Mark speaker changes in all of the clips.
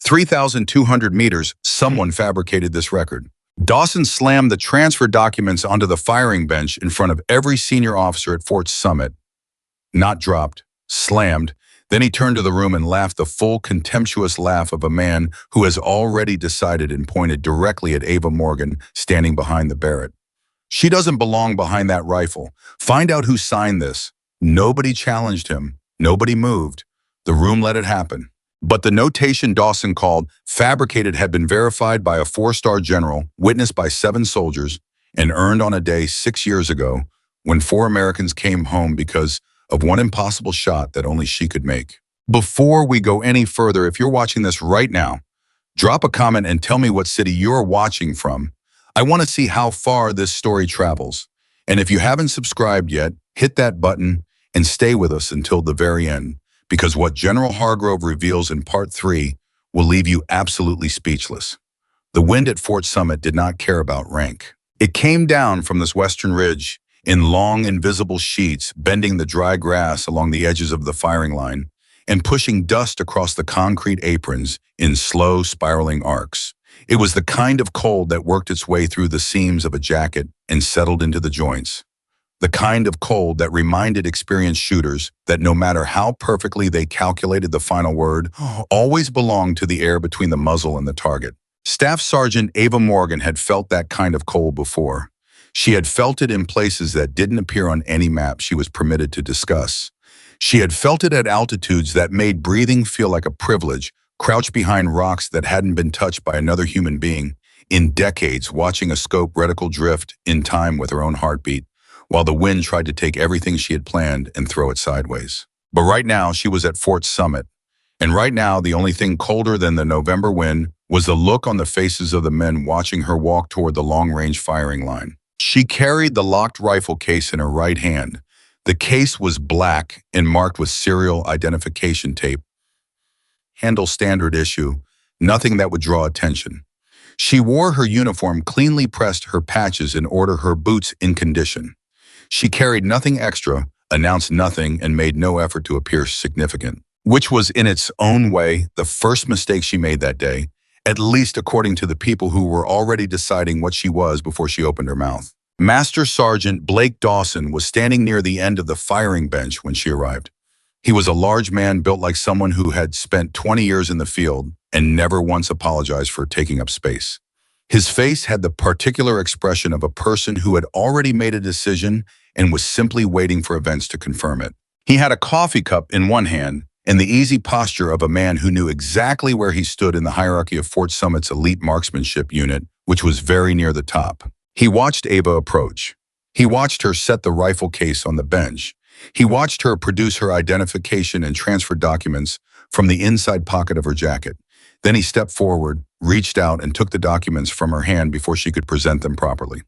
Speaker 1: 3,200 meters, someone fabricated this record. Dawson slammed the transfer documents onto the firing bench in front of every senior officer at Fort Summit. Not dropped, slammed. Then he turned to the room and laughed the full, contemptuous laugh of a man who has already decided and pointed directly at Ava Morgan, standing behind the Barrett. She doesn't belong behind that rifle. Find out who signed this. Nobody challenged him. Nobody moved. The room let it happen. But the notation Dawson called fabricated had been verified by a 4-star general, witnessed by 7 soldiers, and earned on a day 6 years ago when 4 Americans came home because of one impossible shot that only she could make. Before we go any further, if you're watching this right now, drop a comment and tell me what city you're watching from. I want to see how far this story travels. And if you haven't subscribed yet, hit that button and stay with us until the very end, because what General Hargrove reveals in Part 3 will leave you absolutely speechless. The wind at Fort Summit did not care about rank. It came down from this western ridge in long, invisible sheets, bending the dry grass along the edges of the firing line and pushing dust across the concrete aprons in slow, spiraling arcs. It was the kind of cold that worked its way through the seams of a jacket and settled into the joints. The kind of cold that reminded experienced shooters that no matter how perfectly they calculated the final word, always belonged to the air between the muzzle and the target. Staff Sergeant Ava Morgan had felt that kind of cold before. She had felt it in places that didn't appear on any map she was permitted to discuss. She had felt it at altitudes that made breathing feel like a privilege, crouched behind rocks that hadn't been touched by another human being in decades, watching a scope reticle drift in time with her own heartbeat, while the wind tried to take everything she had planned and throw it sideways. But right now, she was at Fort Summit. And right now, the only thing colder than the November wind was the look on the faces of the men watching her walk toward the long-range firing line. She carried the locked rifle case in her right hand. The case was black and marked with serial identification tape. Handle standard issue, nothing that would draw attention. She wore her uniform cleanly pressed, her patches in order, her boots in condition. She carried nothing extra, announced nothing, and made no effort to appear significant, which was in its own way the first mistake she made that day, at least according to the people who were already deciding what she was before she opened her mouth. Master Sergeant Blake Dawson was standing near the end of the firing bench when she arrived. He was a large man built like someone who had spent 20 years in the field and never once apologized for taking up space. His face had the particular expression of a person who had already made a decision and was simply waiting for events to confirm it. He had a coffee cup in one hand and the easy posture of a man who knew exactly where he stood in the hierarchy of Fort Summit's elite marksmanship unit, which was very near the top. He watched Ava approach. He watched her set the rifle case on the bench. He watched her produce her identification and transfer documents from the inside pocket of her jacket. Then he stepped forward, reached out, and took the documents from her hand before she could present them properly.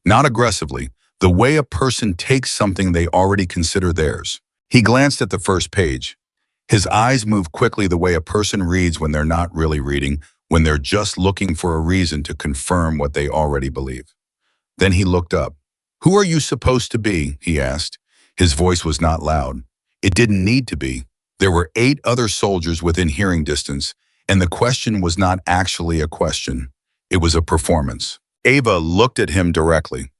Speaker 1: Not aggressively, the way a person takes something they already consider theirs. He glanced at the first page. His eyes moved quickly the way a person reads when they're not really reading, when they're just looking for a reason to confirm what they already believe. Then he looked up. "Who are you supposed to be?" he asked. His voice was not loud. It didn't need to be. There were 8 other soldiers within hearing distance, and the question was not actually a question. It was a performance. Ava looked at him directly.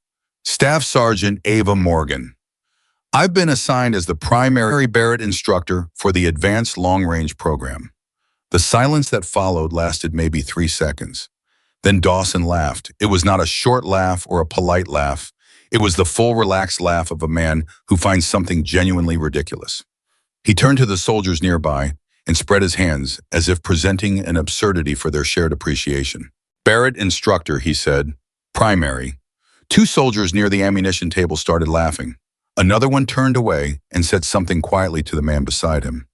Speaker 1: "Staff Sergeant Ava Morgan. I've been assigned as the primary Barrett instructor for the Advanced Long-Range Program." The silence that followed lasted maybe 3 seconds. Then Dawson laughed. It was not a short laugh or a polite laugh. It was the full, relaxed laugh of a man who finds something genuinely ridiculous. He turned to the soldiers nearby and spread his hands as if presenting an absurdity for their shared appreciation. "Barrett instructor," he said. "Primary." 2 soldiers near the ammunition table started laughing. Another one turned away and said something quietly to the man beside him.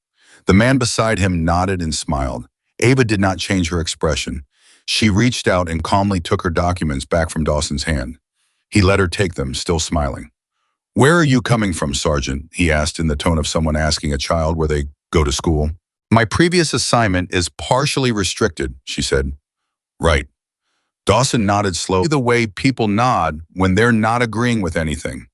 Speaker 1: The man beside him nodded and smiled. Ava did not change her expression. She reached out and calmly took her documents back from Dawson's hand. He let her take them, still smiling. "Where are you coming from, Sergeant?" he asked in the tone of someone asking a child where they go to school. "My previous assignment is partially restricted," she said. "Right." Dawson nodded slowly, the way people nod when they're not agreeing with anything.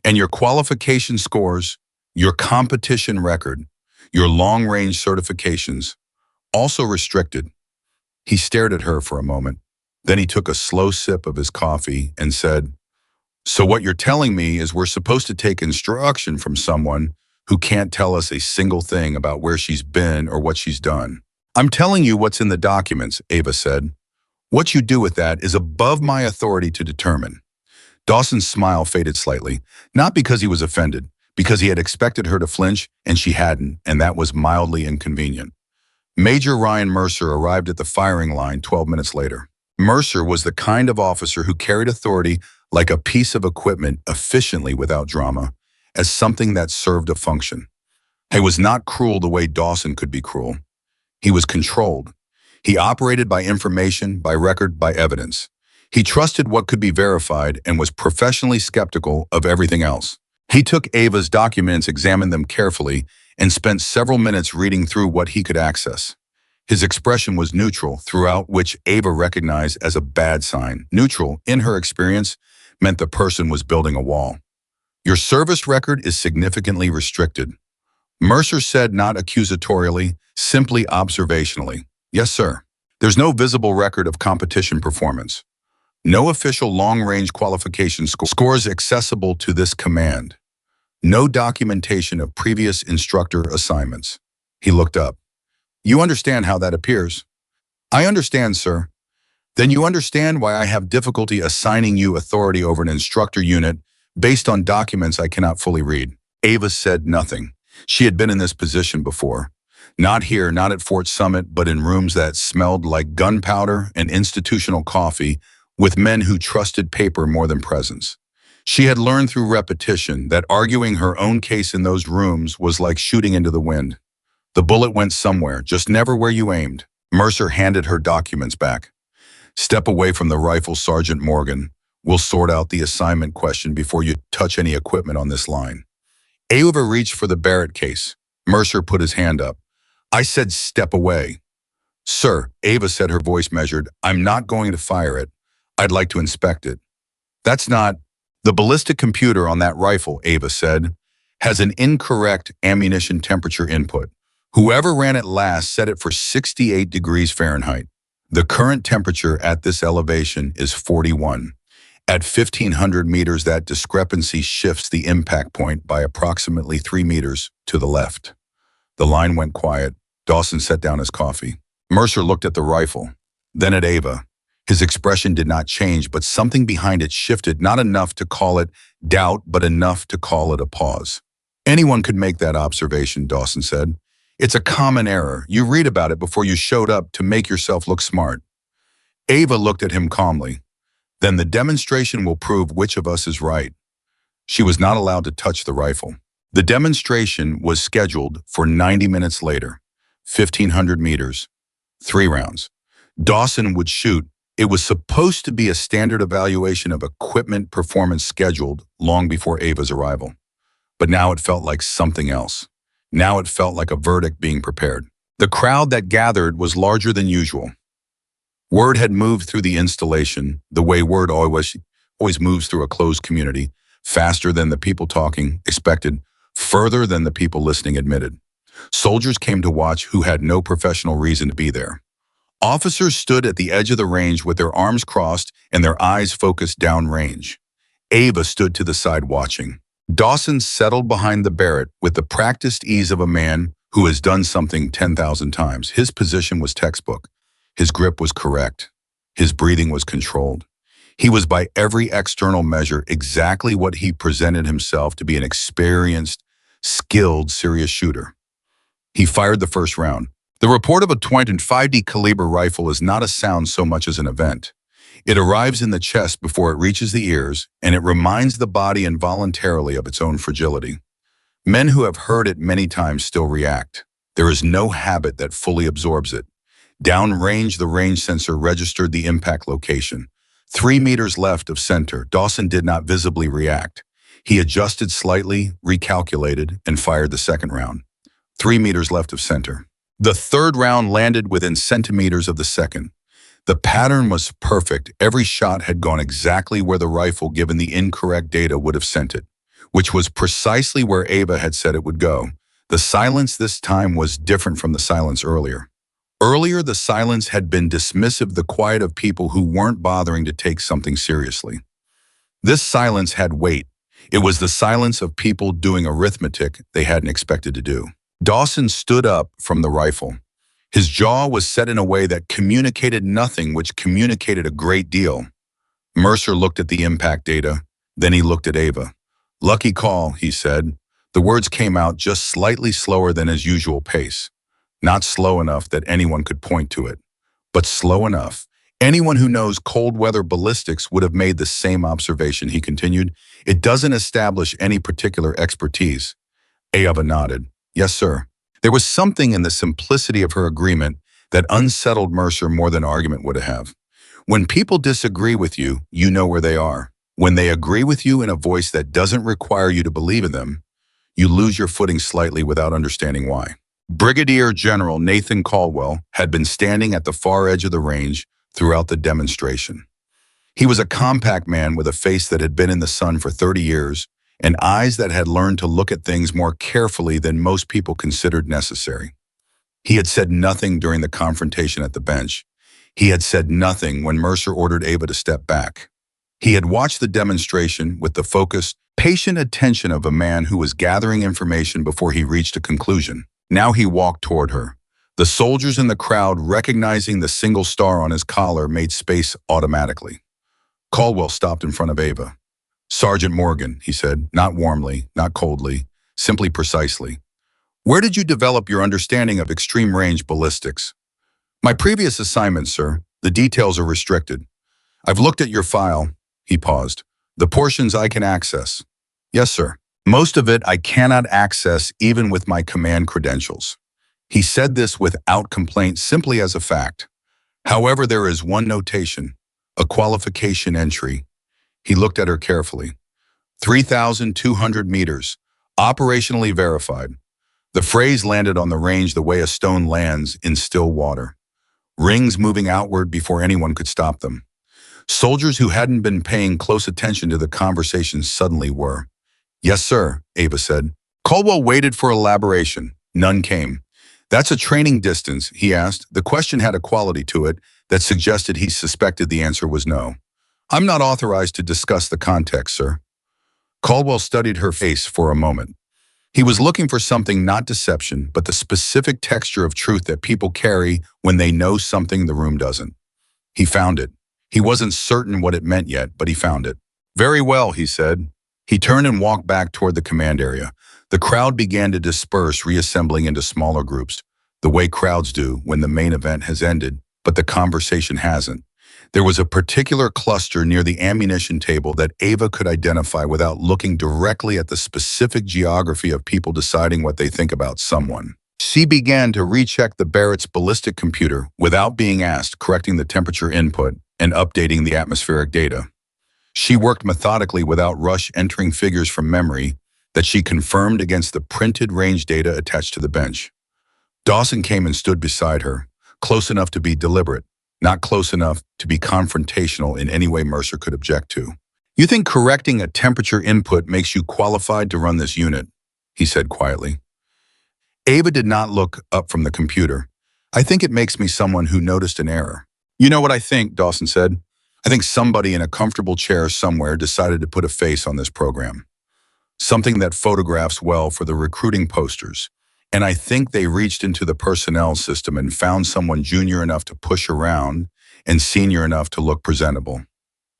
Speaker 1: "And your qualification scores, your competition record, your long-range certifications, also restricted." He stared at her for a moment. Then he took a slow sip of his coffee and said, "So what you're telling me is we're supposed to take instruction from someone who can't tell us a single thing about where she's been or what she's done." "I'm telling you what's in the documents," Ava said. "What you do with that is above my authority to determine." Dawson's smile faded slightly, not because he was offended, because he had expected her to flinch and she hadn't, and that was mildly inconvenient. Major Ryan Mercer arrived at the firing line 12 minutes later. Mercer was the kind of officer who carried authority like a piece of equipment efficiently without drama, as something that served a function. He was not cruel the way Dawson could be cruel. He was controlled. He operated by information, by record, by evidence. He trusted what could be verified and was professionally skeptical of everything else. He took Ava's documents, examined them carefully, and spent several minutes reading through what he could access. His expression was neutral throughout, which Ava recognized as a bad sign. Neutral, in her experience, meant the person was building a wall. "Your service record is significantly restricted," Mercer said, not accusatorially, simply observationally. "Yes, sir. There's no visible record of competition performance. No official long-range qualification scores accessible to this command. No documentation of previous instructor assignments." He looked up. "You understand how that appears?" "I understand, sir." "Then you understand why I have difficulty assigning you authority over an instructor unit based on documents I cannot fully read." Ava said nothing. She had been in this position before. Not here, not at Fort Summit, but in rooms that smelled like gunpowder and institutional coffee, with men who trusted paper more than presence. She had learned through repetition that arguing her own case in those rooms was like shooting into the wind. The bullet went somewhere, just never where you aimed. Mercer handed her documents back. "Step away from the rifle, Sergeant Morgan. We'll sort out the assignment question before you touch any equipment on this line." Ava reached for the Barrett case. Mercer put his hand up. "I said step away." "Sir," Ava said, her voice measured, "I'm not going to fire it. I'd like to inspect it." "That's not—" "The ballistic computer on that rifle," Ava said, "has an incorrect ammunition temperature input. Whoever ran it last set it for 68 degrees Fahrenheit. The current temperature at this elevation is 41. At 1,500 meters, that discrepancy shifts the impact point by approximately 3 meters to the left." The line went quiet. Dawson set down his coffee. Mercer looked at the rifle, then at Ava. His expression did not change, but something behind it shifted, not enough to call it doubt, but enough to call it a pause. "Anyone could make that observation," Dawson said. "It's a common error. You read about it before you showed up to make yourself look smart." Ava looked at him calmly. "Then the demonstration will prove which of us is right." She was not allowed to touch the rifle. The demonstration was scheduled for 90 minutes later, 1,500 meters, 3 rounds. Dawson would shoot. It was supposed to be a standard evaluation of equipment performance scheduled long before Ava's arrival. But now it felt like something else. Now it felt like a verdict being prepared. The crowd that gathered was larger than usual. Word had moved through the installation, the way word always moves through a closed community, faster than the people talking expected, further than the people listening admitted. Soldiers came to watch who had no professional reason to be there. Officers stood at the edge of the range with their arms crossed and their eyes focused downrange. Ava stood to the side watching. Dawson settled behind the Barrett with the practiced ease of a man who has done something 10,000 times. His position was textbook. His grip was correct. His breathing was controlled. He was by every external measure exactly what he presented himself to be: an experienced, skilled, serious shooter. He fired the first round. The report of a .25 caliber rifle is not a sound so much as an event. It arrives in the chest before it reaches the ears, and it reminds the body involuntarily of its own fragility. Men who have heard it many times still react. There is no habit that fully absorbs it. Downrange, the range sensor registered the impact location. 3 meters left of center. Dawson did not visibly react. He adjusted slightly, recalculated, and fired the second round. 3 meters left of center. The third round landed within centimeters of the second. The pattern was perfect. Every shot had gone exactly where the rifle, given the incorrect data, would have sent it, which was precisely where Ava had said it would go. The silence this time was different from the silence earlier. Earlier, the silence had been dismissive, the quiet of people who weren't bothering to take something seriously. This silence had weight. It was the silence of people doing arithmetic they hadn't expected to do. Dawson stood up from the rifle. His jaw was set in a way that communicated nothing, which communicated a great deal. Mercer looked at the impact data. Then he looked at Ava. "Lucky call," he said. The words came out just slightly slower than his usual pace. Not slow enough that anyone could point to it, but slow enough. Anyone who knows cold weather ballistics would have made the same observation, he continued. "It doesn't establish any particular expertise." Ava nodded. "Yes, sir." There was something in the simplicity of her agreement that unsettled Mercer more than argument would have. When people disagree with you, you know where they are. When they agree with you in a voice that doesn't require you to believe in them, you lose your footing slightly without understanding why. Brigadier General Nathan Caldwell had been standing at the far edge of the range throughout the demonstration. He was a compact man with a face that had been in the sun for 30 years and eyes that had learned to look at things more carefully than most people considered necessary. He had said nothing during the confrontation at the bench. He had said nothing when Mercer ordered Ava to step back. He had watched the demonstration with the focused, patient attention of a man who was gathering information before he reached a conclusion. Now he walked toward her. The soldiers in the crowd, recognizing the single star on his collar, made space automatically. Caldwell stopped in front of Ava. "Sergeant Morgan," he said, not warmly, not coldly, simply precisely. "Where did you develop your understanding of extreme-range ballistics?" "My previous assignment, sir. The details are restricted." "I've looked at your file." He paused. "The portions I can access." "Yes, sir." "Most of it I cannot access even with my command credentials." He said this without complaint, simply as a fact. "However, there is one notation, a qualification entry." He looked at her carefully. 3,200 meters, operationally verified. The phrase landed on the range the way a stone lands in still water. Rings moving outward before anyone could stop them. Soldiers who hadn't been paying close attention to the conversation suddenly were. "Yes, sir," Ava said. Caldwell waited for elaboration. None came. "That's a training distance?" he asked. The question had a quality to it that suggested he suspected the answer was no. "I'm not authorized to discuss the context, sir." Caldwell studied her face for a moment. He was looking for something, not deception, but the specific texture of truth that people carry when they know something the room doesn't. He found it. He wasn't certain what it meant yet, but he found it. "Very well," he said. He turned and walked back toward the command area. The crowd began to disperse, reassembling into smaller groups, the way crowds do when the main event has ended, but the conversation hasn't. There was a particular cluster near the ammunition table that Ava could identify without looking directly at the specific geography of people deciding what they think about someone. She began to recheck the Barrett's ballistic computer without being asked, correcting the temperature input and updating the atmospheric data. She worked methodically without rush, entering figures from memory that she confirmed against the printed range data attached to the bench. Dawson came and stood beside her, close enough to be deliberate, not close enough to be confrontational in any way Mercer could object to. "You think correcting a temperature input makes you qualified to run this unit?" he said quietly. Ava did not look up from the computer. "I think it makes me someone who noticed an error." "You know what I think," Dawson said. "I think somebody in a comfortable chair somewhere decided to put a face on this program. Something that photographs well for the recruiting posters. And I think they reached into the personnel system and found someone junior enough to push around and senior enough to look presentable."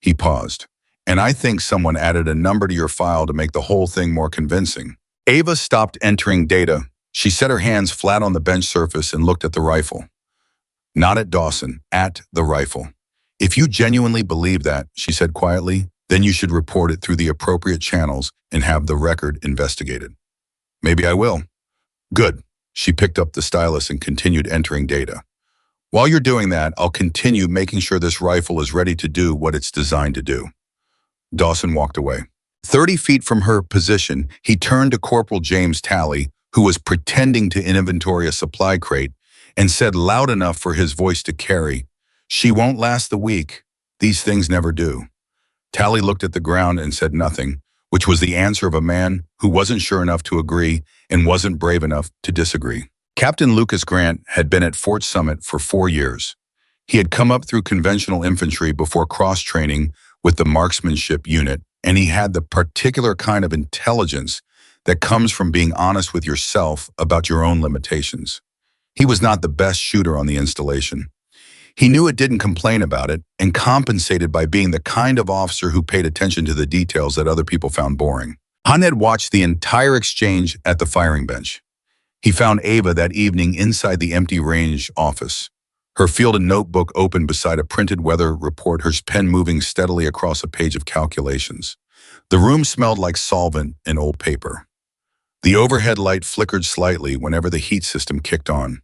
Speaker 1: He paused. "And I think someone added a number to your file to make the whole thing more convincing." Ava stopped entering data. She set her hands flat on the bench surface and looked at the rifle. Not at Dawson, at the rifle. "If you genuinely believe that," she said quietly, "then you should report it through the appropriate channels and have the record investigated." "Maybe I will." "Good." She picked up the stylus and continued entering data. "While you're doing that, I'll continue making sure this rifle is ready to do what it's designed to do." Dawson walked away. 30 feet from her position, he turned to Corporal James Talley, who was pretending to inventory a supply crate, and said loud enough for his voice to carry, "She won't last the week. These things never do." Talley looked at the ground and said nothing, which was the answer of a man who wasn't sure enough to agree and wasn't brave enough to disagree. Captain Lucas Grant had been at Fort Summit for 4 years. He had come up through conventional infantry before cross-training with the marksmanship unit, and he had the particular kind of intelligence that comes from being honest with yourself about your own limitations. He was not the best shooter on the installation. He knew it, didn't complain about it, and compensated by being the kind of officer who paid attention to the details that other people found boring. Han had watched the entire exchange at the firing bench. He found Ava that evening inside the empty range office, her field and notebook open beside a printed weather report, her pen moving steadily across a page of calculations. The room smelled like solvent and old paper. The overhead light flickered slightly whenever the heat system kicked on.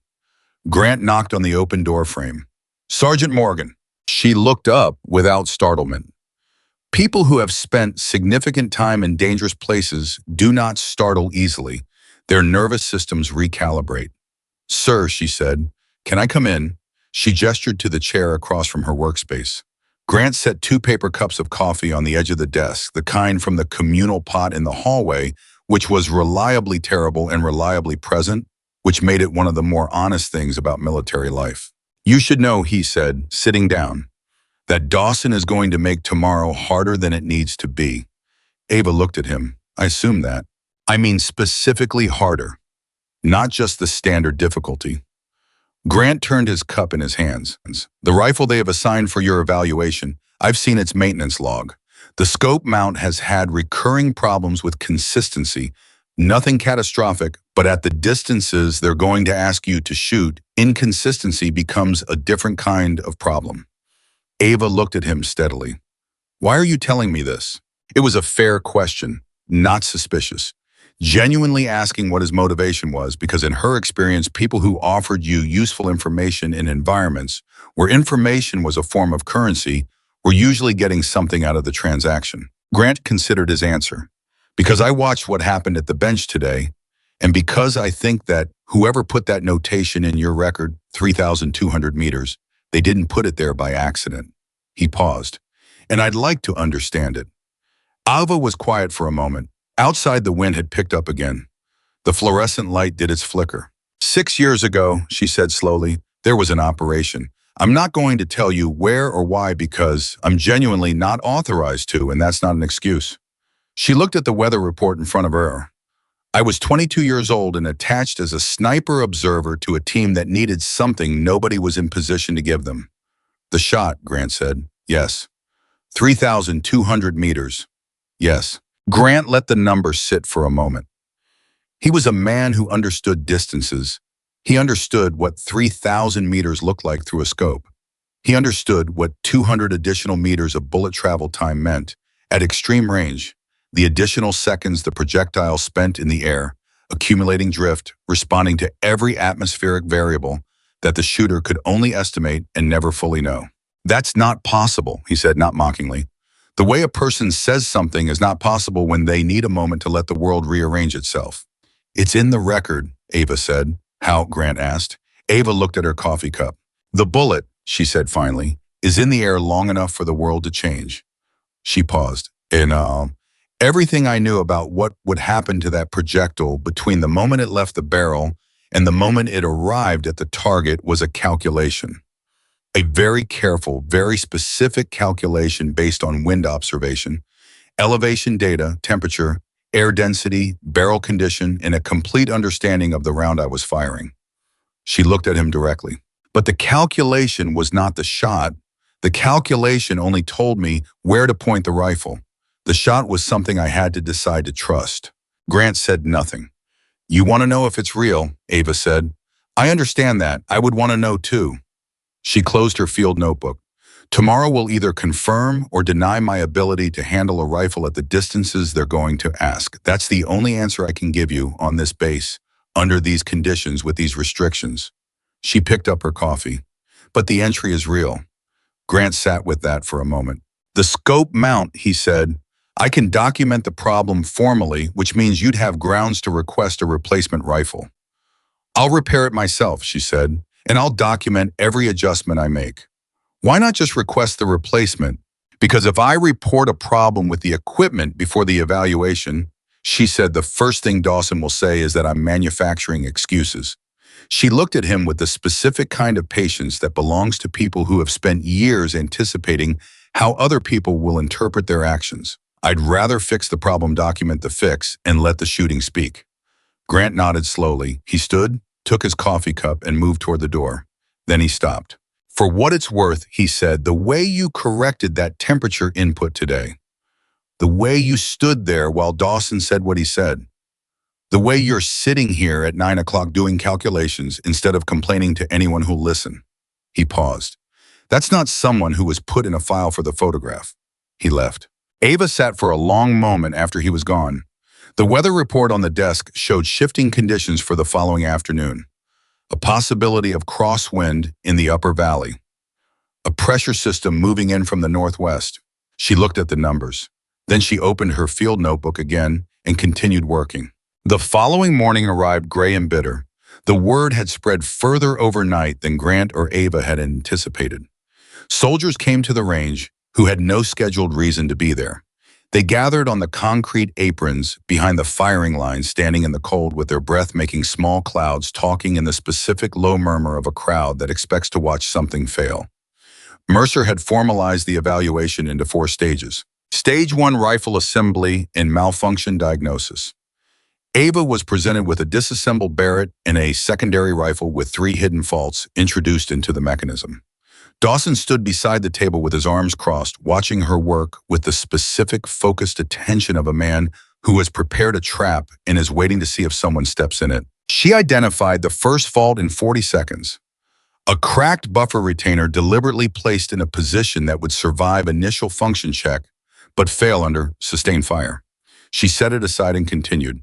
Speaker 1: Grant knocked on the open door frame. "Sergeant Morgan." She looked up without startlement. People who have spent significant time in dangerous places do not startle easily. Their nervous systems recalibrate. "Sir," she said, "can I come in?" She gestured to the chair across from her workspace. Grant set 2 paper cups of coffee on the edge of the desk, the kind from the communal pot in the hallway, which was reliably terrible and reliably present, which made it one of the more honest things about military life. "You should know," he said, sitting down, "that Dawson is going to make tomorrow harder than it needs to be." Ava looked at him. "I assume that." "I mean specifically harder, not just the standard difficulty." Grant turned his cup in his hands. "The rifle they have assigned for your evaluation, I've seen its maintenance log. The scope mount has had recurring problems with consistency. Nothing catastrophic, but at the distances they're going to ask you to shoot, inconsistency becomes a different kind of problem." Ava looked at him steadily. "Why are you telling me this?" It was a fair question, not suspicious. Genuinely asking what his motivation was, because in her experience, people who offered you useful information in environments where information was a form of currency were usually getting something out of the transaction. Grant considered his answer. "Because I watched what happened at the bench today, and because I think that whoever put that notation in your record, 3,200 meters, they didn't put it there by accident." He paused. "And I'd like to understand it." Ava was quiet for a moment. Outside, the wind had picked up again. The fluorescent light did its flicker. "6 years ago," she said slowly, "there was an operation. I'm not going to tell you where or why because I'm genuinely not authorized to, and that's not an excuse." She looked at the weather report in front of her. "I was 22 years old and attached as a sniper observer to a team that needed something nobody was in position to give them." "The shot," Grant said. "Yes." 3,200 meters. "Yes." Grant let the number sit for a moment. He was a man who understood distances. He understood what 3,000 meters looked like through a scope. He understood what 200 additional meters of bullet travel time meant. At extreme range, the additional seconds the projectile spent in the air, accumulating drift, responding to every atmospheric variable that the shooter could only estimate and never fully know. "That's not possible," he said, not mockingly. "The way a person says something is not possible when they need a moment to let the world rearrange itself." "It's in the record," Ava said. "How?" Grant asked. Ava looked at her coffee cup. "The bullet," she said finally, "is in the air long enough for the world to change." She paused. "And everything I knew about what would happen to that projectile between the moment it left the barrel and the moment it arrived at the target was a calculation. A very careful, very specific calculation based on wind observation, elevation data, temperature, air density, barrel condition, and a complete understanding of the round I was firing." She looked at him directly. "But the calculation was not the shot. The calculation only told me where to point the rifle. The shot was something I had to decide to trust." Grant said nothing. "You want to know if it's real," Ava said. "I understand that. I would want to know too." She closed her field notebook. "Tomorrow will either confirm or deny my ability to handle a rifle at the distances they're going to ask. That's the only answer I can give you on this base, under these conditions, with these restrictions." She picked up her coffee. "But the entry is real." Grant sat with that for a moment. "The scope mount," he said. "I can document the problem formally, which means you'd have grounds to request a replacement rifle." "I'll repair it myself," she said, "and I'll document every adjustment I make." "Why not just request the replacement?" "Because if I report a problem with the equipment before the evaluation," she said, "the first thing Dawson will say is that I'm manufacturing excuses." She looked at him with the specific kind of patience that belongs to people who have spent years anticipating how other people will interpret their actions. I'd rather fix the problem, document the fix, and let the shooting speak. Grant nodded slowly. He stood, took his coffee cup, and moved toward the door. Then he stopped. For what it's worth, he said, the way you corrected that temperature input today, the way you stood there while Dawson said what he said, the way you're sitting here at 9 o'clock doing calculations instead of complaining to anyone who'll listen. He paused. That's not someone who was put in a file for the photograph. He left. Ava sat for a long moment after he was gone. The weather report on the desk showed shifting conditions for the following afternoon. A possibility of crosswind in the upper valley. A pressure system moving in from the northwest. She looked at the numbers. Then she opened her field notebook again and continued working. The following morning arrived gray and bitter. The word had spread further overnight than Grant or Ava had anticipated. Soldiers came to the range who had no scheduled reason to be there. They gathered on the concrete aprons behind the firing line, standing in the cold with their breath making small clouds, talking in the specific low murmur of a crowd that expects to watch something fail. Mercer had formalized the evaluation into 4 stages. Stage 1, rifle assembly and malfunction diagnosis. Ava was presented with a disassembled Barrett and a secondary rifle with 3 hidden faults introduced into the mechanism. Dawson stood beside the table with his arms crossed, watching her work with the specific, focused attention of a man who has prepared a trap and is waiting to see if someone steps in it. She identified the first fault in 40 seconds. A cracked buffer retainer deliberately placed in a position that would survive initial function check, but fail under sustained fire. She set it aside and continued.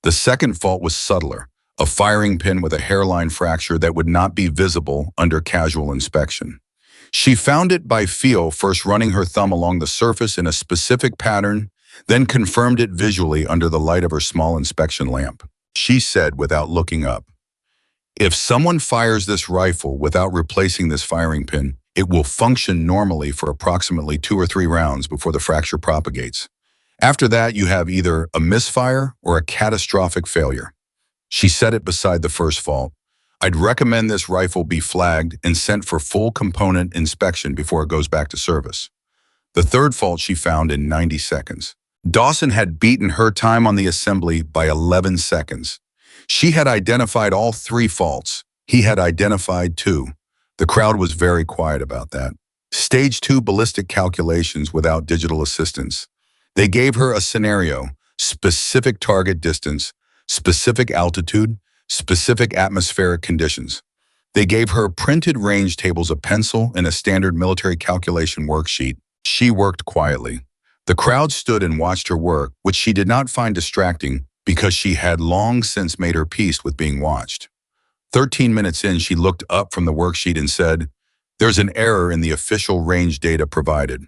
Speaker 1: The second fault was subtler, a firing pin with a hairline fracture that would not be visible under casual inspection. She found it by feel, first running her thumb along the surface in a specific pattern, then confirmed it visually under the light of her small inspection lamp. She said without looking up, "If someone fires this rifle without replacing this firing pin, it will function normally for approximately 2 or 3 rounds before the fracture propagates. After that, you have either a misfire or a catastrophic failure." She set it beside the first fault. "I'd recommend this rifle be flagged and sent for full component inspection before it goes back to service." The third fault she found in 90 seconds. Dawson had beaten her time on the assembly by 11 seconds. She had identified all 3 faults. He had identified 2. The crowd was very quiet about that. Stage 2, ballistic calculations without digital assistance. They gave her a scenario, specific target distance, specific altitude, specific atmospheric conditions. They gave her printed range tables, a pencil, and a standard military calculation worksheet. She worked quietly. The crowd stood and watched her work, which she did not find distracting because she had long since made her peace with being watched. 13 minutes in, she looked up from the worksheet and said, "There's an error in the official range data provided."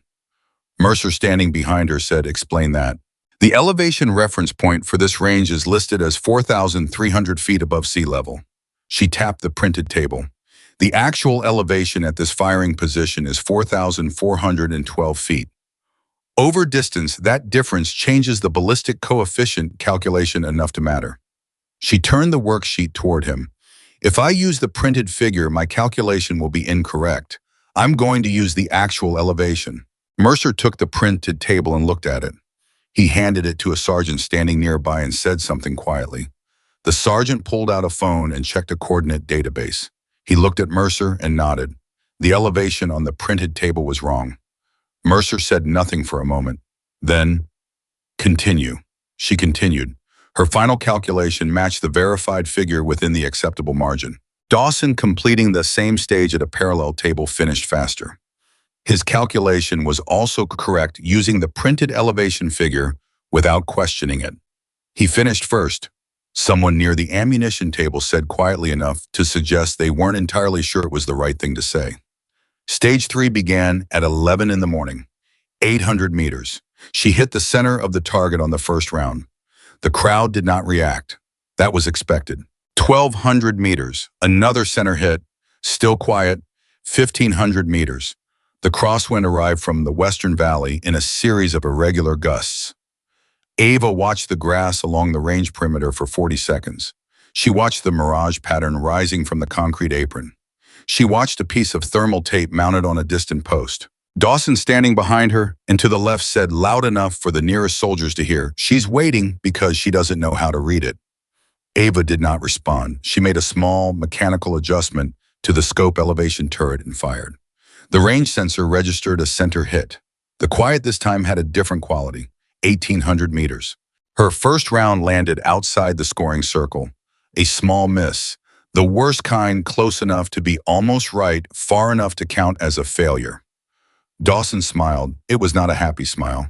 Speaker 1: Mercer, standing behind her, said, "Explain that." "The elevation reference point for this range is listed as 4,300 feet above sea level." She tapped the printed table. "The actual elevation at this firing position is 4,412 feet. Over distance, that difference changes the ballistic coefficient calculation enough to matter." She turned the worksheet toward him. "If I use the printed figure, my calculation will be incorrect. I'm going to use the actual elevation." Mercer took the printed table and looked at it. He handed it to a sergeant standing nearby and said something quietly. The sergeant pulled out a phone and checked a coordinate database. He looked at Mercer and nodded. The elevation on the printed table was wrong. Mercer said nothing for a moment. Then, "Continue." She continued. Her final calculation matched the verified figure within the acceptable margin. Dawson, completing the same stage at a parallel table, finished faster. His calculation was also correct using the printed elevation figure without questioning it. He finished first. Someone near the ammunition table said quietly enough to suggest they weren't entirely sure it was the right thing to say. Stage 3 began at 11 in the morning. 800 meters. She hit the center of the target on the first round. The crowd did not react. That was expected. 1,200 meters. Another center hit. Still quiet. 1,500 meters. The crosswind arrived from the western valley in a series of irregular gusts. Ava watched the grass along the range perimeter for 40 seconds. She watched the mirage pattern rising from the concrete apron. She watched a piece of thermal tape mounted on a distant post. Dawson, standing behind her and to the left, said loud enough for the nearest soldiers to hear, "She's waiting because she doesn't know how to read it." Ava did not respond. She made a small mechanical adjustment to the scope elevation turret and fired. The range sensor registered a center hit. The quiet this time had a different quality, 1,800 meters. Her first round landed outside the scoring circle, a small miss, the worst kind, close enough to be almost right, far enough to count as a failure. Dawson smiled. It was not a happy smile.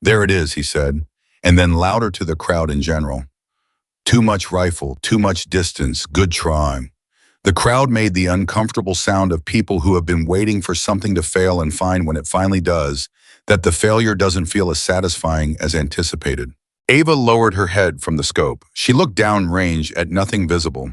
Speaker 1: "There it is," he said, and then louder to the crowd in general. "Too much rifle, too much distance, good try." The crowd made the uncomfortable sound of people who have been waiting for something to fail and find when it finally does, that the failure doesn't feel as satisfying as anticipated. Ava lowered her head from the scope. She looked downrange at nothing visible.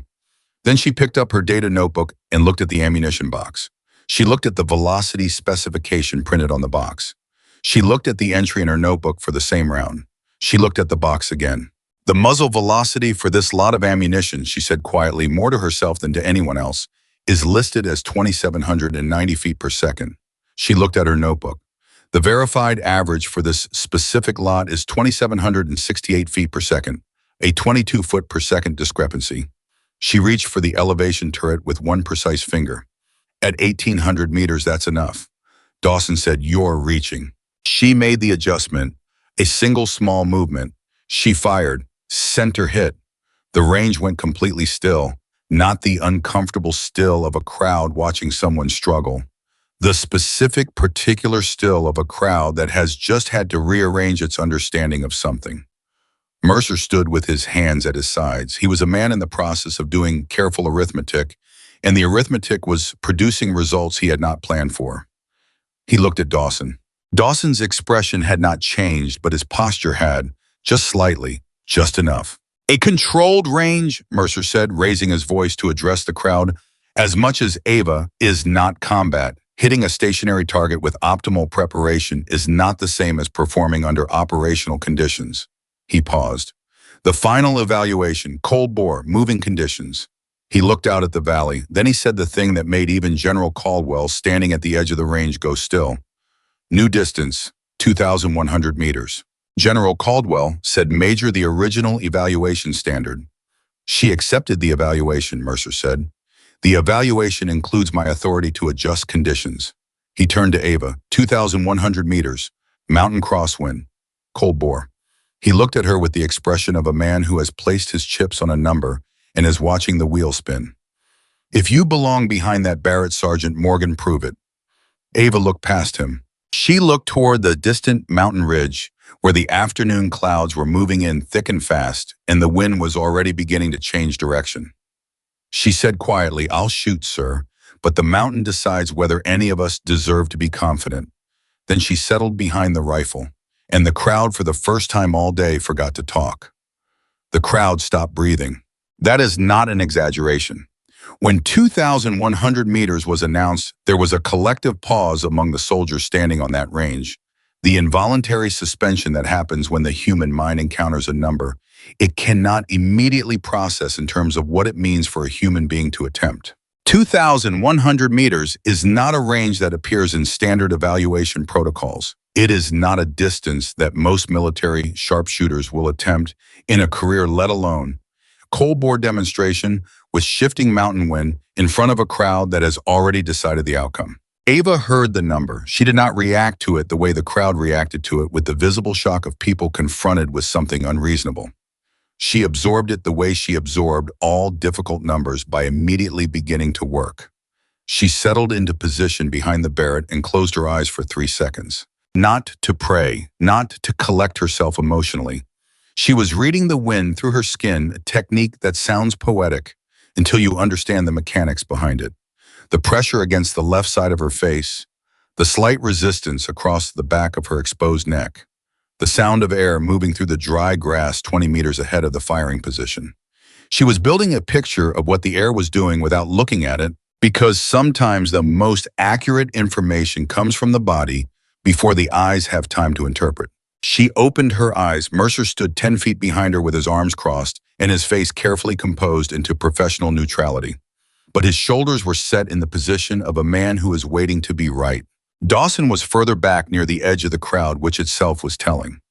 Speaker 1: Then she picked up her data notebook and looked at the ammunition box. She looked at the velocity specification printed on the box. She looked at the entry in her notebook for the same round. She looked at the box again. "The muzzle velocity for this lot of ammunition," she said quietly, more to herself than to anyone else, "is listed as 2,790 feet per second." She looked at her notebook. "The verified average for this specific lot is 2,768 feet per second, a 22 foot per second discrepancy." She reached for the elevation turret with one precise finger. "At 1,800 meters, that's enough." Dawson said, "You're reaching." She made the adjustment, a single small movement. She fired. Center hit. The range went completely still, not the uncomfortable still of a crowd watching someone struggle. The specific, particular still of a crowd that has just had to rearrange its understanding of something. Mercer stood with his hands at his sides. He was a man in the process of doing careful arithmetic, and the arithmetic was producing results he had not planned for. He looked at Dawson. Dawson's expression had not changed, but his posture had, just slightly, just enough. "A controlled range," Mercer said, raising his voice to address the crowd. "As much as Ava is not combat, hitting a stationary target with optimal preparation is not the same as performing under operational conditions." He paused. "The final evaluation, cold bore, moving conditions." He looked out at the valley. Then he said the thing that made even General Caldwell, standing at the edge of the range, go still. "New distance, 2,100 meters. General Caldwell said major the original evaluation standard." "She accepted the evaluation," Mercer said. "The evaluation includes my authority to adjust conditions." He turned to Ava. 2,100 meters. Mountain crosswind. Cold bore. He looked at her with the expression of a man who has placed his chips on a number and is watching the wheel spin. "If you belong behind that Barrett, Sergeant Morgan, prove it." Ava looked past him. She looked toward the distant mountain ridge where the afternoon clouds were moving in thick and fast and the wind was already beginning to change direction. She said quietly, "I'll shoot, sir, but the mountain decides whether any of us deserve to be confident." Then she settled behind the rifle, and the crowd for the first time all day forgot to talk. The crowd stopped breathing. That is not an exaggeration. When 2,100 meters was announced, there was a collective pause among the soldiers standing on that range. The involuntary suspension that happens when the human mind encounters a number it cannot immediately process in terms of what it means for a human being to attempt. 2,100 meters is not a range that appears in standard evaluation protocols. It is not a distance that most military sharpshooters will attempt in a career, let alone cold bore demonstration with shifting mountain wind in front of a crowd that has already decided the outcome. Ava heard the number. She did not react to it the way the crowd reacted to it, with the visible shock of people confronted with something unreasonable. She absorbed it the way she absorbed all difficult numbers, by immediately beginning to work. She settled into position behind the Barrett and closed her eyes for 3 seconds. Not to pray, not to collect herself emotionally. She was reading the wind through her skin, a technique that sounds poetic until you understand the mechanics behind it. The pressure against the left side of her face, the slight resistance across the back of her exposed neck, the sound of air moving through the dry grass 20 meters ahead of the firing position. She was building a picture of what the air was doing without looking at it, because sometimes the most accurate information comes from the body before the eyes have time to interpret. She opened her eyes. Mercer stood 10 feet behind her with his arms crossed and his face carefully composed into professional neutrality. But his shoulders were set in the position of a man who is waiting to be right. Dawson was further back near the edge of the crowd, which itself was telling.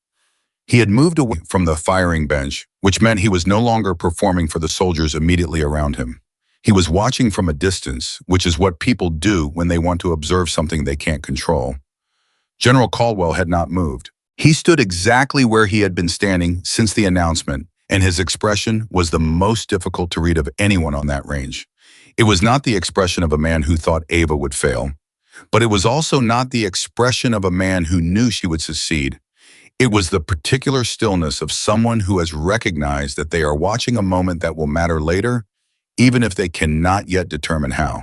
Speaker 1: He had moved away from the firing bench, which meant he was no longer performing for the soldiers immediately around him. He was watching from a distance, which is what people do when they want to observe something they can't control. General Caldwell had not moved. He stood exactly where he had been standing since the announcement, and his expression was the most difficult to read of anyone on that range. It was not the expression of a man who thought Ava would fail, but it was also not the expression of a man who knew she would succeed. It was the particular stillness of someone who has recognized that they are watching a moment that will matter later, even if they cannot yet determine how.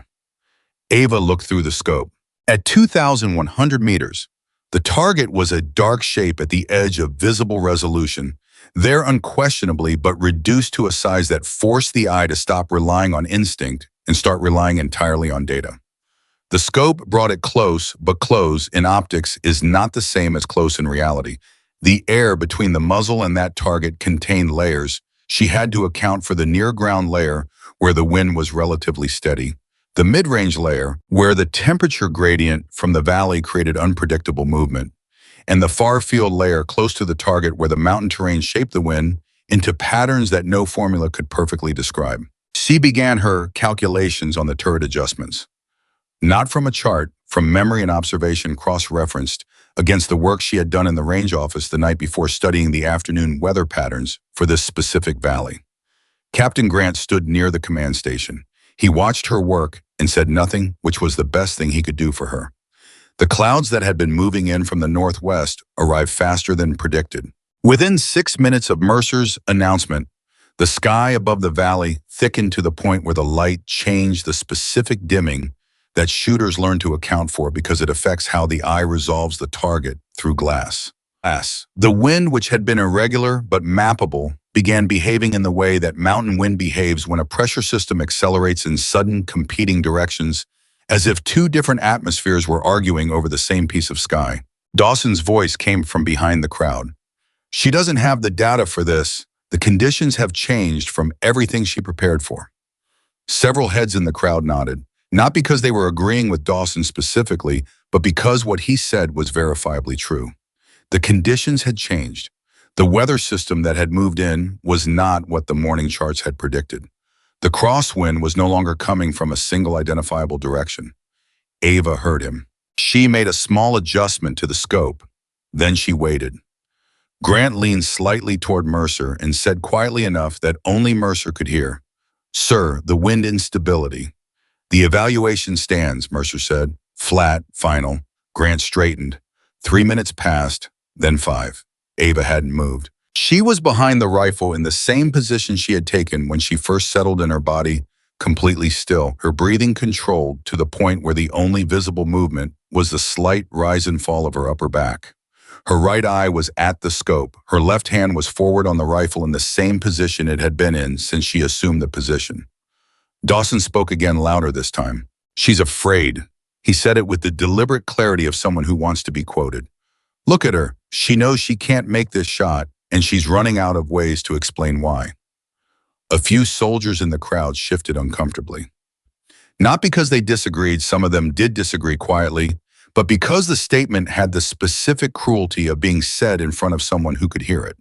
Speaker 1: Ava looked through the scope. At 2,100 meters, the target was a dark shape at the edge of visible resolution, there unquestionably, but reduced to a size that forced the eye to stop relying on instinct and start relying entirely on data. The scope brought it close, but close in optics is not the same as close in reality. The air between the muzzle and that target contained layers. She had to account for the near-ground layer, where the wind was relatively steady, the mid-range layer, where the temperature gradient from the valley created unpredictable movement, and the far-field layer close to the target where the mountain terrain shaped the wind into patterns that no formula could perfectly describe. She began her calculations on the turret adjustments. Not from a chart, from memory and observation cross-referenced against the work she had done in the range office the night before studying the afternoon weather patterns for this specific valley. Captain Grant stood near the command station. He watched her work and said nothing, which was the best thing he could do for her. The clouds that had been moving in from the northwest arrived faster than predicted. Within 6 minutes of Mercer's announcement, the sky above the valley thickened to the point where the light changed the specific dimming that shooters learn to account for because it affects how the eye resolves the target through glass. The wind, which had been irregular but mappable, began behaving in the way that mountain wind behaves when a pressure system accelerates in sudden competing directions, as if two different atmospheres were arguing over the same piece of sky. Dawson's voice came from behind the crowd. She doesn't have the data for this. The conditions have changed from everything she prepared for. Several heads in the crowd nodded. Not because they were agreeing with Dawson specifically, but because what he said was verifiably true. The conditions had changed. The weather system that had moved in was not what the morning charts had predicted. The crosswind was no longer coming from a single identifiable direction. Ava heard him. She made a small adjustment to the scope. Then she waited. Grant leaned slightly toward Mercer and said quietly enough that only Mercer could hear, "Sir, the wind instability." "The evaluation stands," Mercer said. Flat, final. Grant straightened. 3 minutes passed, then 5. Ava hadn't moved. She was behind the rifle in the same position she had taken when she first settled in her body, completely still, her breathing controlled to the point where the only visible movement was the slight rise and fall of her upper back. Her right eye was at the scope. Her left hand was forward on the rifle in the same position it had been in since she assumed the position. Dawson spoke again, louder this time. "She's afraid." He said it with the deliberate clarity of someone who wants to be quoted. "Look at her. She knows she can't make this shot, and she's running out of ways to explain why." A few soldiers in the crowd shifted uncomfortably. Not because they disagreed, some of them did disagree quietly, but because the statement had the specific cruelty of being said in front of someone who could hear it.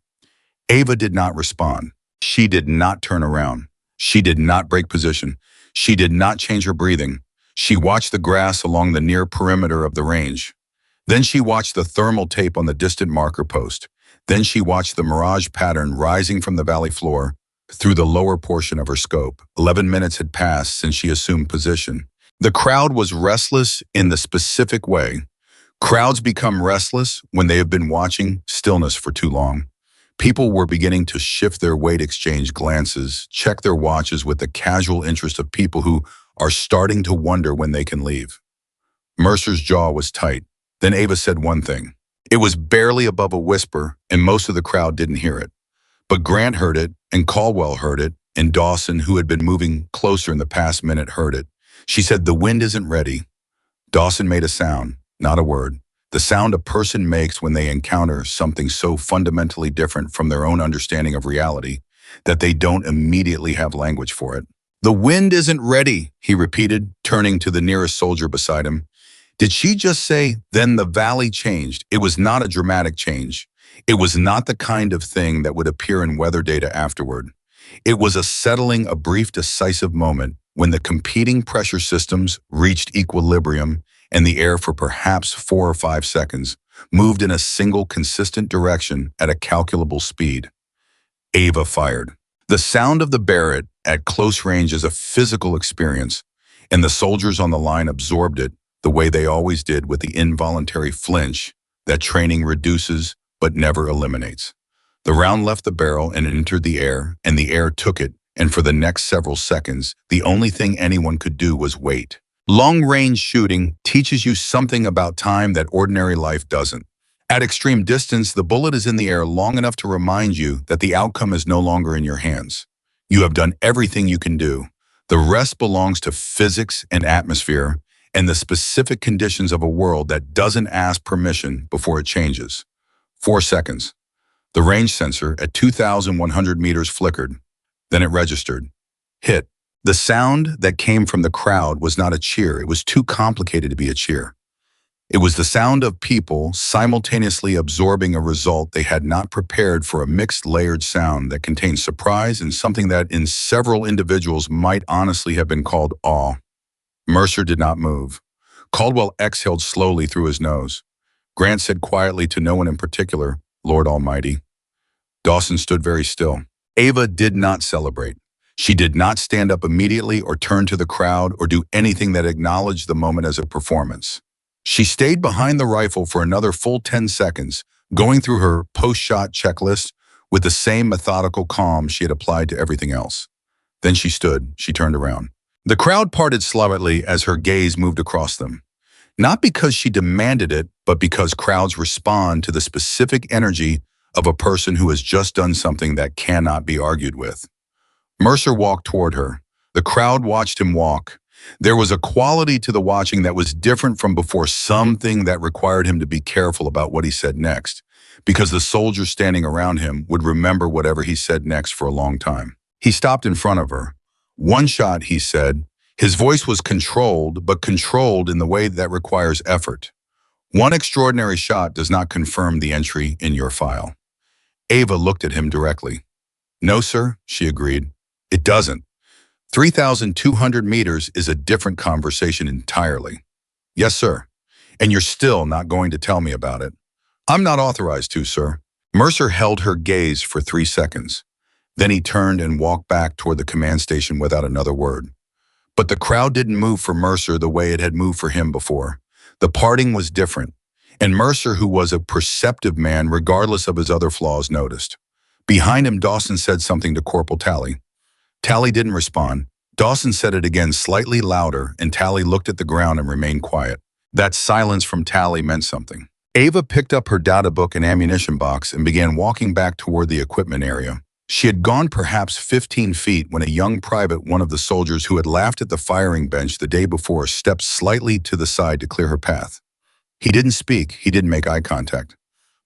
Speaker 1: Ava did not respond. She did not turn around. She did not break position. She did not change her breathing. She watched the grass along the near perimeter of the range. Then she watched the thermal tape on the distant marker post. Then she watched the mirage pattern rising from the valley floor through the lower portion of her scope. 11 minutes had passed since she assumed position. The crowd was restless in the specific way. Crowds become restless when they have been watching stillness for too long. People were beginning to shift their weight, exchange glances, check their watches with the casual interest of people who are starting to wonder when they can leave. Mercer's jaw was tight. Then Ava said one thing. It was barely above a whisper, and most of the crowd didn't hear it. But Grant heard it, and Caldwell heard it, and Dawson, who had been moving closer in the past minute, heard it. She said, "The wind isn't ready." Dawson made a sound, not a word. the sound a person makes when they encounter something so fundamentally different from their own understanding of reality that they don't immediately have language for it. "The wind isn't ready," he repeated, turning to the nearest soldier beside him. Did she just say, "Then the valley changed"? It was not a dramatic change. It was not the kind of thing that would appear in weather data afterward. It was a settling, a brief, decisive moment when the competing pressure systems reached equilibrium and the air for perhaps 4 or 5 seconds moved in a single consistent direction at a calculable speed. Ava fired. The sound of the Barrett at close range is a physical experience, and the soldiers on the line absorbed it the way they always did, with the involuntary flinch that training reduces but never eliminates. The round left the barrel and entered the air, and the air took it, and for the next several seconds, the only thing anyone could do was wait. Long-range shooting teaches you something about time that ordinary life doesn't. At extreme distance, the bullet is in the air long enough to remind you that the outcome is no longer in your hands. You have done everything you can do. The rest belongs to physics and atmosphere and the specific conditions of a world that doesn't ask permission before it changes. 4 seconds. The range sensor at 2,100 meters flickered. Then it registered. Hit. The sound that came from the crowd was not a cheer. It was too complicated to be a cheer. It was the sound of people simultaneously absorbing a result they had not prepared for, a mixed layered sound that contained surprise and something that in several individuals might honestly have been called awe. Mercer did not move. Caldwell exhaled slowly through his nose. Grant said quietly to no one in particular, "Lord Almighty." Dawson stood very still. Ava did not celebrate. She did not stand up immediately or turn to the crowd or do anything that acknowledged the moment as a performance. She stayed behind the rifle for another full 10 seconds, going through her post-shot checklist with the same methodical calm she had applied to everything else. Then she stood. She turned around. The crowd parted slightly as her gaze moved across them. Not because she demanded it, but because crowds respond to the specific energy of a person who has just done something that cannot be argued with. Mercer walked toward her. The crowd watched him walk. There was a quality to the watching that was different from before, something that required him to be careful about what he said next, because the soldiers standing around him would remember whatever he said next for a long time. He stopped in front of her. "One shot," he said. His voice was controlled, but controlled in the way that requires effort. "One extraordinary shot does not confirm the entry in your file." Ava looked at him directly. "No, sir," she agreed. "It doesn't. 3,200 meters is a different conversation entirely." "Yes, sir. And you're still not going to tell me about it." "I'm not authorized to, sir." Mercer held her gaze for 3 seconds. Then he turned and walked back toward the command station without another word. But the crowd didn't move for Mercer the way it had moved for him before. The parting was different, and Mercer, who was a perceptive man regardless of his other flaws, noticed. Behind him, Dawson said something to Corporal Tally. Tally didn't respond. Dawson said it again, slightly louder, and Tally looked at the ground and remained quiet. That silence from Tally meant something. Ava picked up her data book and ammunition box and began walking back toward the equipment area. She had gone perhaps 15 feet when a young private, one of the soldiers who had laughed at the firing bench the day before, stepped slightly to the side to clear her path. He didn't speak. He didn't make eye contact.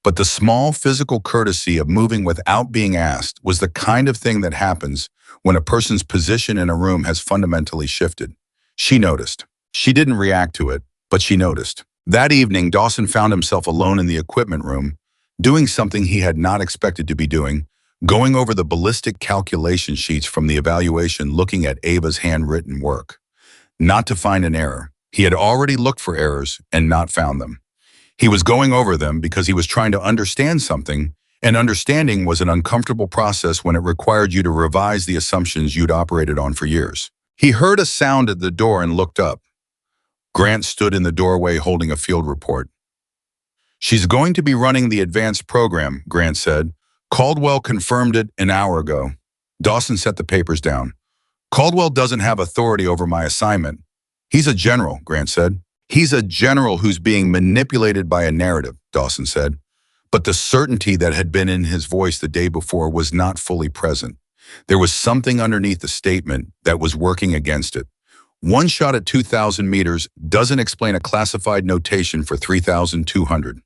Speaker 1: But the small physical courtesy of moving without being asked was the kind of thing that happens when a person's position in a room has fundamentally shifted. She noticed. She didn't react to it, but she noticed. That evening, Dawson found himself alone in the equipment room, doing something he had not expected to be doing, going over the ballistic calculation sheets from the evaluation, looking at Ava's handwritten work. Not to find an error. He had already looked for errors and not found them. He was going over them because he was trying to understand something, and understanding was an uncomfortable process when it required you to revise the assumptions you'd operated on for years. He heard a sound at the door and looked up. Grant stood in the doorway holding a field report. "She's going to be running the advanced program," Grant said. "Caldwell confirmed it an hour ago." Dawson set the papers down. "Caldwell doesn't have authority over my assignment." "He's a general," Grant said. "He's a general who's being manipulated by a narrative," Dawson said. But the certainty that had been in his voice the day before was not fully present. There was something underneath the statement that was working against it. One shot at 2,000 meters doesn't explain a classified notation for 3,200.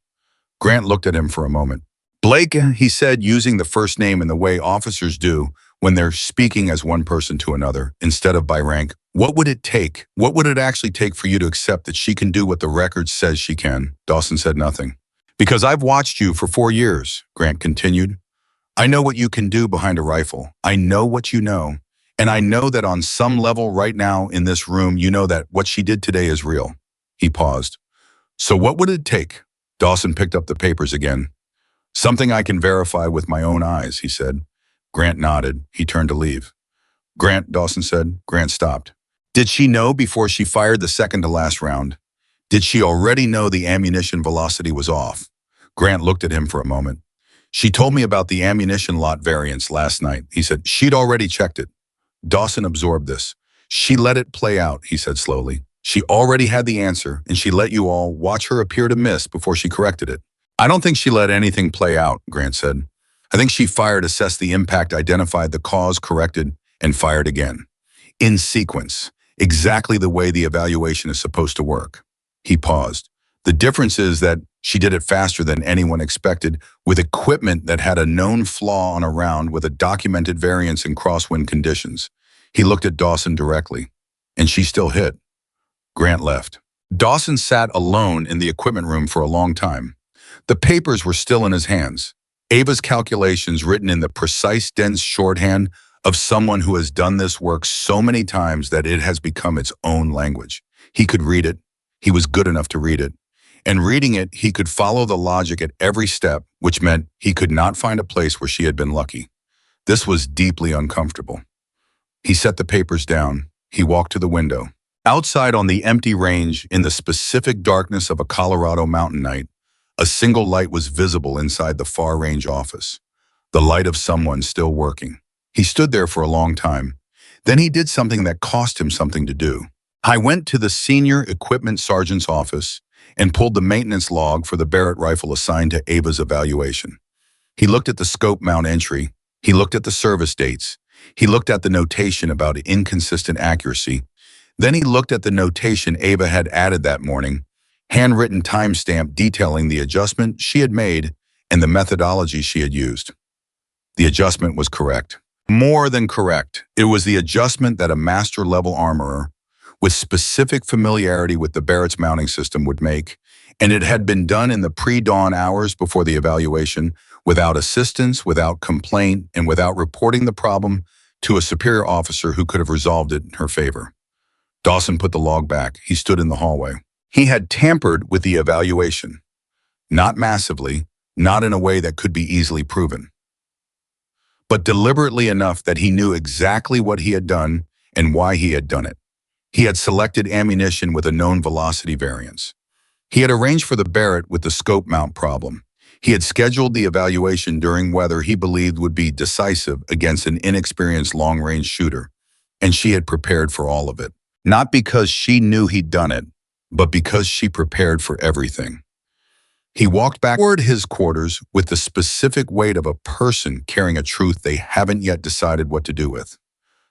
Speaker 1: Grant looked at him for a moment. Blake, he said, using the first name in the way officers do when they're speaking as one person to another, instead of by rank. What would it take? What would it actually take for you to accept that she can do what the record says she can? Dawson said nothing. Because I've watched you for 4 years, Grant continued. I know what you can do behind a rifle. I know what you know. And I know that on some level right now in this room, you know that what she did today is real. He paused. So what would it take? Dawson picked up the papers again. Something I can verify with my own eyes, he said. Grant nodded. He turned to leave. Grant, Dawson said. Grant stopped. Did she know before she fired the second to last round? Did she already know the ammunition velocity was off? Grant looked at him for a moment. She told me about the ammunition lot variance last night. He said she'd already checked it. Dawson absorbed this. She let it play out, he said slowly. She already had the answer, and she let you all watch her appear to miss before she corrected it. I don't think she let anything play out, Grant said. I think she fired, assessed the impact, identified the cause, corrected, and fired again. In sequence, exactly the way the evaluation is supposed to work. He paused. The difference is that she did it faster than anyone expected, with equipment that had a known flaw on a round with a documented variance in crosswind conditions. He looked at Dawson directly, and she still hit. Grant left. Dawson sat alone in the equipment room for a long time. The papers were still in his hands. Ava's calculations written in the precise, dense shorthand of someone who has done this work so many times that it has become its own language. He could read it. He was good enough to read it. And reading it, he could follow the logic at every step, which meant he could not find a place where she had been lucky. This was deeply uncomfortable. He set the papers down. He walked to the window. Outside on the empty range, in the specific darkness of a Colorado mountain night, a single light was visible inside the far range office. The light of someone still working. He stood there for a long time. Then he did something that cost him something to do. I went to the senior equipment sergeant's office and pulled the maintenance log for the Barrett rifle assigned to Ava's evaluation. He looked at the scope mount entry. He looked at the service dates. He looked at the notation about inconsistent accuracy. Then he looked at the notation Ava had added that morning, handwritten timestamp detailing the adjustment she had made and the methodology she had used. The adjustment was correct. More than correct. It was the adjustment that a master-level armorer with specific familiarity with the Barrett's mounting system would make, and it had been done in the pre-dawn hours before the evaluation, without assistance, without complaint, and without reporting the problem to a superior officer who could have resolved it in her favor. Dawson put the log back. He stood in the hallway. He had tampered with the evaluation. Not massively, not in a way that could be easily proven, but deliberately enough that he knew exactly what he had done and why he had done it. He had selected ammunition with a known velocity variance. He had arranged for the Barrett with the scope mount problem. He had scheduled the evaluation during weather he believed would be decisive against an inexperienced long-range shooter, and she had prepared for all of it. Not because she knew he'd done it, but because she prepared for everything. He walked back toward his quarters with the specific weight of a person carrying a truth they haven't yet decided what to do with.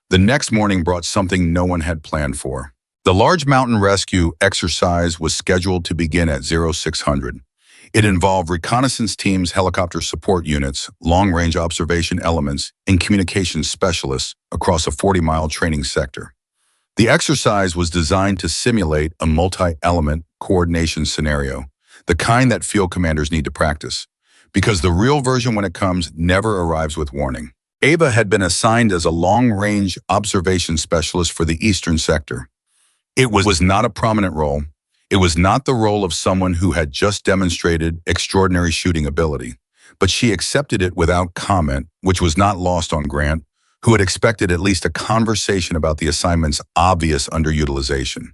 Speaker 1: The next morning brought something no one had planned for. The large mountain rescue exercise was scheduled to begin at 0600. It involved reconnaissance teams, helicopter support units, long-range observation elements, and communications specialists across a 40-mile training sector. The exercise was designed to simulate a multi-element coordination scenario, the kind that field commanders need to practice, because the real version when it comes never arrives with warning. Ava had been assigned as a long-range observation specialist for the eastern sector. It was not a prominent role. It was not the role of someone who had just demonstrated extraordinary shooting ability, but she accepted it without comment, which was not lost on Grant, who had expected at least a conversation about the assignment's obvious underutilization.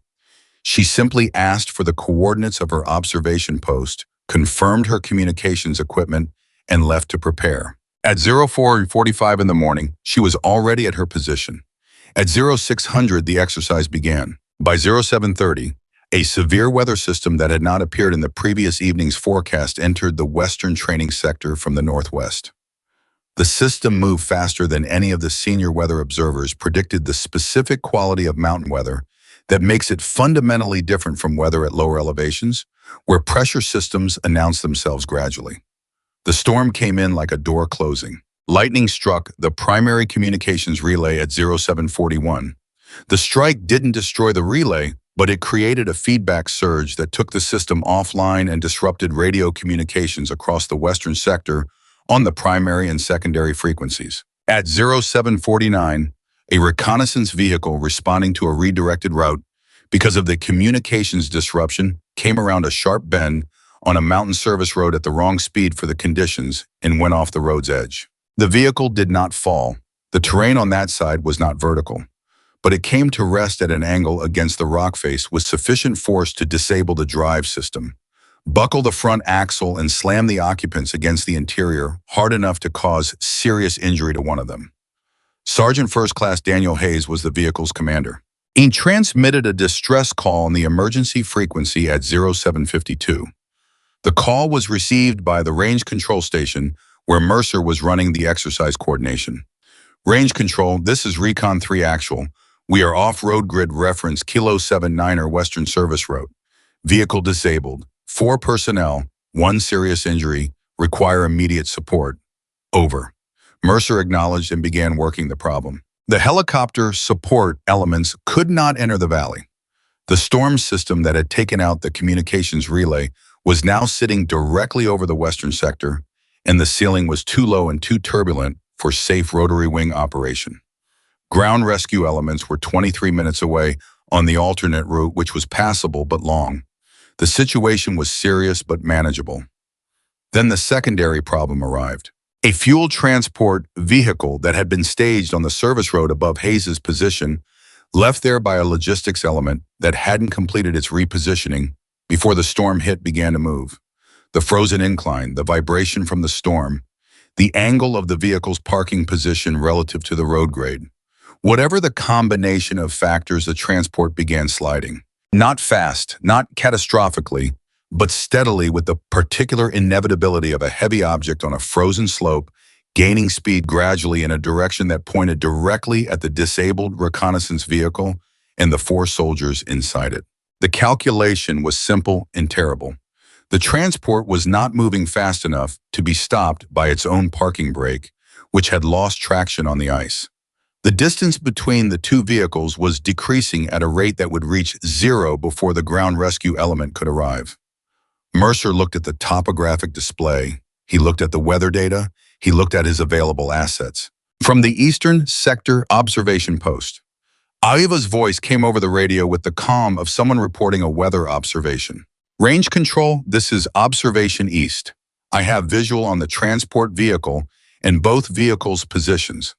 Speaker 1: She simply asked for the coordinates of her observation post, confirmed her communications equipment, and left to prepare. At 04:45 in the morning, she was already at her position. At 0600, the exercise began. By 0730, a severe weather system that had not appeared in the previous evening's forecast entered the western training sector from the northwest. The system moved faster than any of the senior weather observers predicted. The specific quality of mountain weather that makes it fundamentally different from weather at lower elevations, where pressure systems announce themselves gradually. The storm came in like a door closing. Lightning struck the primary communications relay at 0741. The strike didn't destroy the relay, but it created a feedback surge that took the system offline and disrupted radio communications across the western sector on the primary and secondary frequencies. At 0749, a reconnaissance vehicle responding to a redirected route because of the communications disruption came around a sharp bend on a mountain service road at the wrong speed for the conditions and went off the road's edge. The vehicle did not fall. The terrain on that side was not vertical, but it came to rest at an angle against the rock face with sufficient force to disable the drive system, buckle the front axle, and slam the occupants against the interior hard enough to cause serious injury to one of them. Sergeant First Class Daniel Hayes was the vehicle's commander. He transmitted a distress call on the emergency frequency at 0752. The call was received by the range control station where Mercer was running the exercise coordination. Range control, this is Recon 3 Actual. We are off-road grid reference Kilo 79er Western Service Road. Vehicle disabled. 4 personnel, 1 serious injury, require immediate support. Over. Mercer acknowledged and began working the problem. The helicopter support elements could not enter the valley. The storm system that had taken out the communications relay was now sitting directly over the western sector, and the ceiling was too low and too turbulent for safe rotary wing operation. Ground rescue elements were 23 minutes away on the alternate route, which was passable but long. The situation was serious but manageable. Then the secondary problem arrived. A fuel transport vehicle that had been staged on the service road above Hayes's position, left there by a logistics element that hadn't completed its repositioning before the storm hit, began to move. The frozen incline, the vibration from the storm, the angle of the vehicle's parking position relative to the road grade. Whatever the combination of factors, the transport began sliding. Not fast, not catastrophically, but steadily, with the particular inevitability of a heavy object on a frozen slope, gaining speed gradually in a direction that pointed directly at the disabled reconnaissance vehicle and the 4 soldiers inside it. The calculation was simple and terrible. The transport was not moving fast enough to be stopped by its own parking brake, which had lost traction on the ice. The distance between the 2 vehicles was decreasing at a rate that would reach 0 before the ground rescue element could arrive. Mercer looked at the topographic display. He looked at the weather data. He looked at his available assets. From the Eastern Sector Observation Post, Ava's voice came over the radio with the calm of someone reporting a weather observation. Range control, this is Observation East. I have visual on the transport vehicle and both vehicles' positions.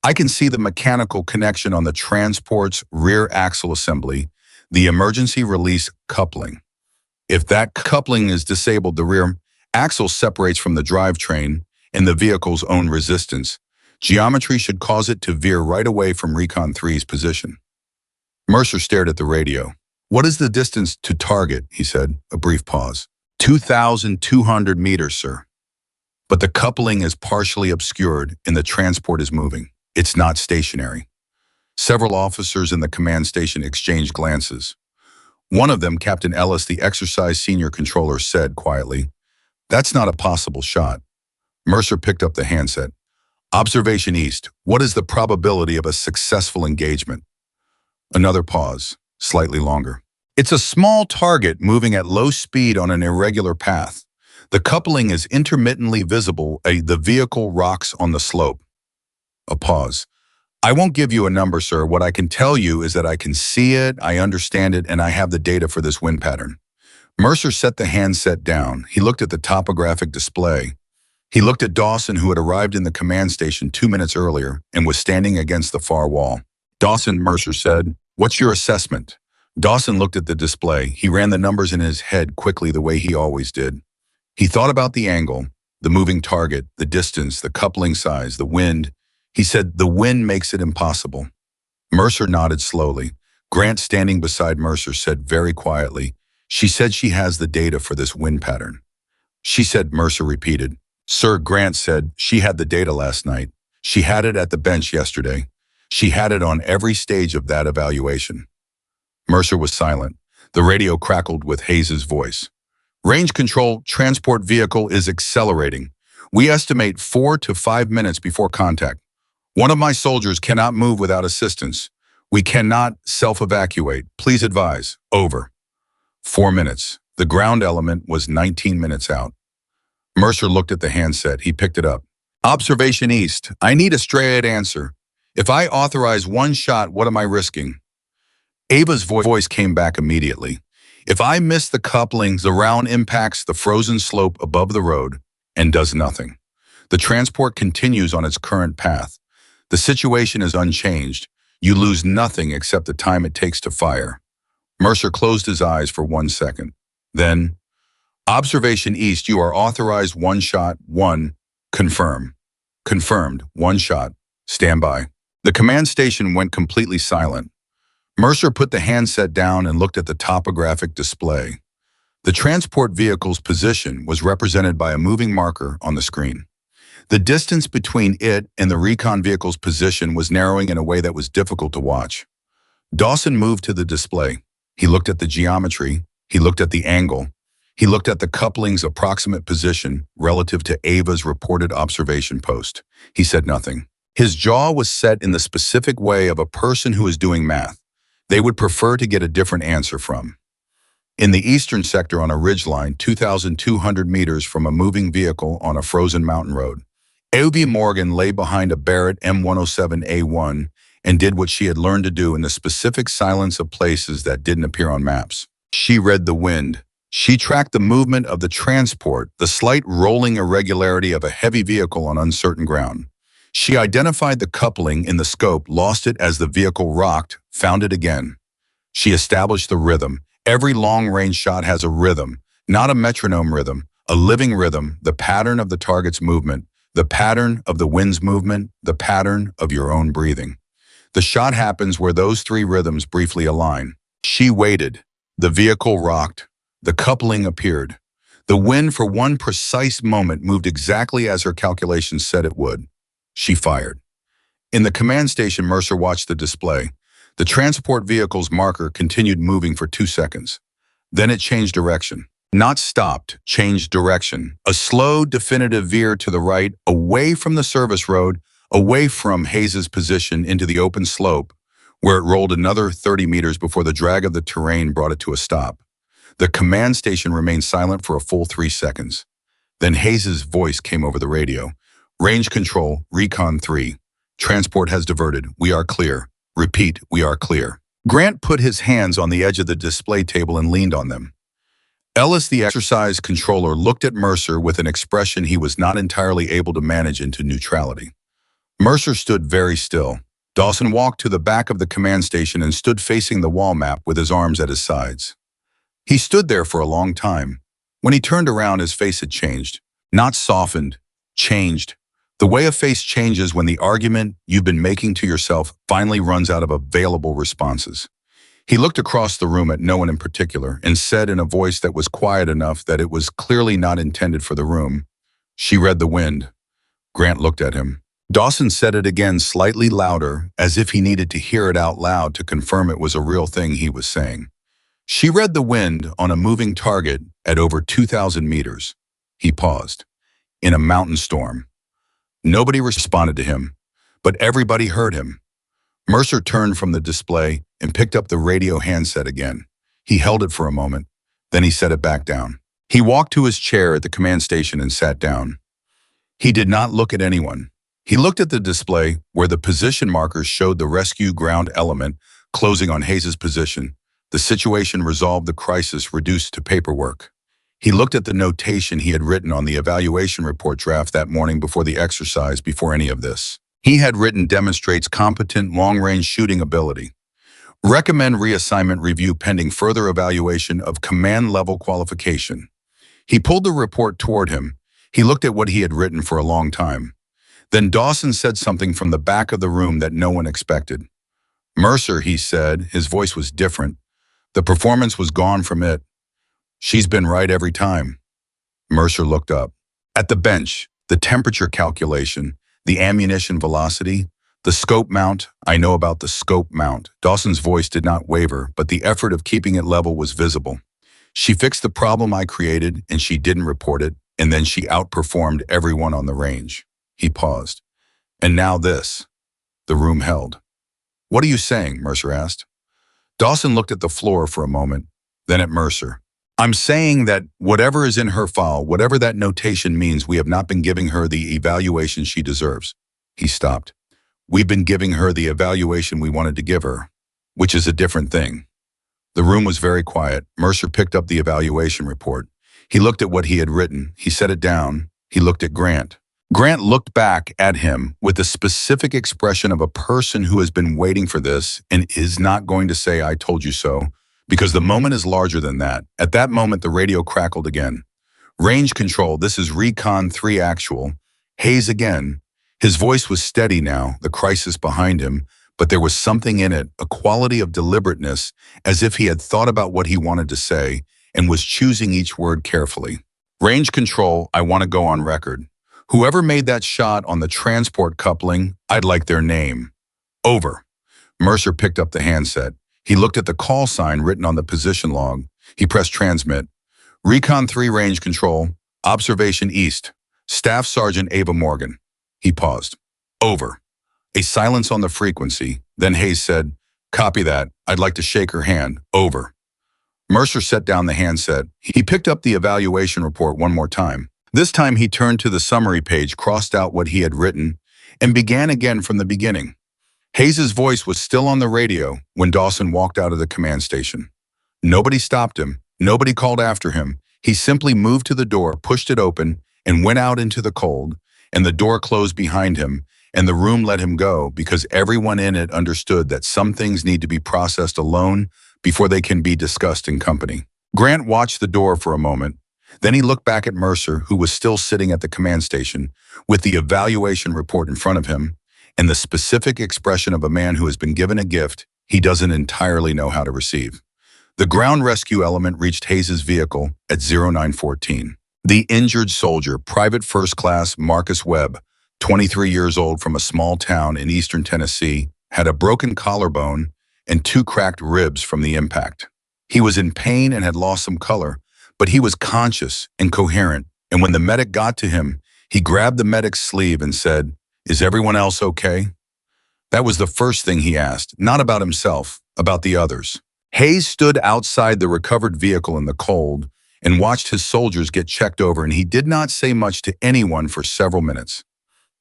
Speaker 1: I can see the mechanical connection on the transport's rear axle assembly, the emergency release coupling. If that coupling is disabled, the rear axle separates from the drivetrain and the vehicle's own resistance. Geometry should cause it to veer right away from Recon 3's position. Mercer stared at the radio. What is the distance to target? He said, a brief pause. 2,200 meters, sir. But the coupling is partially obscured and the transport is moving. It's not stationary. Several officers in the command station exchanged glances. One of them, Captain Ellis, the exercise senior controller, said quietly, "That's not a possible shot." Mercer picked up the handset. "Observation East, what is the probability of a successful engagement?" Another pause, slightly longer. "It's a small target moving at low speed on an irregular path. The coupling is intermittently visible. The vehicle rocks on the slope." A pause. "I won't give you a number, sir. What I can tell you is that I can see it, I understand it, and I have the data for this wind pattern." Mercer set the handset down. He looked at the topographic display. He looked at Dawson, who had arrived in the command station 2 minutes earlier and was standing against the far wall. "Dawson," Mercer said, "what's your assessment?" Dawson looked at the display. He ran the numbers in his head quickly, the way he always did. He thought about the angle, the moving target, the distance, the coupling size, the wind. He said, "The wind makes it impossible." Mercer nodded slowly. Grant, standing beside Mercer, said very quietly, "She said she has the data for this wind pattern." "She said," Mercer repeated. "Sir," Grant said, "she had the data last night. She had it at the bench yesterday. She had it on every stage of that evaluation." Mercer was silent. The radio crackled with Hayes's voice. Range control, transport vehicle is accelerating. We estimate 4 to 5 minutes before contact. One of my soldiers cannot move without assistance. We cannot self-evacuate. Please advise. Over. 4 minutes. The ground element was 19 minutes out. Mercer looked at the handset. He picked it up. Observation East. I need a straight answer. If I authorize one shot, what am I risking? Ava's voice came back immediately. If I miss the couplings, the round impacts the frozen slope above the road and does nothing. The transport continues on its current path. The situation is unchanged. You lose nothing except the time it takes to fire. Mercer closed his eyes for 1 second. Then, observation East, you are authorized one shot, one, confirm. Confirmed, one shot, stand by. The command station went completely silent. Mercer put the handset down and looked at the topographic display. The transport vehicle's position was represented by a moving marker on the screen. The distance between it and the recon vehicle's position was narrowing in a way that was difficult to watch. Dawson moved to the display. He looked at the geometry. He looked at the angle. He looked at the coupling's approximate position relative to Ava's reported observation post. He said nothing. His jaw was set in the specific way of a person who is doing math. They would prefer to get a different answer from. In the eastern sector on a ridgeline 2,200 meters from a moving vehicle on a frozen mountain road, Ava Morgan lay behind a Barrett M107A1 and did what she had learned to do in the specific silence of places that didn't appear on maps. She read the wind. She tracked the movement of the transport, the slight rolling irregularity of a heavy vehicle on uncertain ground. She identified the coupling in the scope, lost it as the vehicle rocked, found it again. She established the rhythm. Every long-range shot has a rhythm, not a metronome rhythm, a living rhythm, the pattern of the target's movement, the pattern of the wind's movement, the pattern of your own breathing. The shot happens where those three rhythms briefly align. She waited. The vehicle rocked. The coupling appeared. The wind for one precise moment moved exactly as her calculations said it would. She fired. In the command station, Mercer watched the display. The transport vehicle's marker continued moving for 2 seconds. Then it changed direction. Not stopped, changed direction. A slow, definitive veer to the right, away from the service road, away from Hayes's position into the open slope, where it rolled another 30 meters before the drag of the terrain brought it to a stop. The command station remained silent for a full 3 seconds. Then Hayes's voice came over the radio. Range control, Recon 3. Transport has diverted. We are clear. Repeat, we are clear. Grant put his hands on the edge of the display table and leaned on them. Ellis, the exercise controller, looked at Mercer with an expression he was not entirely able to manage into neutrality. Mercer stood very still. Dawson walked to the back of the command station and stood facing the wall map with his arms at his sides. He stood there for a long time. When he turned around, his face had changed. Not softened, changed. The way a face changes when the argument you've been making to yourself finally runs out of available responses. He looked across the room at no one in particular and said in a voice that was quiet enough that it was clearly not intended for the room, "She read the wind." Grant looked at him. Dawson said it again, slightly louder, as if he needed to hear it out loud to confirm it was a real thing he was saying. "She read the wind on a moving target at over 2,000 meters. He paused. In a mountain storm. Nobody responded to him, but everybody heard him. Mercer turned from the display and picked up the radio handset again. He held it for a moment, then he set it back down. He walked to his chair at the command station and sat down. He did not look at anyone. He looked at the display where the position markers showed the rescue ground element closing on Hayes's position. The situation resolved, the crisis reduced to paperwork. He looked at the notation he had written on the evaluation report draft that morning before the exercise, before any of this. He had written demonstrates competent long-range shooting ability. Recommend reassignment review pending further evaluation of command-level qualification. He pulled the report toward him. He looked at what he had written for a long time. Then Dawson said something from the back of the room that no one expected. "Mercer," he said, his voice was different. The performance was gone from it. "She's been right every time." Mercer looked up. At the bench, the temperature calculation, the ammunition velocity, The scope mount, I know about the scope mount. Dawson's voice did not waver, but the effort of keeping it level was visible. She fixed the problem I created, and she didn't report it, and then she outperformed everyone on the range. He paused. And now this. The room held. What are you saying? Mercer asked. Dawson looked at the floor for a moment, then at Mercer. I'm saying that whatever is in her file, whatever that notation means, we have not been giving her the evaluation she deserves. He stopped. We've been giving her the evaluation we wanted to give her, which is a different thing. The room was very quiet. Mercer picked up the evaluation report. He looked at what he had written. He set it down. He looked at Grant. Grant looked back at him with the specific expression of a person who has been waiting for this and is not going to say, I told you so, because the moment is larger than that. At that moment, the radio crackled again. Range control, this is Recon 3 actual. Hayes again. His voice was steady now, the crisis behind him, but there was something in it, a quality of deliberateness, as if he had thought about what he wanted to say and was choosing each word carefully. Range control, I want to go on record. Whoever made that shot on the transport coupling, I'd like their name. Over. Mercer picked up the handset. He looked at the call sign written on the position log. He pressed transmit. Recon 3 range control, observation east. Staff Sergeant Ava Morgan. He paused. Over. A silence on the frequency. Then Hayes said, copy that. I'd like to shake her hand. Over. Mercer set down the handset. He picked up the evaluation report one more time. This time he turned to the summary page, crossed out what he had written, and began again from the beginning. Hayes's voice was still on the radio when Dawson walked out of the command station. Nobody stopped him. Nobody called after him. He simply moved to the door, pushed it open, and went out into the cold, and the door closed behind him, and the room let him go because everyone in it understood that some things need to be processed alone before they can be discussed in company. Grant watched the door for a moment. Then he looked back at Mercer, who was still sitting at the command station, with the evaluation report in front of him, and the specific expression of a man who has been given a gift he doesn't entirely know how to receive. The ground rescue element reached Hayes's vehicle at 0914. The injured soldier, Private First Class Marcus Webb, 23 years old from a small town in eastern Tennessee, had a broken collarbone and 2 cracked ribs from the impact. He was in pain and had lost some color, but he was conscious and coherent, and when the medic got to him, he grabbed the medic's sleeve and said, "Is everyone else okay?" That was the first thing he asked, not about himself, about the others. Hayes stood outside the recovered vehicle in the cold and watched his soldiers get checked over, and he did not say much to anyone for several minutes.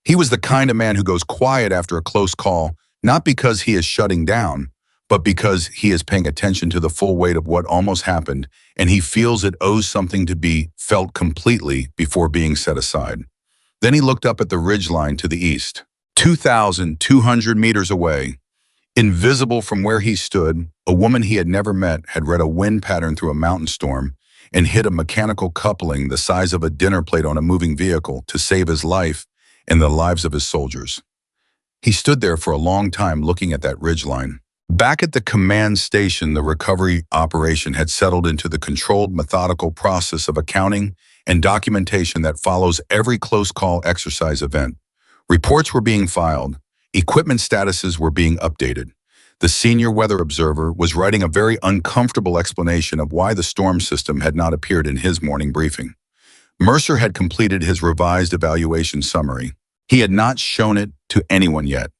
Speaker 1: He was the kind of man who goes quiet after a close call, not because he is shutting down, but because he is paying attention to the full weight of what almost happened, and he feels it owes something to be felt completely before being set aside. Then he looked up at the ridgeline to the east. 2,200 meters away, invisible from where he stood, a woman he had never met had read a wind pattern through a mountain storm and hit a mechanical coupling the size of a dinner plate on a moving vehicle to save his life and the lives of his soldiers. He stood there for a long time looking at that ridgeline. Back at the command station, the recovery operation had settled into the controlled, methodical process of accounting and documentation that follows every close call exercise event. Reports were being filed. Equipment statuses were being updated. The senior weather observer was writing a very uncomfortable explanation of why the storm system had not appeared in his morning briefing. Mercer had completed his revised evaluation summary. He had not shown it to anyone yet.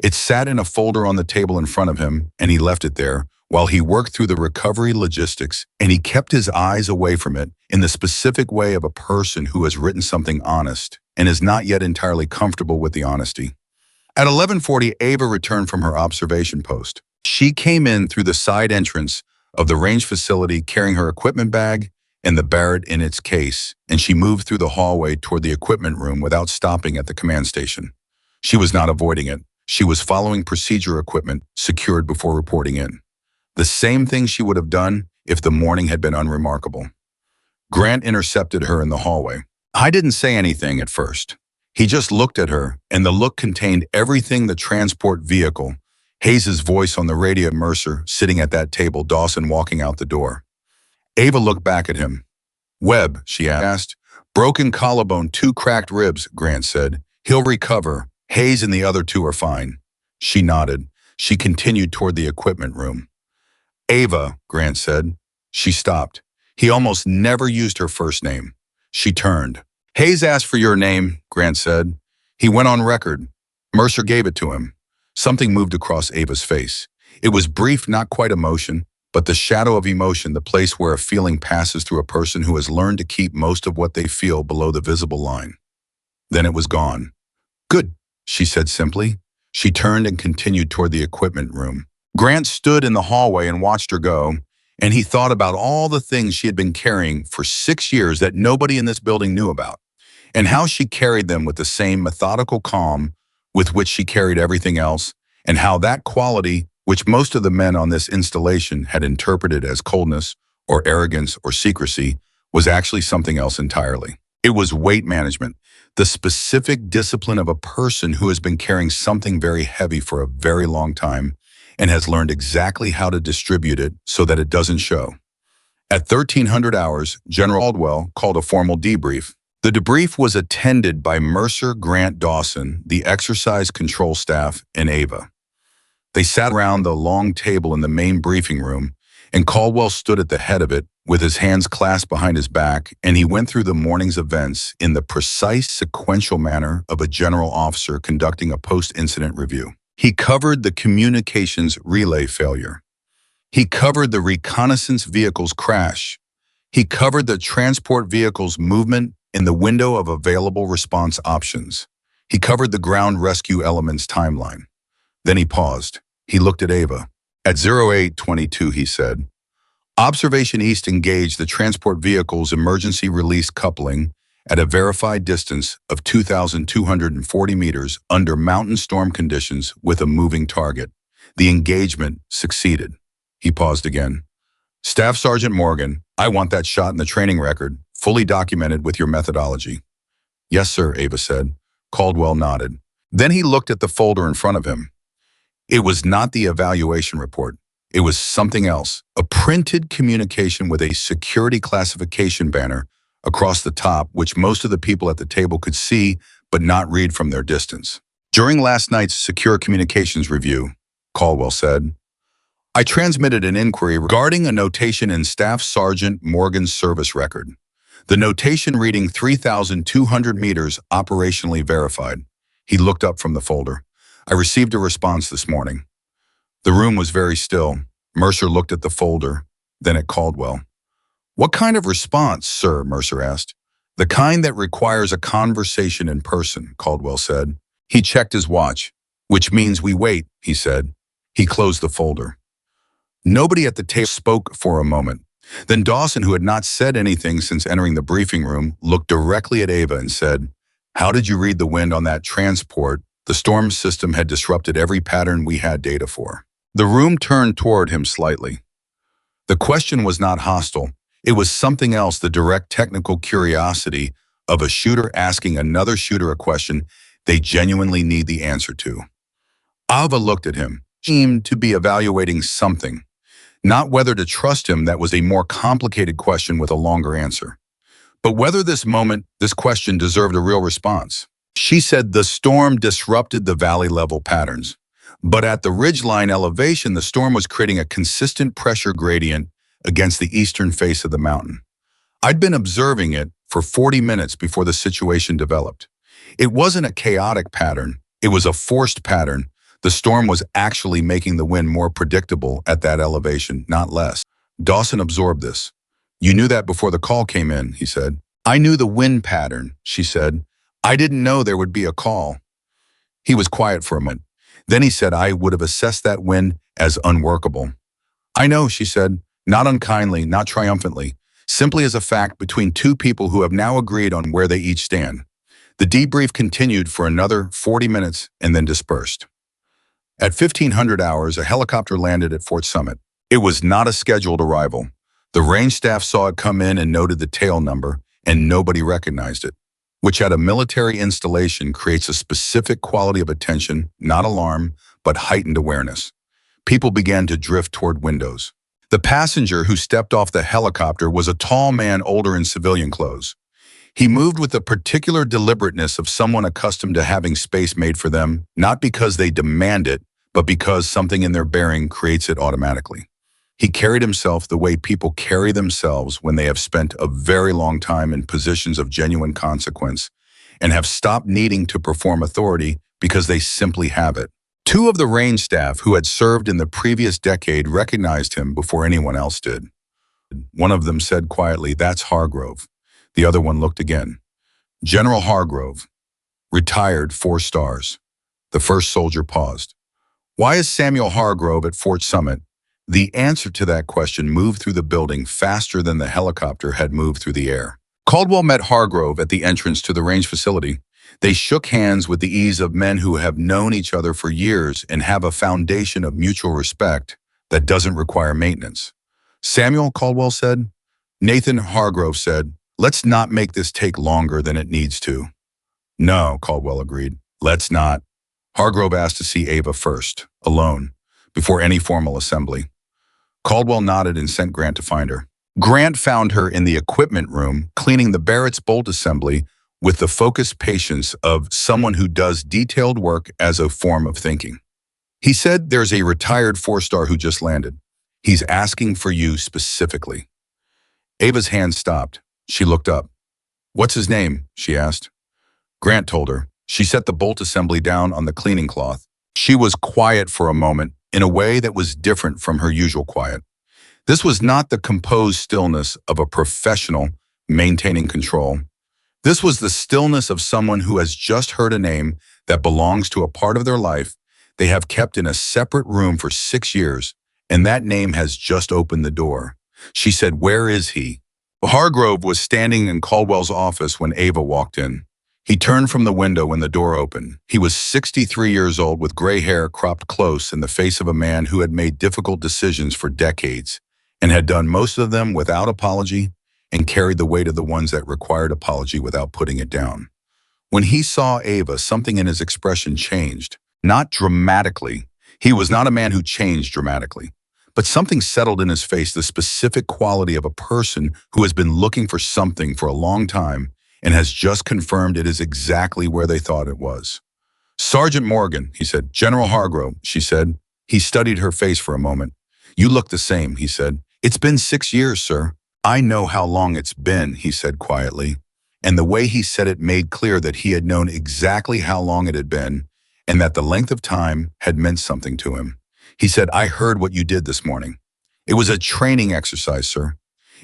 Speaker 1: It sat in a folder on the table in front of him, and he left it there while he worked through the recovery logistics, and he kept his eyes away from it in the specific way of a person who has written something honest and is not yet entirely comfortable with the honesty. At 11:40, Ava returned from her observation post. She came in through the side entrance of the range facility carrying her equipment bag and the Barrett in its case, and she moved through the hallway toward the equipment room without stopping at the command station. She was not avoiding it. She was following procedure equipment secured before reporting in. The same thing she would have done if the morning had been unremarkable. Grant intercepted her in the hallway. I didn't say anything at first. He just looked at her, and the look contained everything the transport vehicle, Hayes's voice on the radio, Mercer sitting at that table, Dawson walking out the door. Ava looked back at him. Webb, she asked. Broken collarbone, 2 cracked ribs, Grant said. He'll recover. Hayes and the other 2 are fine. She nodded. She continued toward the equipment room. Ava, Grant said. She stopped. He almost never used her first name. She turned. Hayes asked for your name, Grant said. He went on record. Mercer gave it to him. Something moved across Ava's face. It was brief, not quite emotion, but the shadow of emotion, the place where a feeling passes through a person who has learned to keep most of what they feel below the visible line. Then it was gone. Good, she said simply. She turned and continued toward the equipment room. Grant stood in the hallway and watched her go, and he thought about all the things she had been carrying for 6 years that nobody in this building knew about, and how she carried them with the same methodical calm with which she carried everything else, and how that quality, which most of the men on this installation had interpreted as coldness or arrogance or secrecy, was actually something else entirely. It was weight management, the specific discipline of a person who has been carrying something very heavy for a very long time and has learned exactly how to distribute it so that it doesn't show. At 1300 hours, General Caldwell called a formal debrief. The debrief was attended by Mercer, Grant, Dawson, the exercise control staff, and Ava. They sat around the long table in the main briefing room, and Caldwell stood at the head of it with his hands clasped behind his back, and he went through the morning's events in the precise sequential manner of a general officer conducting a post-incident review. He covered the communications relay failure. He covered the reconnaissance vehicle's crash. He covered the transport vehicle's movement in the window of available response options. He covered the ground rescue element's timeline. Then he paused. He looked at Ava. At 0822, he said, Observation East engaged the transport vehicle's emergency release coupling at a verified distance of 2,240 meters under mountain storm conditions with a moving target. The engagement succeeded. He paused again. Staff Sergeant Morgan, I want that shot in the training record, fully documented with your methodology. Yes, sir, Ava said. Caldwell nodded. Then he looked at the folder in front of him. It was not the evaluation report. It was something else, a printed communication with a security classification banner across the top, which most of the people at the table could see but not read from their distance. During last night's secure communications review, Caldwell said, I transmitted an inquiry regarding a notation in Staff Sergeant Morgan's service record. The notation reading 3,200 meters operationally verified. He looked up from the folder. I received a response this morning. The room was very still. Mercer looked at the folder, then at Caldwell. What kind of response, sir? Mercer asked. The kind that requires a conversation in person, Caldwell said. He checked his watch. Which means we wait, he said. He closed the folder. Nobody at the table spoke for a moment. Then Dawson, who had not said anything since entering the briefing room, looked directly at Ava and said, How did you read the wind on that transport? The storm system had disrupted every pattern we had data for. The room turned toward him slightly. The question was not hostile. It was something else, the direct technical curiosity of a shooter asking another shooter a question they genuinely need the answer to. Ava looked at him, seemed to be evaluating something. Not whether to trust him, that was a more complicated question with a longer answer. But whether this question deserved a real response. She said the storm disrupted the valley-level patterns. But at the ridgeline elevation, the storm was creating a consistent pressure gradient against the eastern face of the mountain. I'd been observing it for 40 minutes before the situation developed. It wasn't a chaotic pattern. It was a forced pattern. The storm was actually making the wind more predictable at that elevation, not less. Dawson absorbed this. You knew that before the call came in, he said. I knew the wind pattern, she said. I didn't know there would be a call. He was quiet for a moment. Then he said, I would have assessed that wind as unworkable. I know, she said, not unkindly, not triumphantly, simply as a fact between two people who have now agreed on where they each stand. The debrief continued for another 40 minutes and then dispersed. At 1500 hours, a helicopter landed at Fort Summit. It was not a scheduled arrival. The range staff saw it come in and noted the tail number, and nobody recognized it, which at a military installation creates a specific quality of attention, not alarm, but heightened awareness. People began to drift toward windows. The passenger who stepped off the helicopter was a tall man, older in civilian clothes. He moved with the particular deliberateness of someone accustomed to having space made for them, not because they demand it, but because something in their bearing creates it automatically. He carried himself the way people carry themselves when they have spent a very long time in positions of genuine consequence and have stopped needing to perform authority because they simply have it. Two of the range staff who had served in the previous decade recognized him before anyone else did. One of them said quietly, "That's Hargrove." The other one looked again. "General Hargrove, retired 4 stars." The first soldier paused. "Why is Samuel Hargrove at Fort Summit?" The answer to that question moved through the building faster than the helicopter had moved through the air. Caldwell met Hargrove at the entrance to the range facility. They shook hands with the ease of men who have known each other for years and have a foundation of mutual respect that doesn't require maintenance. "Samuel," Caldwell said. Nathan, Hargrove said, "Let's not make this take longer than it needs to." "No," Caldwell agreed. "Let's not." Hargrove asked to see Ava first, alone, before any formal assembly. Caldwell nodded and sent Grant to find her. Grant found her in the equipment room, cleaning the Barrett's bolt assembly with the focused patience of someone who does detailed work as a form of thinking. He said, "There's a retired 4-star who just landed. He's asking for you specifically." Ava's hand stopped. She looked up. "What's his name?" she asked. Grant told her. She set the bolt assembly down on the cleaning cloth. She was quiet for a moment, in a way that was different from her usual quiet. This was not the composed stillness of a professional maintaining control. This was the stillness of someone who has just heard a name that belongs to a part of their life they have kept in a separate room for 6 years, and that name has just opened the door. She said, "Where is he?" Hargrove was standing in Caldwell's office when Ava walked in. He turned from the window when the door opened. He was 63 years old with gray hair cropped close and the face of a man who had made difficult decisions for decades and had done most of them without apology and carried the weight of the ones that required apology without putting it down. When he saw Ava, something in his expression changed. Not dramatically. He was not a man who changed dramatically. But something settled in his face, the specific quality of a person who has been looking for something for a long time and has just confirmed it is exactly where they thought it was. "Sergeant Morgan," he said. "General Hargrove," she said. He studied her face for a moment. "You look the same," he said. "It's been 6 years, sir." "I know how long it's been," he said quietly. And the way he said it made clear that he had known exactly how long it had been and that the length of time had meant something to him. He said, "I heard what you did this morning. It was a training exercise, sir.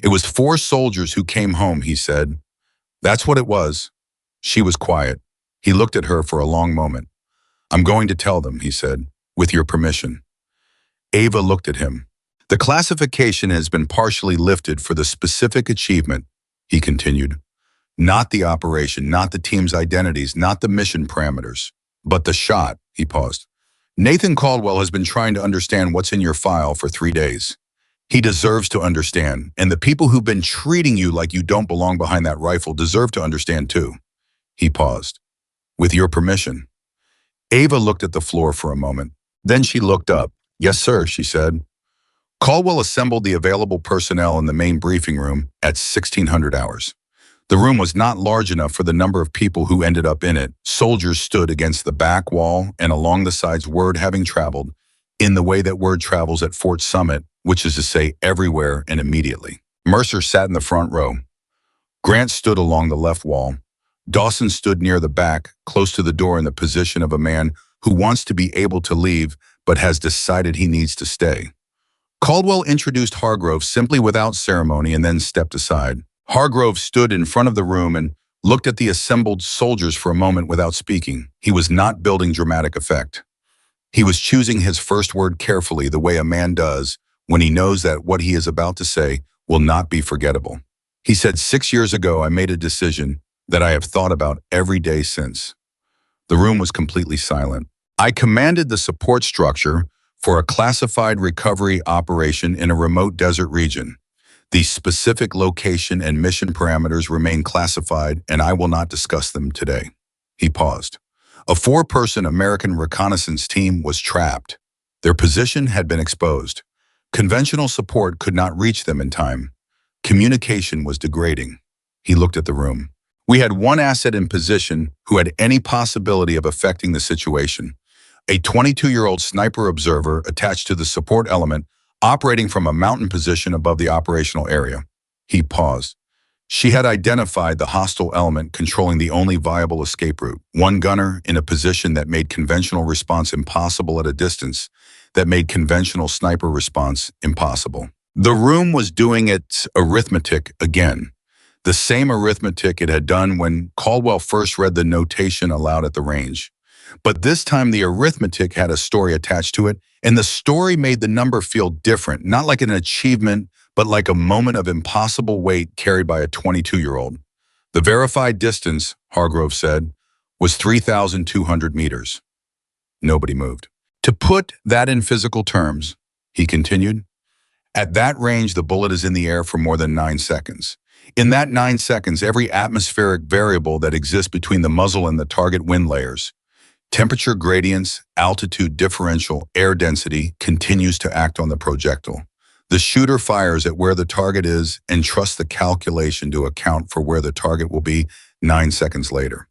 Speaker 1: It was 4 soldiers who came home," he said. "That's what it was." She was quiet. He looked at her for a long moment. "I'm going to tell them," he said, "with your permission." Ava looked at him. "The classification has been partially lifted for the specific achievement," he continued. "Not the operation, not the team's identities, not the mission parameters, but the shot." He paused. "Nathan Caldwell has been trying to understand what's in your file for 3 days. He deserves to understand, and the people who've been treating you like you don't belong behind that rifle deserve to understand too." He paused. "With your permission." Ava looked at the floor for a moment. Then she looked up. "Yes, sir," she said. Caldwell assembled the available personnel in the main briefing room at 1600 hours. The room was not large enough for the number of people who ended up in it. Soldiers stood against the back wall and along the sides, word having traveled in the way that word travels at Fort Summit, which is to say everywhere and immediately. Mercer sat in the front row. Grant stood along the left wall. Dawson stood near the back, close to the door in the position of a man who wants to be able to leave but has decided he needs to stay. Caldwell introduced Hargrove simply without ceremony and then stepped aside. Hargrove stood in front of the room and looked at the assembled soldiers for a moment without speaking. He was not building dramatic effect. He was choosing his first word carefully, the way a man does when he knows that what he is about to say will not be forgettable. He said, 6 years ago, I made a decision that I have thought about every day since. The room was completely silent. I commanded the support structure for a classified recovery operation in a remote desert region. The specific location and mission parameters remain classified, and I will not discuss them today. He paused. A 4-person American reconnaissance team was trapped. Their position had been exposed. Conventional support could not reach them in time. Communication was degrading. He looked at the room. We had one asset in position who had any possibility of affecting the situation. a 22-year-old sniper observer attached to the support element operating from a mountain position above the operational area. He paused. She had identified the hostile element controlling the only viable escape route, one gunner in a position that made conventional response impossible at a distance, that made conventional sniper response impossible. The room was doing its arithmetic again, the same arithmetic it had done when Caldwell first read the notation aloud at the range. But this time the arithmetic had a story attached to it, and the story made the number feel different, not like an achievement, but like a moment of impossible weight carried by a 22-year-old. The verified distance, Hargrove said, was 3,200 meters. Nobody moved. To put that in physical terms, he continued, at that range the bullet is in the air for more than 9 seconds. In that 9 seconds, every atmospheric variable that exists between the muzzle and the target wind layers, temperature gradients, altitude differential, air density, continues to act on the projectile. The shooter fires at where the target is and trusts the calculation to account for where the target will be 9 seconds later.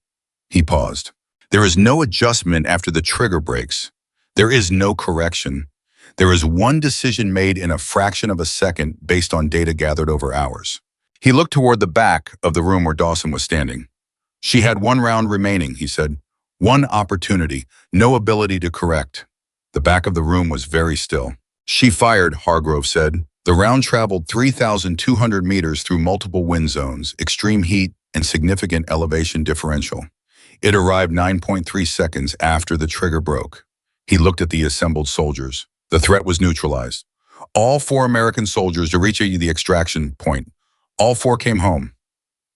Speaker 1: He paused. There is no adjustment after the trigger breaks. There is no correction. There is one decision made in a fraction of a second based on data gathered over hours. He looked toward the back of the room where Dawson was standing. She had 1 round remaining, he said. 1 opportunity, no ability to correct. The back of the room was very still. She fired, Hargrove said. The round traveled 3,200 meters through multiple wind zones, extreme heat, and significant elevation differential. It arrived 9.3 seconds after the trigger broke. He looked at the assembled soldiers. The threat was neutralized. All 4 American soldiers to reach the extraction point. All 4 came home.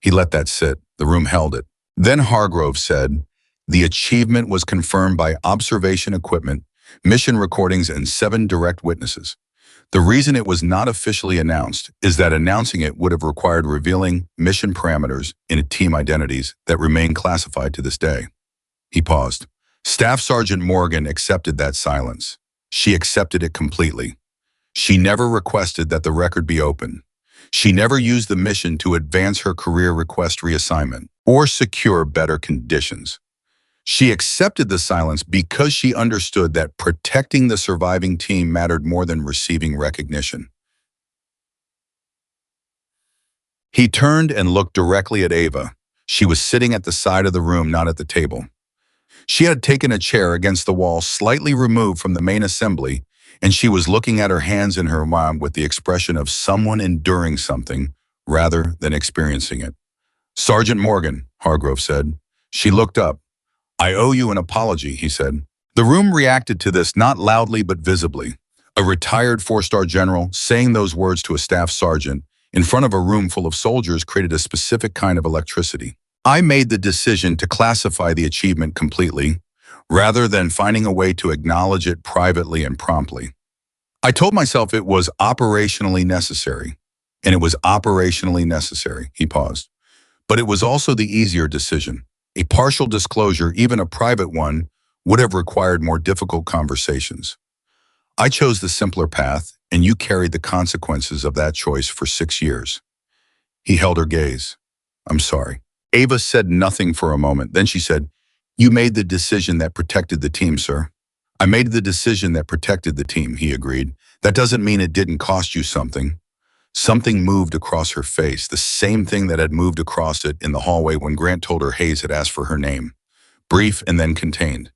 Speaker 1: He let that sit. The room held it. Then Hargrove said, the achievement was confirmed by observation equipment, mission recordings, and 7 direct witnesses. The reason it was not officially announced is that announcing it would have required revealing mission parameters in team identities that remain classified to this day. He paused. Staff Sergeant Morgan accepted that silence. She accepted it completely. She never requested that the record be opened. She never used the mission to advance her career request reassignment or secure better conditions. She accepted the silence because she understood that protecting the surviving team mattered more than receiving recognition. He turned and looked directly at Ava. She was sitting at the side of the room, not at the table. She had taken a chair against the wall slightly removed from the main assembly, and she was looking at her hands in her palm with the expression of someone enduring something rather than experiencing it. Sergeant Morgan, Hargrove said. She looked up. I owe you an apology, he said. The room reacted to this not loudly but visibly. A retired 4-star general saying those words to a staff sergeant in front of a room full of soldiers created a specific kind of electricity. I made the decision to classify the achievement completely, rather than finding a way to acknowledge it privately and promptly. I told myself it was operationally necessary, and it was operationally necessary, he paused. But it was also the easier decision. A partial disclosure, even a private one, would have required more difficult conversations. I chose the simpler path, and you carried the consequences of that choice for 6 years. He held her gaze. I'm sorry. Ava said nothing for a moment. Then she said, you made the decision that protected the team, sir. I made the decision that protected the team, he agreed. That doesn't mean it didn't cost you something. Something moved across her face, the same thing that had moved across it in the hallway when Grant told her Hayes had asked for her name. Brief and then contained.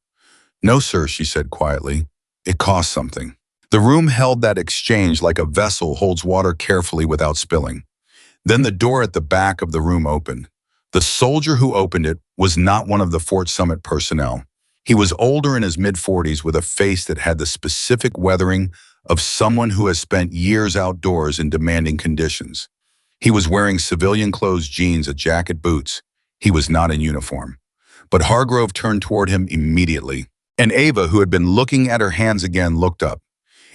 Speaker 1: No, sir, she said quietly. It cost something. The room held that exchange like a vessel holds water carefully without spilling. Then the door at the back of the room opened. The soldier who opened it was not one of the Fort Summit personnel. He was older, in his mid-40s, with a face that had the specific weathering of someone who has spent years outdoors in demanding conditions. He was wearing civilian clothes, jeans, a jacket, boots. He was not in uniform. But Hargrove turned toward him immediately, and Ava, who had been looking at her hands again, looked up.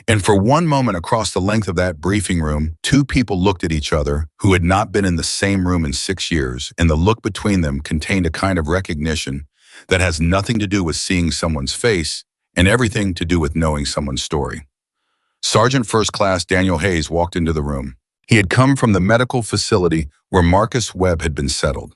Speaker 1: And for one moment across the length of that briefing room, 2 people looked at each other who had not been in the same room in 6 years, and the look between them contained a kind of recognition that has nothing to do with seeing someone's face and everything to do with knowing someone's story. Sergeant First Class Daniel Hayes walked into the room. He had come from the medical facility where Marcus Webb had been settled.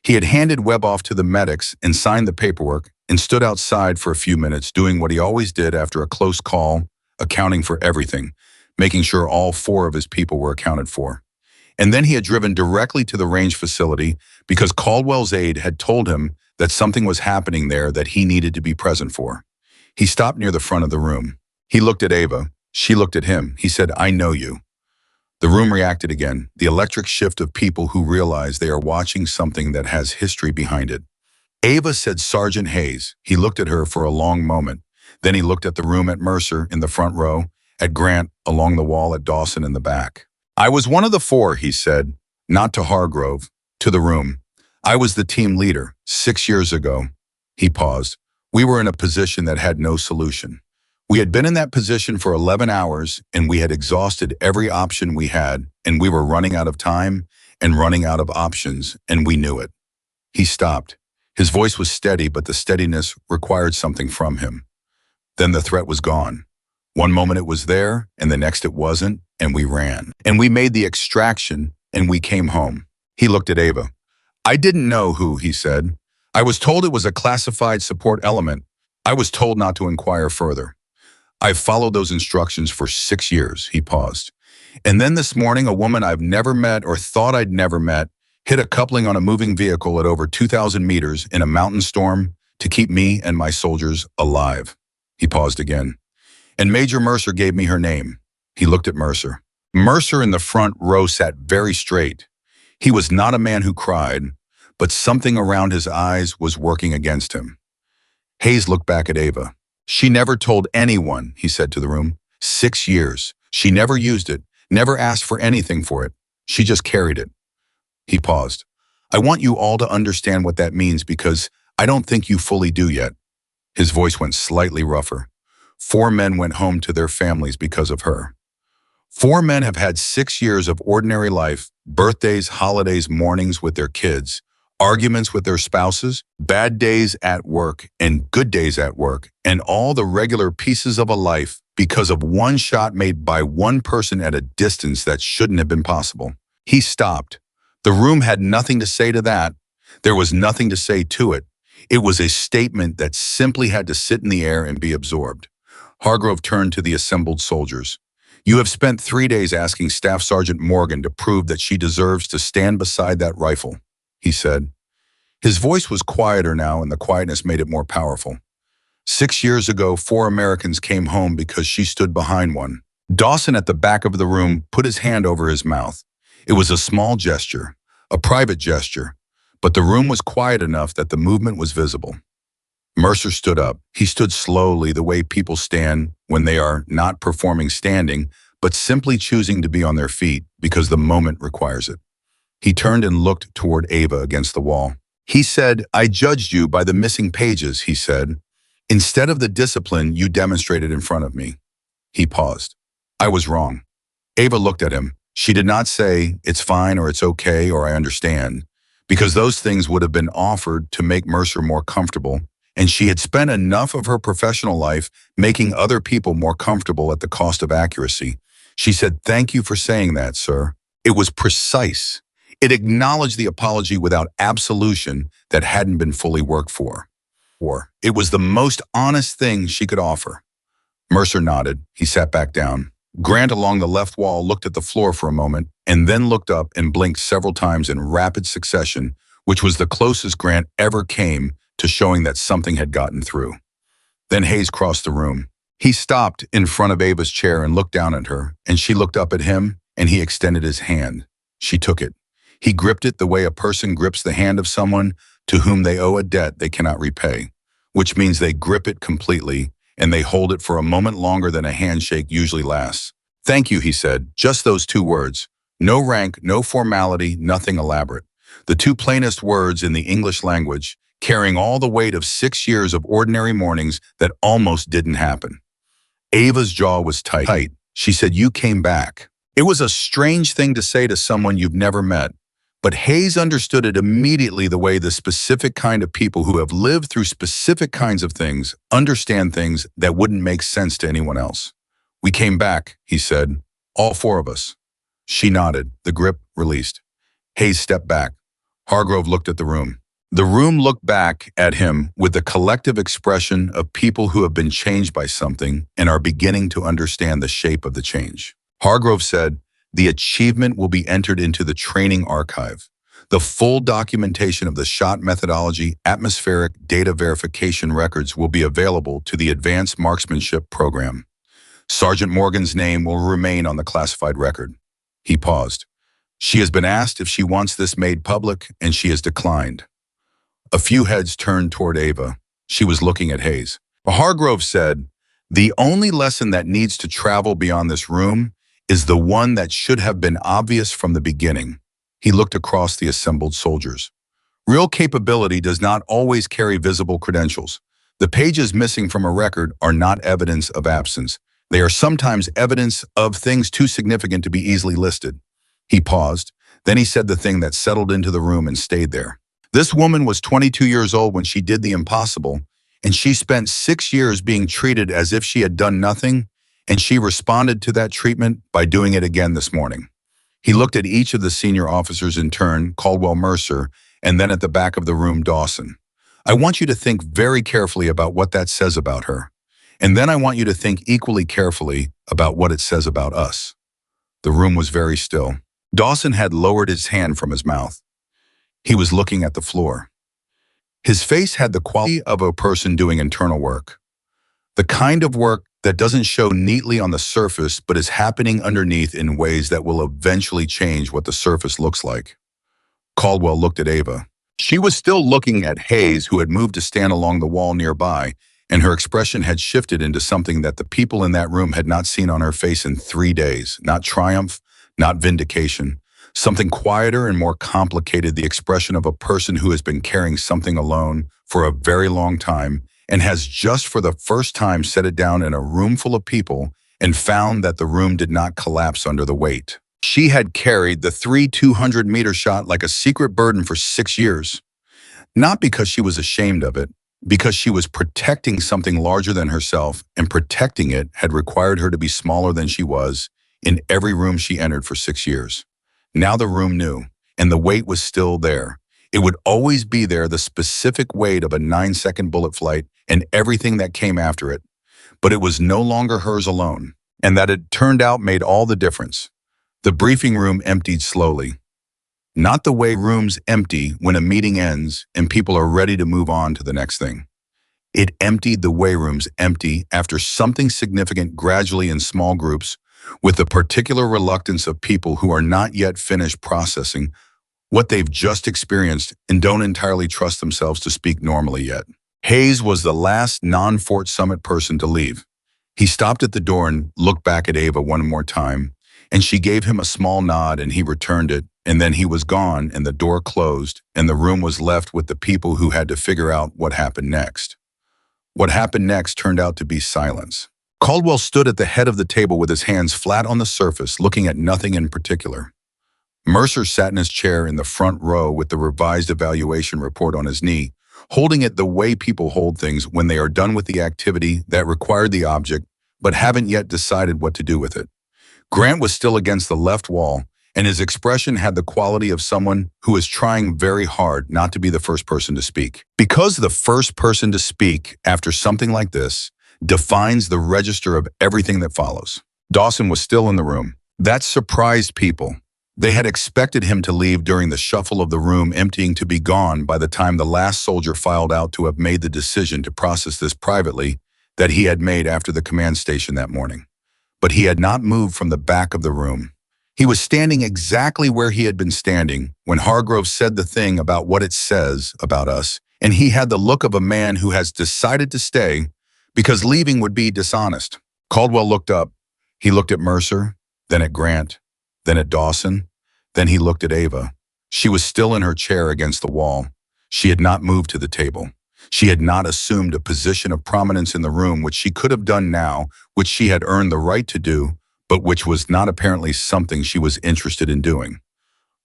Speaker 1: He had handed Webb off to the medics and signed the paperwork and stood outside for a few minutes doing what he always did after a close call, accounting for everything, making sure all 4 of his people were accounted for. And then he had driven directly to the range facility because Caldwell's aide had told him that something was happening there that he needed to be present for. He stopped near the front of the room. He looked at Ava. She looked at him. He said, "I know you." The room reacted again, the electric shift of people who realize they are watching something that has history behind it. Ava said, "Sergeant Hayes." He looked at her for a long moment. Then he looked at the room, at Mercer in the front row, at Grant along the wall, at Dawson in the back. "I was one of the 4, he said, not to Hargrove, to the room. "I was the team leader 6 years ago." He paused. "We were in a position that had no solution. We had been in that position for 11 hours, and we had exhausted every option we had, and we were running out of time and running out of options, and we knew it." He stopped. His voice was steady, but the steadiness required something from him. Then the threat was gone. One moment it was there, and the next it wasn't, and we ran. And we made the extraction, and we came home. He looked at Ava. "I didn't know who," he said. "I was told it was a classified support element. I was told not to inquire further. I've followed those instructions for 6 years," he paused. "And then this morning, a woman I've never met or thought I'd never met hit a coupling on a moving vehicle at over 2,000 meters in a mountain storm to keep me and my soldiers alive." He paused again. "And Major Mercer gave me her name." He looked at Mercer. Mercer in the front row sat very straight. He was not a man who cried, but something around his eyes was working against him. Hayes looked back at Ava. "She never told anyone," he said to the room. 6 years. She never used it, never asked for anything for it. She just carried it." He paused. "I want you all to understand what that means because I don't think you fully do yet." His voice went slightly rougher. 4 men went home to their families because of her. 4 men have had 6 years of ordinary life, birthdays, holidays, mornings with their kids, arguments with their spouses, bad days at work and good days at work, and all the regular pieces of a life because of one shot made by one person at a distance that shouldn't have been possible. He stopped. The room had nothing to say to that. There was nothing to say to it. It was a statement that simply had to sit in the air and be absorbed. Hargrove turned to the assembled soldiers. "You have spent 3 days asking Staff Sergeant Morgan to prove that she deserves to stand beside that rifle," he said. His voice was quieter now, and the quietness made it more powerful. 6 years ago, 4 Americans came home because she stood behind one. Dawson at the back of the room put his hand over his mouth. It was a small gesture, a private gesture, but the room was quiet enough that the movement was visible. Mercer stood up. He stood slowly, the way people stand when they are not performing standing, but simply choosing to be on their feet because the moment requires it. He turned and looked toward Ava against the wall. He said, "I judged you by the missing pages," he said, "instead of the discipline you demonstrated in front of me." He paused. "I was wrong." Ava looked at him. She did not say, "It's fine," or "It's okay," or "I understand," because those things would have been offered to make Mercer more comfortable, and she had spent enough of her professional life making other people more comfortable at the cost of accuracy. She said, "Thank you for saying that, sir." It was precise. It acknowledged the apology without absolution that hadn't been fully worked for. It was the most honest thing she could offer. Mercer nodded. He sat back down. Grant along the left wall looked at the floor for a moment and then looked up and blinked several times in rapid succession, which was the closest Grant ever came to showing that something had gotten through. Then Hayes crossed the room. He stopped in front of Ava's chair and looked down at her, and she looked up at him, and he extended his hand. She took it. He gripped it the way a person grips the hand of someone to whom they owe a debt they cannot repay, which means they grip it completely, and they hold it for a moment longer than a handshake usually lasts. "Thank you," he said, just those 2 words. No rank, no formality, nothing elaborate. The 2 plainest words in the English language, carrying all the weight of 6 years of ordinary mornings that almost didn't happen. Ava's jaw was tight. She said, "You came back." It was a strange thing to say to someone you've never met, but Hayes understood it immediately the way the specific kind of people who have lived through specific kinds of things understand things that wouldn't make sense to anyone else. "We came back," he said, "all 4 of us." She nodded. The grip released. Hayes stepped back. Hargrove looked at the room. The room looked back at him with the collective expression of people who have been changed by something and are beginning to understand the shape of the change. Hargrove said, "The achievement will be entered into the training archive. The full documentation of the shot methodology, atmospheric data verification records will be available to the advanced marksmanship program. Sergeant Morgan's name will remain on the classified record." He paused. "She has been asked if she wants this made public, and she has declined." A few heads turned toward Ava. She was looking at Hayes. Hargrove said, "The only lesson that needs to travel beyond this room is the one that should have been obvious from the beginning." He looked across the assembled soldiers. "Real capability does not always carry visible credentials. The pages missing from a record are not evidence of absence. They are sometimes evidence of things too significant to be easily listed." He paused. Then he said the thing that settled into the room and stayed there. "This woman was 22 years old when she did the impossible, and she spent 6 years being treated as if she had done nothing, and she responded to that treatment by doing it again this morning." He looked at each of the senior officers in turn, Caldwell Mercer, and then at the back of the room, Dawson. "I want you to think very carefully about what that says about her. And then I want you to think equally carefully about what it says about us." The room was very still. Dawson had lowered his hand from his mouth. He was looking at the floor. His face had the quality of a person doing internal work. The kind of work that doesn't show neatly on the surface but is happening underneath in ways that will eventually change what the surface looks like. Caldwell looked at Ava. She was still looking at Hayes, who had moved to stand along the wall nearby, and her expression had shifted into something that the people in that room had not seen on her face in 3 days. Not triumph, not vindication. Something quieter and more complicated, the expression of a person who has been carrying something alone for a very long time and has just for the first time set it down in a room full of people and found that the room did not collapse under the weight. She had carried the 200-meter shot like a secret burden for 6 years. Not because she was ashamed of it, because she was protecting something larger than herself, and protecting it had required her to be smaller than she was in every room she entered for 6 years. Now the room knew, and the weight was still there. It would always be there, the specific weight of a 9-second bullet flight and everything that came after it. But it was no longer hers alone, and that it turned out made all the difference. The briefing room emptied slowly. Not the way rooms empty when a meeting ends and people are ready to move on to the next thing. It emptied the way rooms empty after something significant, gradually in small groups, with the particular reluctance of people who are not yet finished processing what they've just experienced and don't entirely trust themselves to speak normally yet. Hayes was the last non-Fort Summit person to leave. He stopped at the door and looked back at Ava one more time, and she gave him a small nod and he returned it, and then he was gone and the door closed and the room was left with the people who had to figure out what happened next. What happened next turned out to be silence. Caldwell stood at the head of the table with his hands flat on the surface, looking at nothing in particular. Mercer sat in his chair in the front row with the revised evaluation report on his knee, holding it the way people hold things when they are done with the activity that required the object but haven't yet decided what to do with it. Grant was still against the left wall, and his expression had the quality of someone who is trying very hard not to be the first person to speak. Because the first person to speak after something like this defines the register of everything that follows. Dawson was still in the room. That surprised people. They had expected him to leave during the shuffle of the room emptying, to be gone by the time the last soldier filed out, to have made the decision to process this privately that he had made after the command station that morning. But he had not moved from the back of the room. He was standing exactly where he had been standing when Hargrove said the thing about what it says about us, and he had the look of a man who has decided to stay because leaving would be dishonest. Caldwell looked up. He looked at Mercer, then at Grant, then at Dawson, then he looked at Ava. She was still in her chair against the wall. She had not moved to the table. She had not assumed a position of prominence in the room, which she could have done now, which she had earned the right to do, but which was not apparently something she was interested in doing.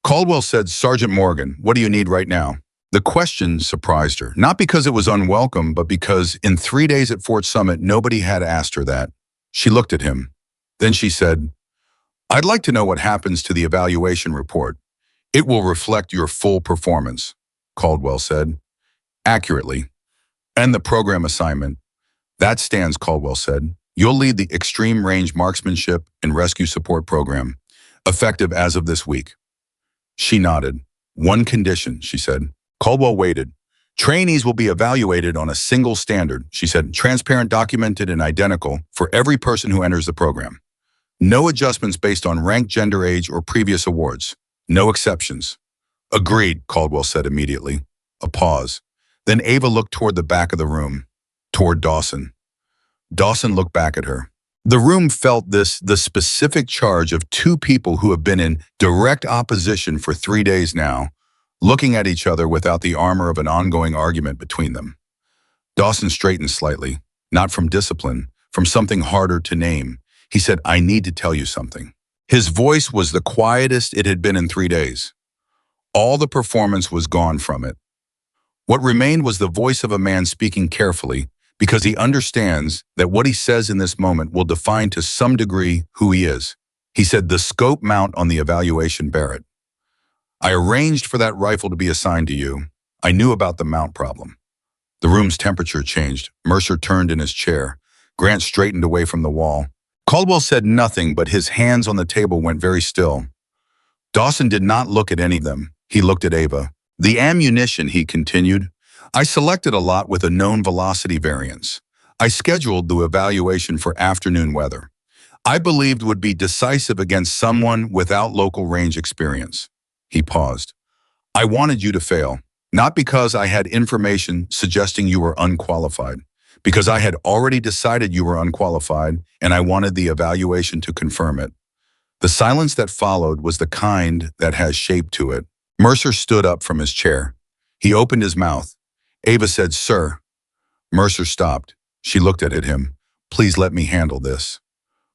Speaker 1: Caldwell said, "Sergeant Morgan, what do you need right now?" The question surprised her, not because it was unwelcome, but because in 3 days at Fort Summit, nobody had asked her that. She looked at him. Then she said, "I'd like to know what happens to the evaluation report. It will reflect your full performance." Caldwell said. Accurately. And the program assignment. That stands, Caldwell said. You'll lead the Extreme Range Marksmanship and Rescue Support Program, effective as of this week. She nodded. One condition, she said. Caldwell waited. Trainees will be evaluated on a single standard, she said, transparent, documented, and identical for every person who enters the program. No adjustments based on rank, gender, age, or previous awards. No exceptions. Agreed, Caldwell said immediately. A pause. Then Ava looked toward the back of the room, toward Dawson. Dawson looked back at her. The room felt the specific charge of two people who have been in direct opposition for 3 days now, looking at each other without the armor of an ongoing argument between them. Dawson straightened slightly, not from discipline, from something harder to name. He said, I need to tell you something. His voice was the quietest it had been in 3 days. All the performance was gone from it. What remained was the voice of a man speaking carefully, because he understands that what he says in this moment will define to some degree who he is. He said, the scope mount on the evaluation, Barrett. I arranged for that rifle to be assigned to you. I knew about the mount problem. The room's temperature changed. Mercer turned in his chair. Grant straightened away from the wall. Caldwell said nothing, but his hands on the table went very still. Dawson did not look at any of them. He looked at Ava. The ammunition, he continued. I selected a lot with a known velocity variance. I scheduled the evaluation for afternoon weather. I believed would be decisive against someone without local range experience. He paused. I wanted you to fail, not because I had information suggesting you were unqualified, because I had already decided you were unqualified and I wanted the evaluation to confirm it. The silence that followed was the kind that has shape to it. Mercer stood up from his chair. He opened his mouth. Ava said, Sir. Mercer stopped. She looked at him. Please let me handle this.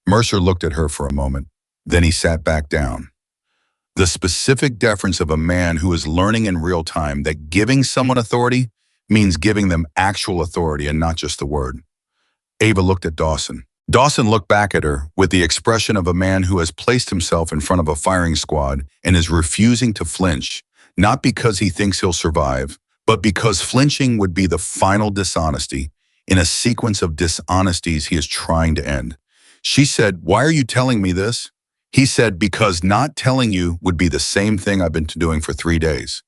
Speaker 1: Mercer looked at her for a moment. Then he sat back down. The specific deference of a man who is learning in real time that giving someone authority means giving them actual authority and not just the word. Ava looked at Dawson. Dawson looked back at her with the expression of a man who has placed himself in front of a firing squad and is refusing to flinch, not because he thinks he'll survive, but because flinching would be the final dishonesty in a sequence of dishonesties he is trying to end. She said, Why are you telling me this? He said, Because not telling you would be the same thing I've been doing for 3 days.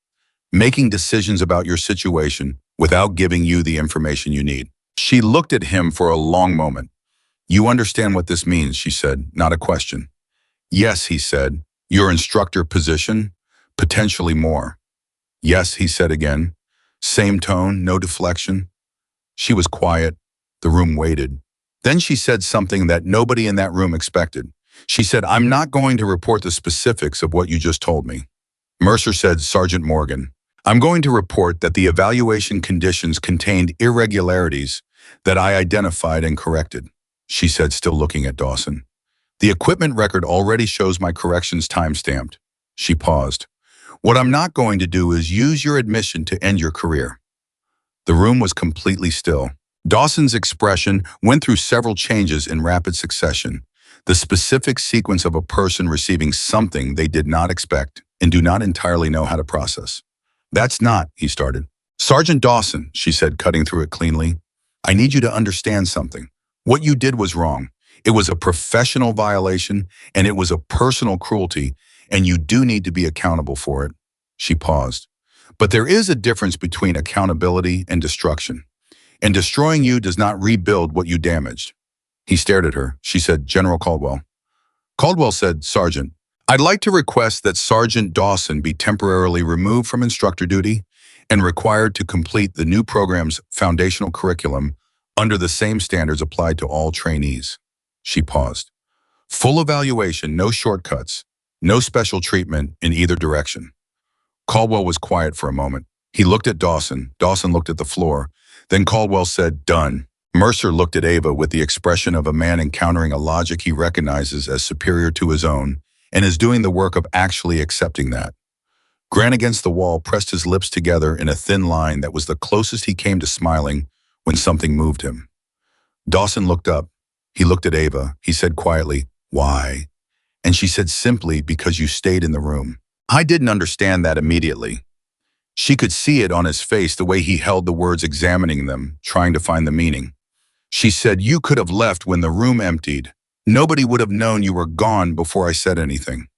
Speaker 1: Making decisions about your situation without giving you the information you need. She looked at him for a long moment. You understand what this means, she said, not a question. Yes, he said. Your instructor position? Potentially more. Yes, he said again. Same tone, no deflection. She was quiet. The room waited. Then she said something that nobody in that room expected. She said, I'm not going to report the specifics of what you just told me. Mercer said, Sergeant Morgan, I'm going to report that the evaluation conditions contained irregularities that I identified and corrected. She said, still looking at Dawson. The equipment record already shows my corrections time-stamped. She paused. What I'm not going to do is use your admission to end your career. The room was completely still. Dawson's expression went through several changes in rapid succession, the specific sequence of a person receiving something they did not expect and do not entirely know how to process. That's not, he started. Sergeant Dawson, she said, cutting through it cleanly. I need you to understand something. What you did was wrong. It was a professional violation, and it was a personal cruelty, and you do need to be accountable for it. She paused. But there is a difference between accountability and destruction. And destroying you does not rebuild what you damaged. He stared at her. She said, General Caldwell. Caldwell said, Sergeant, I'd like to request that Sergeant Dawson be temporarily removed from instructor duty and required to complete the new program's foundational curriculum under the same standards applied to all trainees. She paused. Full evaluation, no shortcuts, no special treatment in either direction. Caldwell was quiet for a moment. He looked at Dawson. Dawson looked at the floor. Then Caldwell said, done. Mercer looked at Ava with the expression of a man encountering a logic he recognizes as superior to his own and is doing the work of actually accepting that. Grant against the wall pressed his lips together in a thin line that was the closest he came to smiling when something moved him. Dawson looked up. He looked at Ava. He said quietly, why? And she said simply, because you stayed in the room. I didn't understand that immediately. She could see it on his face, the way he held the words, examining them, trying to find the meaning. She said, "You could have left when the room emptied. Nobody would have known you were gone before I said anything.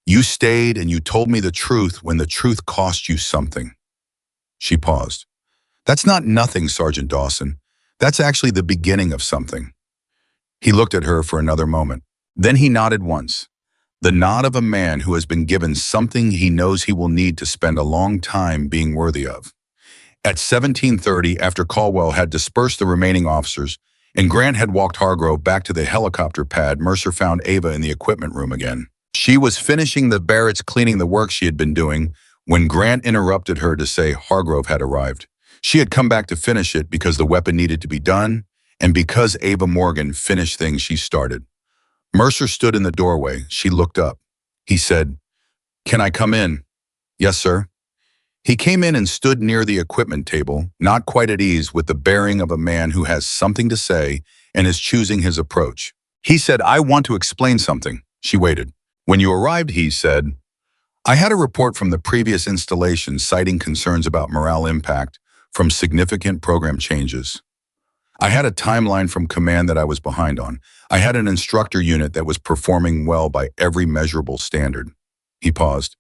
Speaker 1: You stayed and you told me the truth when the truth cost you something." She paused. "That's not nothing, Sergeant Dawson. That's actually the beginning of something." He looked at her for another moment. Then he nodded once. The nod of a man who has been given something he knows he will need to spend a long time being worthy of. At 17:30, after Caldwell had dispersed the remaining officers and Grant had walked Hargrove back to the helicopter pad, Mercer found Ava in the equipment room again. She was finishing the Barretts cleaning the work she had been doing when Grant interrupted her to say Hargrove had arrived. She had come back to finish it because the weapon needed to be done and because Ava Morgan finished things she started. Mercer stood in the doorway. She looked up. He said, "Can I come in?" "Yes, sir." He came in and stood near the equipment table, not quite at ease, with the bearing of a man who has something to say and is choosing his approach. He said, "I want to explain something." She waited. "When you arrived," he said, "I had a report from the previous installation citing concerns about morale impact from significant program changes. I had a timeline from command that I was behind on. I had an instructor unit that was performing well by every measurable standard." He paused.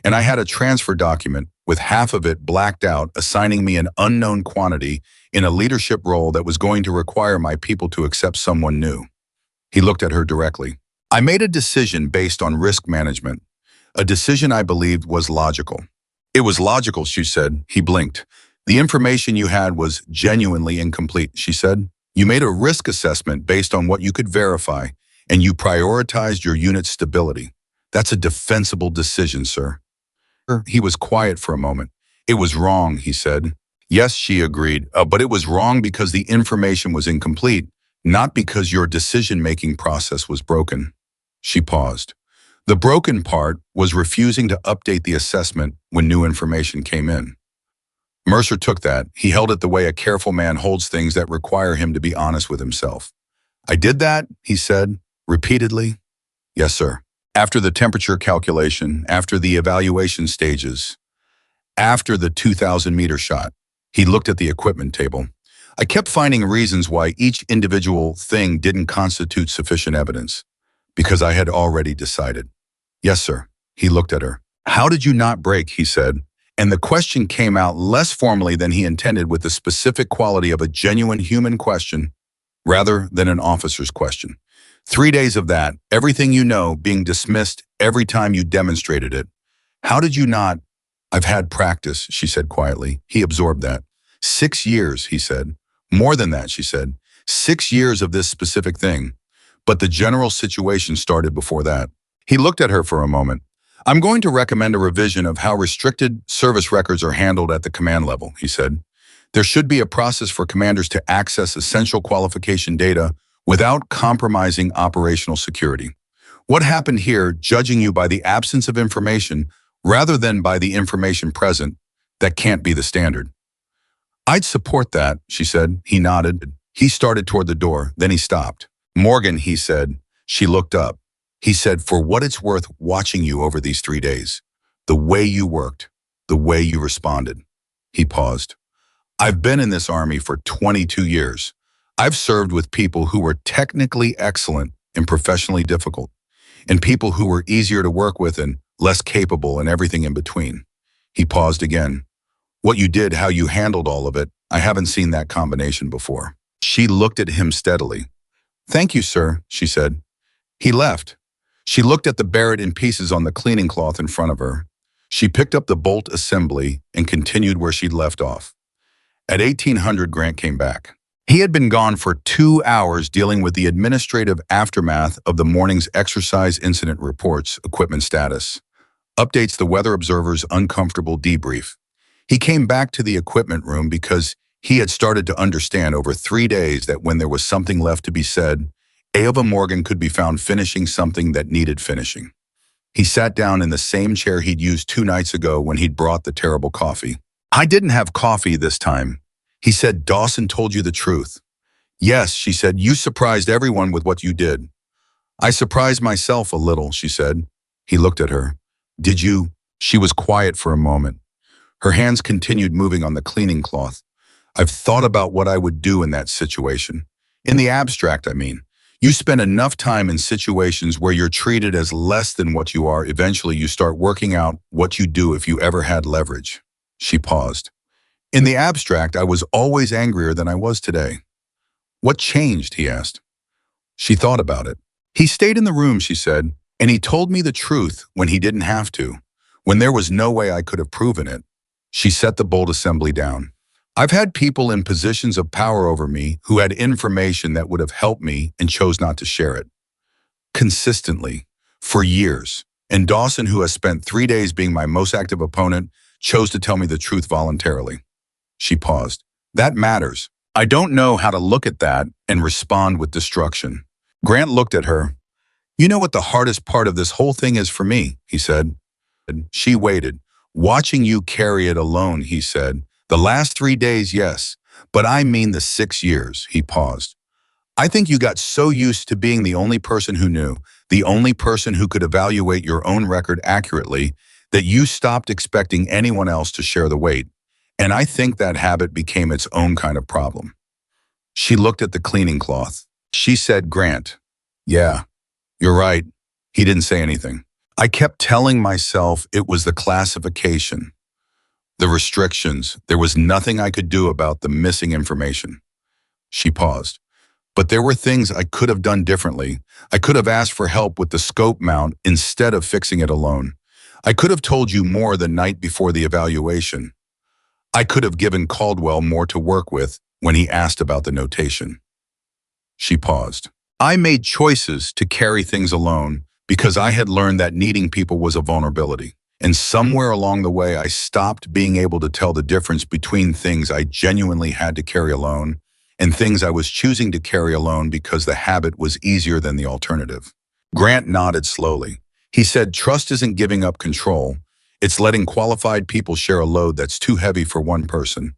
Speaker 1: "And I had a transfer document with half of it blacked out, assigning me an unknown quantity in a leadership role that was going to require my people to accept someone new." He looked at her directly. "I made a decision based on risk management, a decision I believed was logical." "It was logical," she said. He blinked. "The information you had was genuinely incomplete," she said. "You made a risk assessment based on what you could verify, and you prioritized your unit's stability. That's a defensible decision, sir." He was quiet for a moment. "It was wrong," he said. "Yes," she agreed, "but it was wrong because the information was incomplete, not because your decision-making process was broken." She paused. "The broken part was refusing to update the assessment when new information came in." Mercer took that. He held it the way a careful man holds things that require him to be honest with himself. "I did that," he said, repeatedly. "Yes, sir. After the temperature calculation, after the evaluation stages, after the 2,000-meter shot." He looked at the equipment table. "I kept finding reasons why each individual thing didn't constitute sufficient evidence, because I had already decided." "Yes, sir." He looked at her. "How did you not break?" he said. And the question came out less formally than he intended, with the specific quality of a genuine human question rather than an officer's question. 3 days of that, everything you know being dismissed every time you demonstrated it. How did you not?" "I've had practice," she said quietly. He absorbed that. 6 years, he said. "More than that," she said. 6 years of this specific thing. But the general situation started before that." He looked at her for a moment. "I'm going to recommend a revision of how restricted service records are handled at the command level," he said. "There should be a process for commanders to access essential qualification data without compromising operational security. What happened here, judging you by the absence of information rather than by the information present, that can't be the standard." "I'd support that," she said. He nodded. He started toward the door, then he stopped. "Morgan," he said. She looked up. He said, "For what it's worth watching you over these 3 days, the way you worked, the way you responded." He paused. "I've been in this Army for 22 years. I've served with people who were technically excellent and professionally difficult, and people who were easier to work with and less capable and everything in between." He paused again. "What you did, how you handled all of it, I haven't seen that combination before." She looked at him steadily. "Thank you, sir," she said. He left. She looked at the Barrett in pieces on the cleaning cloth in front of her. She picked up the bolt assembly and continued where she'd left off. At 1800, Grant came back. He had been gone for 2 hours dealing with the administrative aftermath of the morning's exercise incident reports, equipment status, updates, the weather observer's uncomfortable debrief. He came back to the equipment room because he had started to understand over 3 days that when there was something left to be said, Ava Morgan could be found finishing something that needed finishing. He sat down in the same chair he'd used 2 nights ago when he'd brought the terrible coffee. "I didn't have coffee this time." He said, "Dawson told you the truth." "Yes," she said, "you surprised everyone with what you did." "I surprised myself a little," she said. He looked at her. "Did you?" She was quiet for a moment. Her hands continued moving on the cleaning cloth. I've thought about what I would do in that situation. In the abstract, I mean. You spend enough time in situations where you're treated as less than what you are, eventually you start working out what you do if you ever had leverage. She paused. In the abstract, I was always angrier than I was today. What changed, he asked. She thought about it. He stayed in the room, she said, and he told me the truth when he didn't have to, when there was no way I could have proven it. She set the bolt assembly down. I've had people in positions of power over me who had information that would have helped me and chose not to share it. Consistently, for years. And Dawson, who has spent 3 days being my most active opponent, chose to tell me the truth voluntarily. She paused. That matters. I don't know how to look at that and respond with destruction. Grant looked at her. You know what the hardest part of this whole thing is for me, he said. She waited. Watching you carry it alone, he said. The last 3 days, yes, but I mean the 6 years, he paused. I think you got so used to being the only person who knew, the only person who could evaluate your own record accurately, that you stopped expecting anyone else to share the weight. And I think that habit became its own kind of problem. She looked at the cleaning cloth. She said, Grant, yeah, you're right. He didn't say anything. I kept telling myself it was the classification. The restrictions, there was nothing I could do about the missing information. She paused. But there were things I could have done differently. I could have asked for help with the scope mount instead of fixing it alone. I could have told you more the night before the evaluation. I could have given Caldwell more to work with when he asked about the notation. She paused. I made choices to carry things alone because I had learned that needing people was a vulnerability. And somewhere along the way, I stopped being able to tell the difference between things I genuinely had to carry alone and things I was choosing to carry alone because the habit was easier than the alternative. Grant nodded slowly. He said, trust isn't giving up control. It's letting qualified people share a load that's too heavy for one person.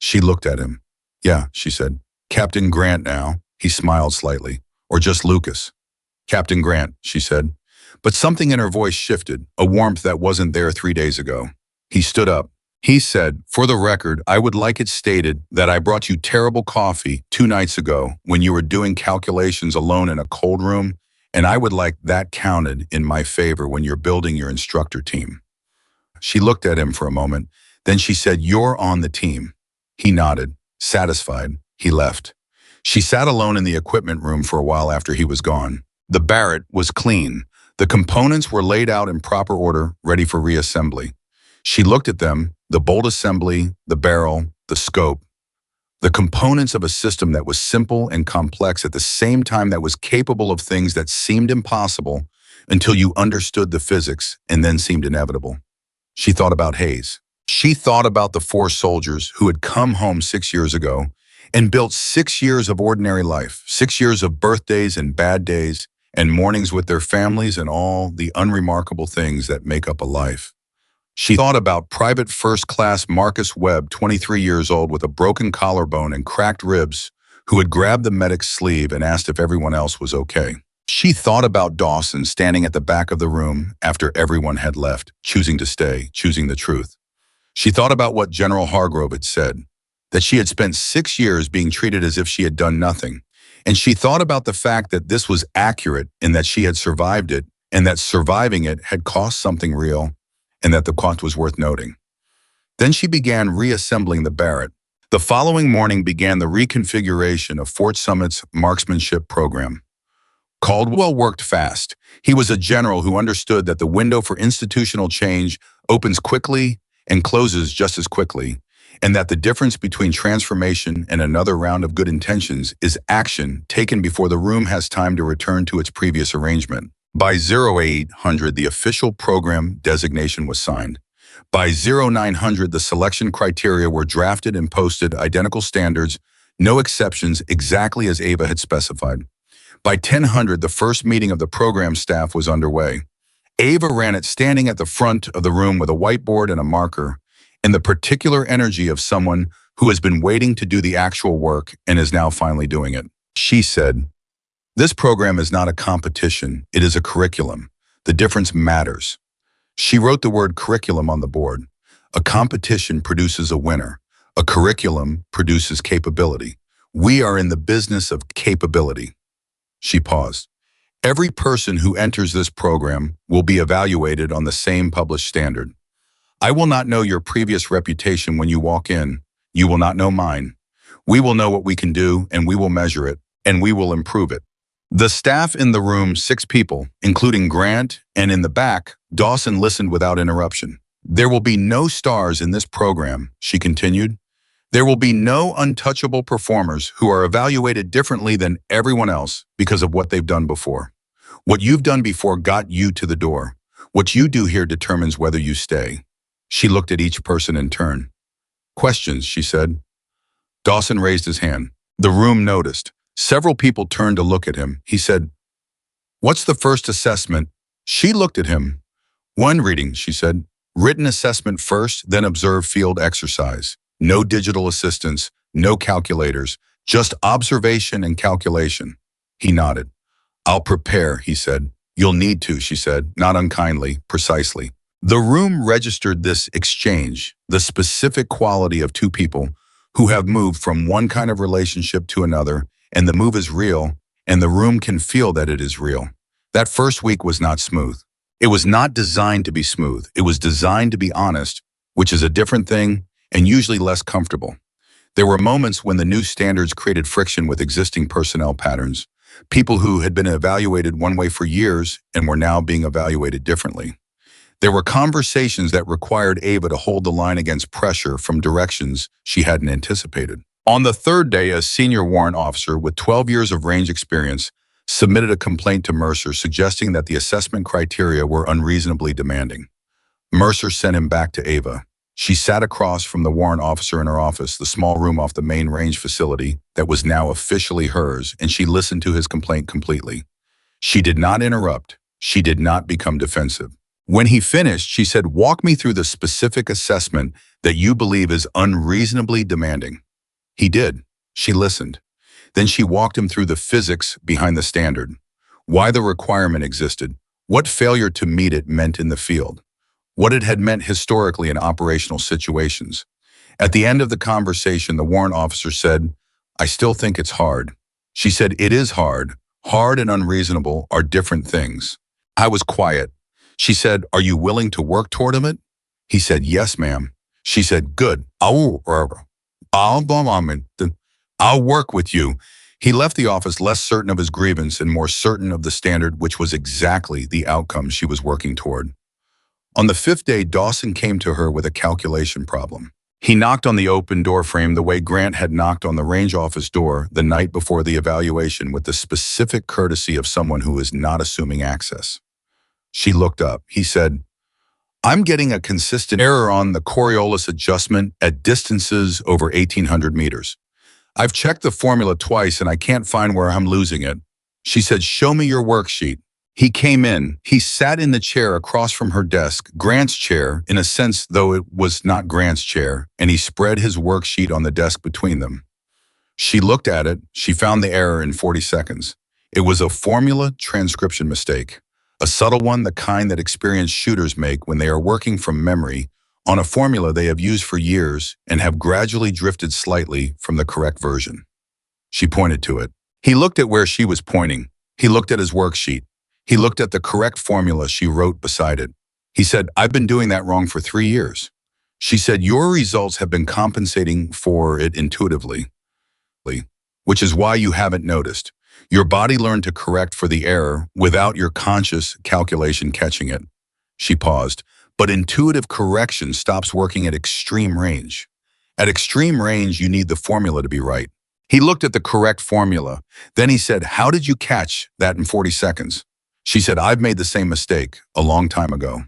Speaker 1: She looked at him. Yeah, she said. Captain Grant now. He smiled slightly. Or just Lucas. Captain Grant, she said. But something in her voice shifted, a warmth that wasn't there 3 days ago. He stood up. He said, for the record, I would like it stated that I brought you terrible coffee 2 nights ago when you were doing calculations alone in a cold room, and I would like that counted in my favor when you're building your instructor team. She looked at him for a moment. Then she said, you're on the team. He nodded. Satisfied, he left. She sat alone in the equipment room for a while after he was gone. The Barrett was clean. The components were laid out in proper order, ready for reassembly. She looked at them, the bolt assembly, the barrel, the scope. The components of a system that was simple and complex at the same time, that was capable of things that seemed impossible until you understood the physics and then seemed inevitable. She thought about Hayes. She thought about the 4 soldiers who had come home 6 years ago and built 6 years of ordinary life, 6 years of birthdays and bad days, and mornings with their families and all the unremarkable things that make up a life. She thought about Private First Class Marcus Webb, 23 years old with a broken collarbone and cracked ribs, who had grabbed the medic's sleeve and asked if everyone else was okay. She thought about Dawson standing at the back of the room after everyone had left, choosing to stay, choosing the truth. She thought about what General Hargrove had said, that she had spent 6 years being treated as if she had done nothing. And she thought about the fact that this was accurate and that she had survived it, and that surviving it had cost something real, and that the cost was worth noting. Then she began reassembling the Barrett. The following morning began the reconfiguration of Fort Summit's marksmanship program. Caldwell worked fast. He was a general who understood that the window for institutional change opens quickly and closes just as quickly, and that the difference between transformation and another round of good intentions is action taken before the room has time to return to its previous arrangement. By 0800, the official program designation was signed. By 0900, the selection criteria were drafted and posted, identical standards, no exceptions, exactly as Ava had specified. By 1000, the first meeting of the program staff was underway. Ava ran it standing at the front of the room with a whiteboard and a marker, and the particular energy of someone who has been waiting to do the actual work and is now finally doing it. She said, this program is not a competition, it is a curriculum. The difference matters. She wrote the word curriculum on the board. A competition produces a winner. A curriculum produces capability. We are in the business of capability. She paused. Every person who enters this program will be evaluated on the same published standard. I will not know your previous reputation when you walk in. You will not know mine. We will know what we can do, and we will measure it, and we will improve it. The staff in the room, 6 people, including Grant, and in the back, Dawson listened without interruption. There will be no stars in this program, she continued. There will be no untouchable performers who are evaluated differently than everyone else because of what they've done before. What you've done before got you to the door. What you do here determines whether you stay. She looked at each person in turn. Questions, she said. Dawson raised his hand. The room noticed. Several people turned to look at him. He said, "What's the first assessment?" She looked at him. "One reading," she said. "Written assessment first, then observe field exercise. No digital assistance, no calculators, just observation and calculation." He nodded. "I'll prepare," he said. "You'll need to," she said, not unkindly, precisely. The room registered this exchange, the specific quality of 2 people who have moved from one kind of relationship to another, and the move is real, and the room can feel that it is real. That first week was not smooth. It was not designed to be smooth. It was designed to be honest, which is a different thing and usually less comfortable. There were moments when the new standards created friction with existing personnel patterns, people who had been evaluated one way for years and were now being evaluated differently. There were conversations that required Ava to hold the line against pressure from directions she hadn't anticipated. On the 3rd day, a senior warrant officer with 12 years of range experience submitted a complaint to Mercer suggesting that the assessment criteria were unreasonably demanding. Mercer sent him back to Ava. She sat across from the warrant officer in her office, the small room off the main range facility that was now officially hers, and she listened to his complaint completely. She did not interrupt. She did not become defensive. When he finished, she said, "Walk me through the specific assessment that you believe is unreasonably demanding." He did. She listened. Then she walked him through the physics behind the standard, why the requirement existed, what failure to meet it meant in the field, what it had meant historically in operational situations. At the end of the conversation, the warrant officer said, "I still think it's hard." She said, "It is hard. Hard and unreasonable are different things." I was quiet. She said, "Are you willing to work toward it?" He said, "Yes, ma'am." She said, "Good. I'll work with you." He left the office less certain of his grievance and more certain of the standard, which was exactly the outcome she was working toward. On the 5th day, Dawson came to her with a calculation problem. He knocked on the open door frame the way Grant had knocked on the range office door the night before the evaluation, with the specific courtesy of someone who is not assuming access. She looked up. He said, "I'm getting a consistent error on the Coriolis adjustment at distances over 1,800 meters. I've checked the formula twice and I can't find where I'm losing it." She said, "Show me your worksheet." He came in. He sat in the chair across from her desk, Grant's chair, in a sense, though it was not Grant's chair, and he spread his worksheet on the desk between them. She looked at it. She found the error in 40 seconds. It was a formula transcription mistake. A subtle one, the kind that experienced shooters make when they are working from memory on a formula they have used for years and have gradually drifted slightly from the correct version. She pointed to it. He looked at where she was pointing. He looked at his worksheet. He looked at the correct formula she wrote beside it. He said, "I've been doing that wrong for 3 years." She said, "Your results have been compensating for it intuitively, which is why you haven't noticed. Your body learned to correct for the error without your conscious calculation catching it." She paused. "But intuitive correction stops working at extreme range. At extreme range, you need the formula to be right." He looked at the correct formula. Then he said, "How did you catch that in 40 seconds? She said, "I've made the same mistake a long time ago."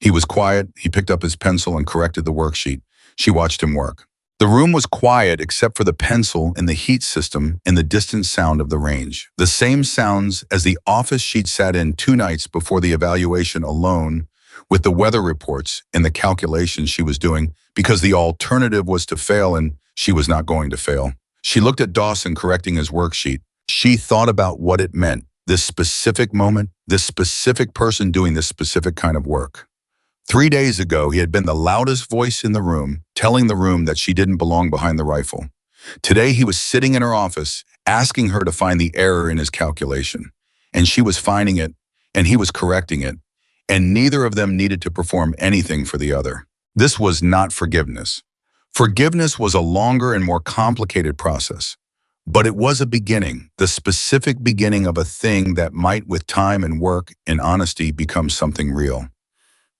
Speaker 1: He was quiet. He picked up his pencil and corrected the worksheet. She watched him work. The room was quiet except for the pencil and the heat system and the distant sound of the range. The same sounds as the office she'd sat in 2 nights before the evaluation alone, with the weather reports and the calculations she was doing, because the alternative was to fail and she was not going to fail. She looked at Dawson correcting his worksheet. She thought about what it meant, this specific moment, this specific person doing this specific kind of work. 3 days ago, he had been the loudest voice in the room, telling the room that she didn't belong behind the rifle. Today, he was sitting in her office, asking her to find the error in his calculation. And she was finding it, and he was correcting it, and neither of them needed to perform anything for the other. This was not forgiveness. Forgiveness was a longer and more complicated process. But it was a beginning, the specific beginning of a thing that might, with time and work and honesty, become something real.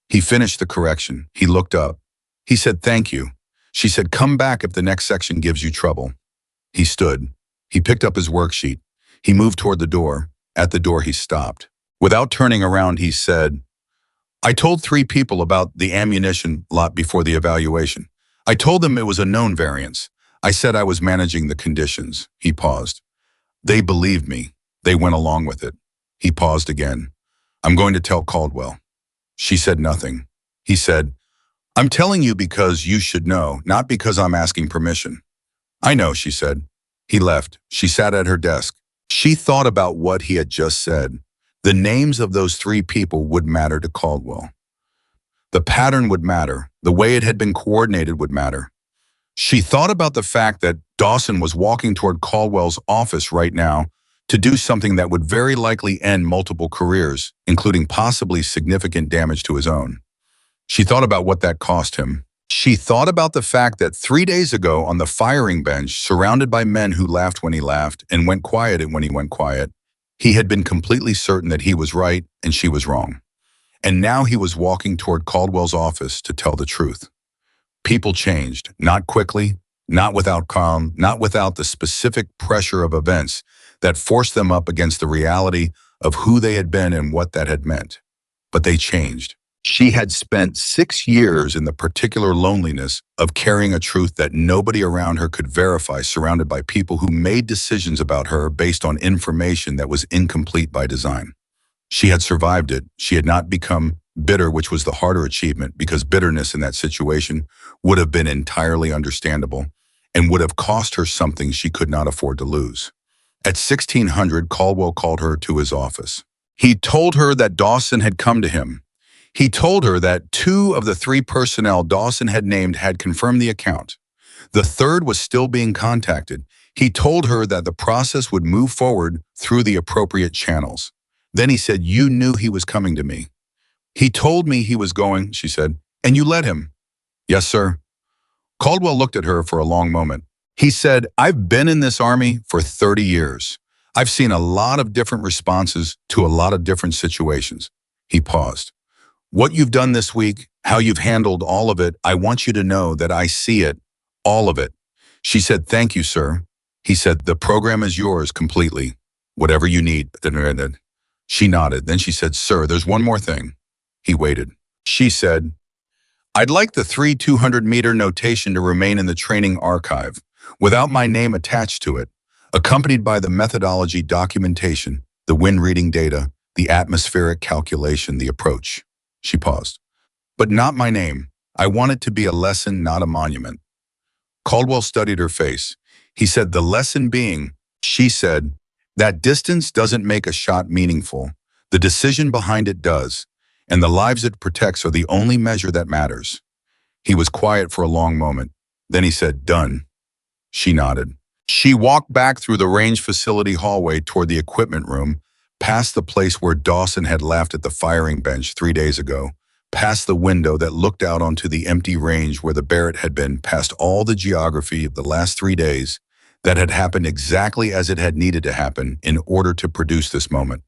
Speaker 1: He finished the correction. He looked up. He said, "Thank you." She said, "Come back if the next section gives you trouble." He stood. He picked up his worksheet. He moved toward the door. At the door, he stopped. Without turning around, he said, "I told 3 people about the ammunition lot before the evaluation. I told them it was a known variance. I said I was managing the conditions." He paused. "They believed me. They went along with it." He paused again. "I'm going to tell Caldwell." She said nothing. He said, "I'm telling you because you should know, not because I'm asking permission." "I know," she said. He left. She sat at her desk. She thought about what he had just said. The names of those 3 people would matter to Caldwell. The pattern would matter. The way it had been coordinated would matter. She thought about the fact that Dawson was walking toward Caldwell's office right now to do something that would very likely end multiple careers, including possibly significant damage to his own. She thought about what that cost him. She thought about the fact that 3 days ago on the firing bench, surrounded by men who laughed when he laughed and went quiet when he went quiet, he had been completely certain that he was right and she was wrong. And now he was walking toward Caldwell's office to tell the truth. People changed, not quickly, not without calm, not without the specific pressure of events that forced them up against the reality of who they had been and what that had meant. But they changed. She had spent 6 years in the particular loneliness of carrying a truth that nobody around her could verify, surrounded by people who made decisions about her based on information that was incomplete by design. She had survived it. She had not become bitter, which was the harder achievement, because bitterness in that situation would have been entirely understandable and would have cost her something she could not afford to lose. At 1600, Caldwell called her to his office. He told her that Dawson had come to him. He told her that 2 of the 3 personnel Dawson had named had confirmed the account. The 3rd was still being contacted. He told her that the process would move forward through the appropriate channels. Then he said, "You knew he was coming to me." "He told me he was going," she said, "and you let him." "Yes, sir." Caldwell looked at her for a long moment. He said, "I've been in this army for 30 years. I've seen a lot of different responses to a lot of different situations." He paused. "What you've done this week, how you've handled all of it, I want you to know that I see it, all of it." She said, "Thank you, sir." He said, "The program is yours completely. Whatever you need." She nodded. Then she said, "Sir, there's one more thing." He waited. She said, "I'd like the 3 200-meter notation to remain in the training archive, without my name attached to it, accompanied by the methodology documentation, the wind reading data, the atmospheric calculation, the approach." She paused. "But not my name. I want it to be a lesson, not a monument." Caldwell studied her face. He said, "The lesson being," she said, "that distance doesn't make a shot meaningful. The decision behind it does. And the lives it protects are the only measure that matters." He was quiet for a long moment. Then he said, "Done." She nodded. She walked back through the range facility hallway toward the equipment room, past the place where Dawson had laughed at the firing bench 3 days ago, past the window that looked out onto the empty range where the Barrett had been, past all the geography of the last 3 days that had happened exactly as it had needed to happen in order to produce this moment.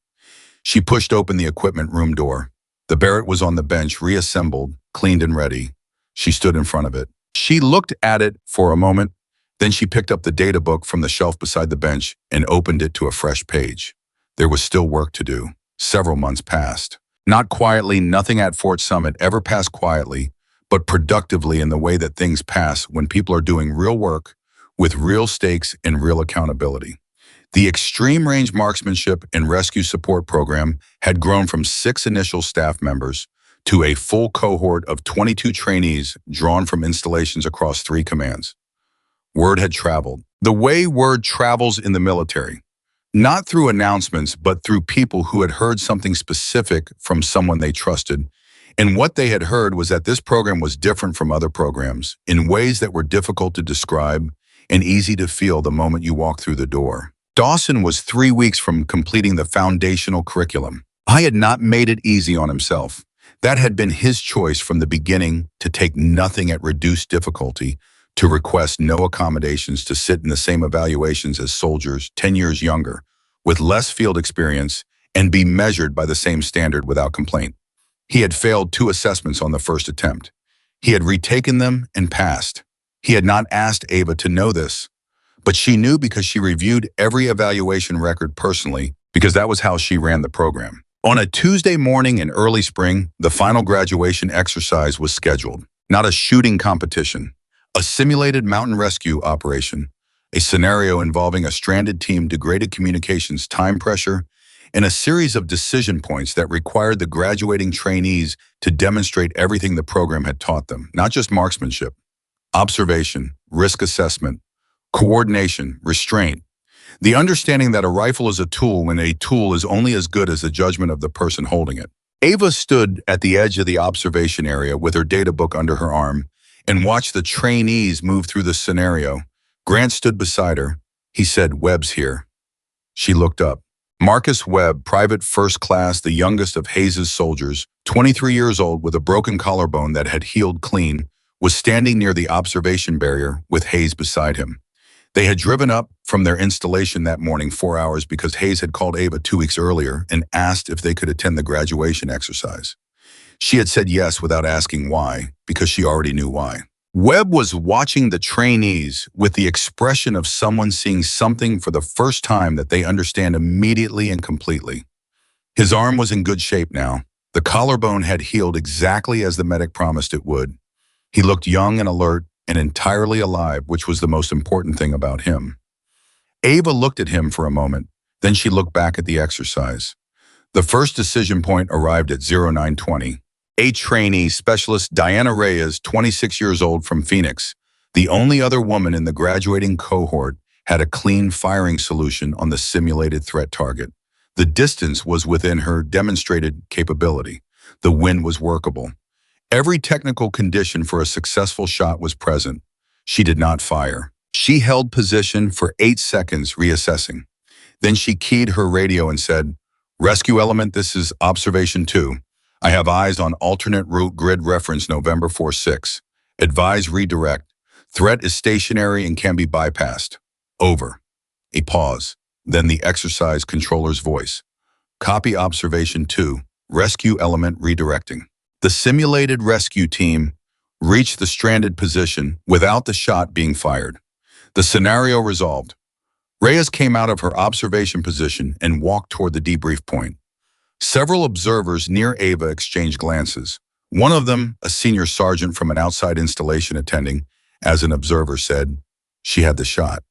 Speaker 1: She pushed open the equipment room door. The Barrett was on the bench, reassembled, cleaned and ready. She stood in front of it. She looked at it for a moment. Then she picked up the data book from the shelf beside the bench and opened it to a fresh page. There was still work to do. Several months passed. Not quietly, nothing at Fort Summit ever passed quietly, but productively in the way that things pass when people are doing real work with real stakes and real accountability. The Extreme Range Marksmanship and Rescue Support Program had grown from 6 initial staff members to a full cohort of 22 trainees drawn from installations across 3 commands. Word had traveled. The way word travels in the military. Not through announcements, but through people who had heard something specific from someone they trusted, And what they had heard was that this program was different from other programs in ways that were difficult to describe and easy to feel the moment you walk through the door. Dawson was 3 weeks from completing the foundational curriculum. I had not made it easy on himself. That had been his choice from the beginning, to take nothing at reduced difficulty, to request no accommodations, to sit in the same evaluations as soldiers 10 years younger, with less field experience, and be measured by the same standard without complaint. He had failed 2 assessments on the first attempt. He had retaken them and passed. He had not asked Ava to know this, but she knew because she reviewed every evaluation record personally, because that was how she ran the program. On a Tuesday morning in early spring, the final graduation exercise was scheduled. Not a shooting competition, a simulated mountain rescue operation, a scenario involving a stranded team, degraded communications, time pressure, and a series of decision points that required the graduating trainees to demonstrate everything the program had taught them, not just marksmanship, observation, risk assessment, coordination, restraint, the understanding that a rifle is a tool when a tool is only as good as the judgment of the person holding it. Ava stood at the edge of the observation area with her data book under her arm and watched the trainees move through the scenario. Grant stood beside her. He said, "Webb's here." She looked up. Marcus Webb, private first class, the youngest of Hayes's soldiers, 23 years old with a broken collarbone that had healed clean, was standing near the observation barrier with Hayes beside him. They had driven up from their installation that morning 4 hours because Hayes had called Ava 2 weeks earlier and asked if they could attend the graduation exercise. She had said yes without asking why, because she already knew why. Webb was watching the trainees with the expression of someone seeing something for the first time that they understand immediately and completely. His arm was in good shape now. The collarbone had healed exactly as the medic promised it would. He looked young and alert and entirely alive, which was the most important thing about him. Ava looked at him for a moment, then she looked back at the exercise. The first decision point arrived at 0920. A trainee specialist, Diana Reyes, 26 years old, from Phoenix, the only other woman in the graduating cohort, had a clean firing solution on the simulated threat target. The distance was within her demonstrated capability. The wind was workable. Every technical condition for a successful shot was present. She did not fire. She held position for 8 seconds, reassessing. Then she keyed her radio and said, "Rescue element, this is observation 2. I have eyes on alternate route, grid reference November 4-6. Advise redirect. Threat is stationary and can be bypassed. Over." A pause. Then the exercise controller's voice. "Copy observation 2. Rescue element redirecting." The simulated rescue team reached the stranded position without the shot being fired. The scenario resolved. Reyes came out of her observation position and walked toward the debrief point. Several observers near Ava exchanged glances. One of them, a senior sergeant from an outside installation attending, as an observer, said, "She had the shot."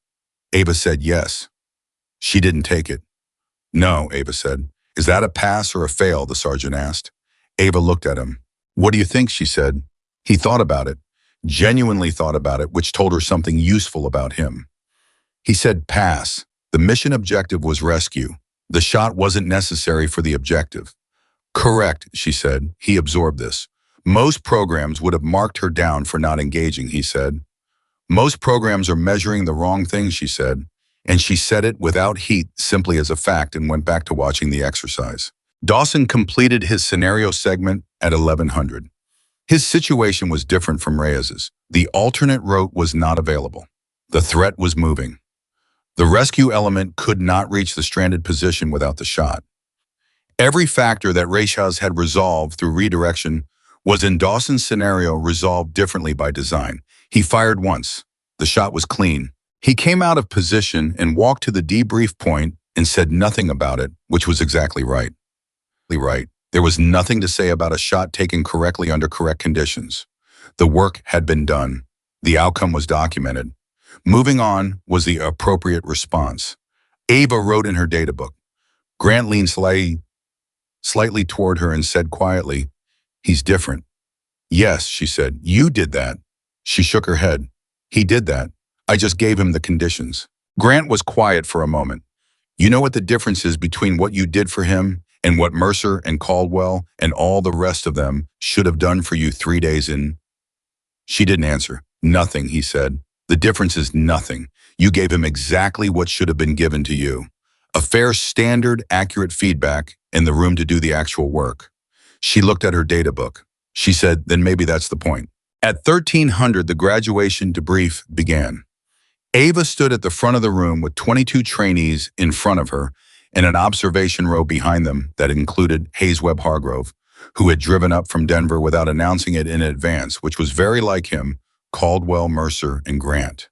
Speaker 1: Ava said yes. "She didn't take it." "No," Ava said. "Is that a pass or a fail?" the sergeant asked. Ava looked at him. "What do you think?" she said. He thought about it, genuinely thought about it, which told her something useful about him. He said, "Pass. The mission objective was rescue. The shot wasn't necessary for the objective." "Correct," she said. He absorbed this. "Most programs would have marked her down for not engaging," he said. "Most programs are measuring the wrong thing," she said. And she said it without heat, simply as a fact, and went back to watching the exercise. Dawson completed his scenario segment at 1100. His situation was different from Reyes's. The alternate route was not available. The threat was moving. The rescue element could not reach the stranded position without the shot. Every factor that Reyes had resolved through redirection was in Dawson's scenario resolved differently by design. He fired once. The shot was clean. He came out of position and walked to the debrief point and said nothing about it, which was exactly right. There was nothing to say about a shot taken correctly under correct conditions. The work had been done. The outcome was documented. Moving on was the appropriate response. Ava wrote in her data book. Grant leaned slightly toward her and said quietly, "He's different." "Yes," she said. "You did that." She shook her head. "He did that. I just gave him the conditions." Grant was quiet for a moment. "You know what the difference is between what you did for him and what Mercer and Caldwell and all the rest of them should have done for you 3 days in? She didn't answer. Nothing, he said. The difference is nothing. You gave him exactly what should have been given to you. A fair, standard, accurate feedback and the room to do the actual work. She looked at her data book. She said, then maybe that's the point. At 1300, the graduation debrief began. Ava stood at the front of the room with 22 trainees in front of her and an observation row behind them that included Hayes Webb Hargrove, who had driven up from Denver without announcing it in advance, which was very like him, Caldwell, Mercer, and Grant.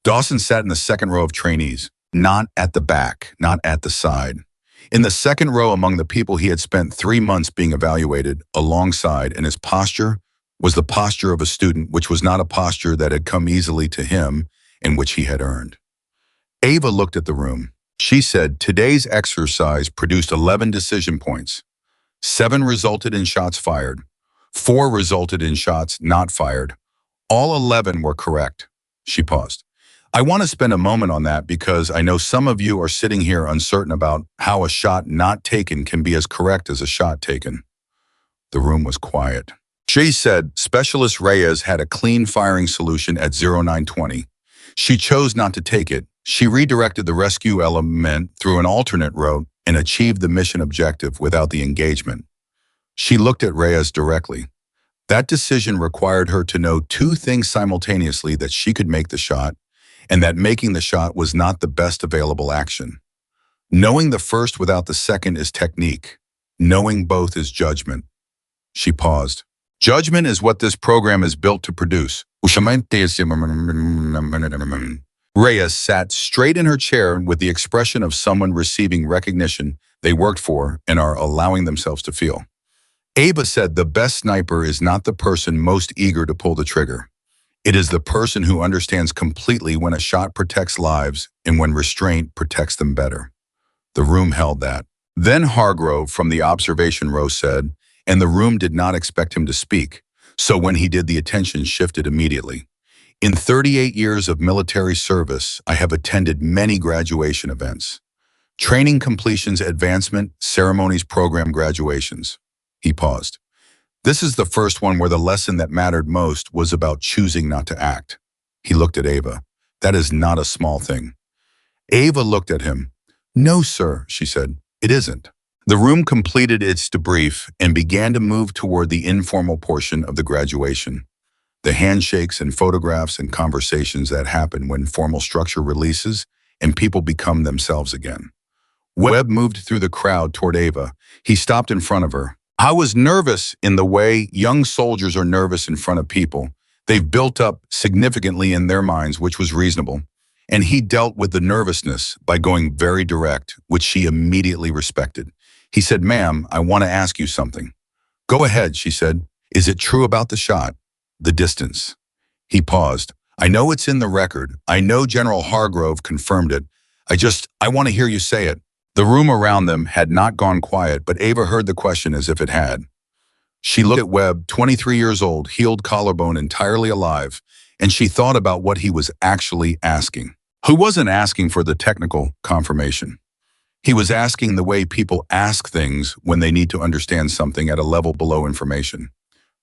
Speaker 1: Dawson sat in the second row of trainees, not at the back, not at the side. In the second row among the people he had spent 3 months being evaluated alongside, and his posture was the posture of a student, which was not a posture that had come easily to him and which he had earned. Ava looked at the room. She said, today's exercise produced 11 decision points. 7 resulted in shots fired. 4 resulted in shots not fired. All 11 were correct. She paused. I want to spend a moment on that because I know some of you are sitting here uncertain about how a shot not taken can be as correct as a shot taken. The room was quiet. She said Specialist Reyes had a clean firing solution at 0920. She chose not to take it. She redirected the rescue element through an alternate route and achieved the mission objective without the engagement. She looked at Reyes directly. That decision required her to know 2 things simultaneously: that she could make the shot and that making the shot was not the best available action. Knowing the first without the second is technique. Knowing both is judgment. She paused. Judgment is what this program is built to produce. Reyes sat straight in her chair with the expression of someone receiving recognition they worked for and are allowing themselves to feel. Ava said the best sniper is not the person most eager to pull the trigger. It is the person who understands completely when a shot protects lives and when restraint protects them better. The room held that. Then Hargrove from the observation row said, and the room did not expect him to speak, so when he did, the attention shifted immediately. In 38 years of military service, I have attended many graduation events. Training completions, advancement, ceremonies, program graduations. He paused. This is the first one where the lesson that mattered most was about choosing not to act. He looked at Ava. That is not a small thing. Ava looked at him. No, sir, she said. It isn't. The room completed its debrief and began to move toward the informal portion of the graduation. The handshakes and photographs and conversations that happen when formal structure releases and people become themselves again. Webb moved through the crowd toward Ava. He stopped in front of her. I was nervous in the way young soldiers are nervous in front of people. They've built up significantly in their minds, which was reasonable. And he dealt with the nervousness by going very direct, which she immediately respected. He said, ma'am, I want to ask you something. Go ahead, she said. Is it true about the shot? The distance. He paused. I know it's in the record. I know General Hargrove confirmed it. I want to hear you say it. The room around them had not gone quiet, but Ava heard the question as if it had. She looked at Webb, 23 years old, healed collarbone, entirely alive, and she thought about what he was actually asking. Who wasn't asking for the technical confirmation. He was asking the way people ask things when they need to understand something at a level below information.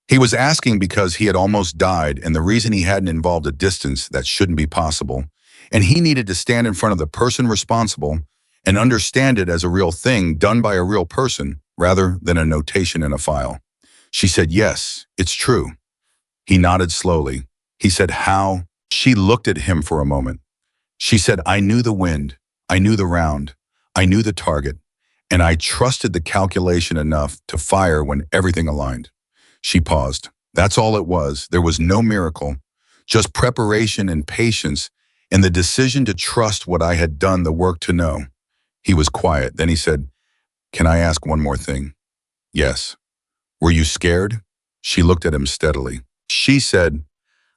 Speaker 1: He was asking because he had almost died, and the reason he hadn't involved a distance that shouldn't be possible, and he needed to stand in front of the person responsible and understand it as a real thing done by a real person rather than a notation in a file. She said, yes, it's true. He nodded slowly. He said, how? She looked at him for a moment. She said, I knew the wind, I knew the round, I knew the target, and I trusted the calculation enough to fire when everything aligned. She paused. That's all it was. There was no miracle, just preparation and patience and the decision to trust what I had done the work to know. He was quiet. Then he said, can I ask one more thing? Yes. Were you scared? She looked at him steadily. She said,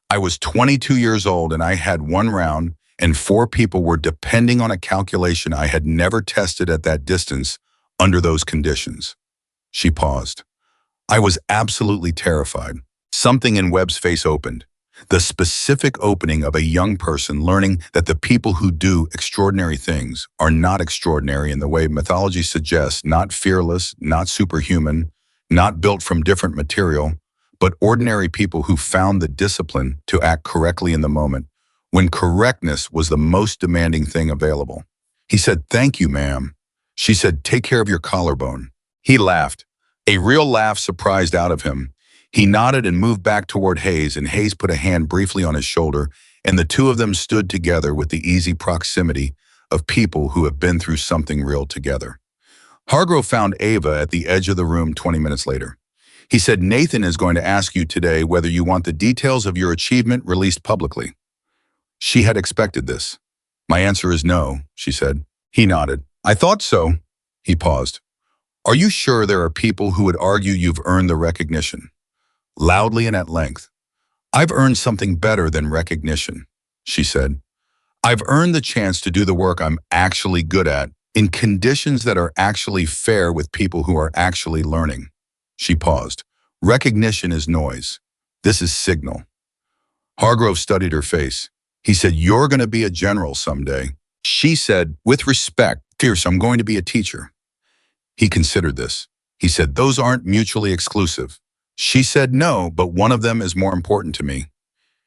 Speaker 1: I was 22 years old and I had 1 round and 4 people were depending on a calculation I had never tested at that distance under those conditions. She paused. I was absolutely terrified. Something in Webb's face opened. The specific opening of a young person learning that the people who do extraordinary things are not extraordinary in the way mythology suggests, not fearless, not superhuman, not built from different material, but ordinary people who found the discipline to act correctly in the moment, when correctness was the most demanding thing available. He said, "Thank you, ma'am." She said, "Take care of your collarbone." He laughed. A real laugh surprised out of him. He nodded and moved back toward Hayes, and Hayes put a hand briefly on his shoulder, and the two of them stood together with the easy proximity of people who have been through something real together. Hargrove found Ava at the edge of the room 20 minutes later. He said, "Nathan is going to ask you today whether you want the details of your achievement released publicly." She had expected this. "My answer is no," she said. He nodded. "I thought so." He paused. "Are you sure there are people who would argue you've earned the recognition?" Loudly and at length. "I've earned something better than recognition," she said. "I've earned the chance to do the work I'm actually good at in conditions that are actually fair with people who are actually learning." She paused. "Recognition is noise. This is signal." Hargrove studied her face. He said, "You're going to be a general someday." She said, with respect, "Fierce, I'm going to be a teacher." He considered this. He said, "Those aren't mutually exclusive." She said, "No, but one of them is more important to me."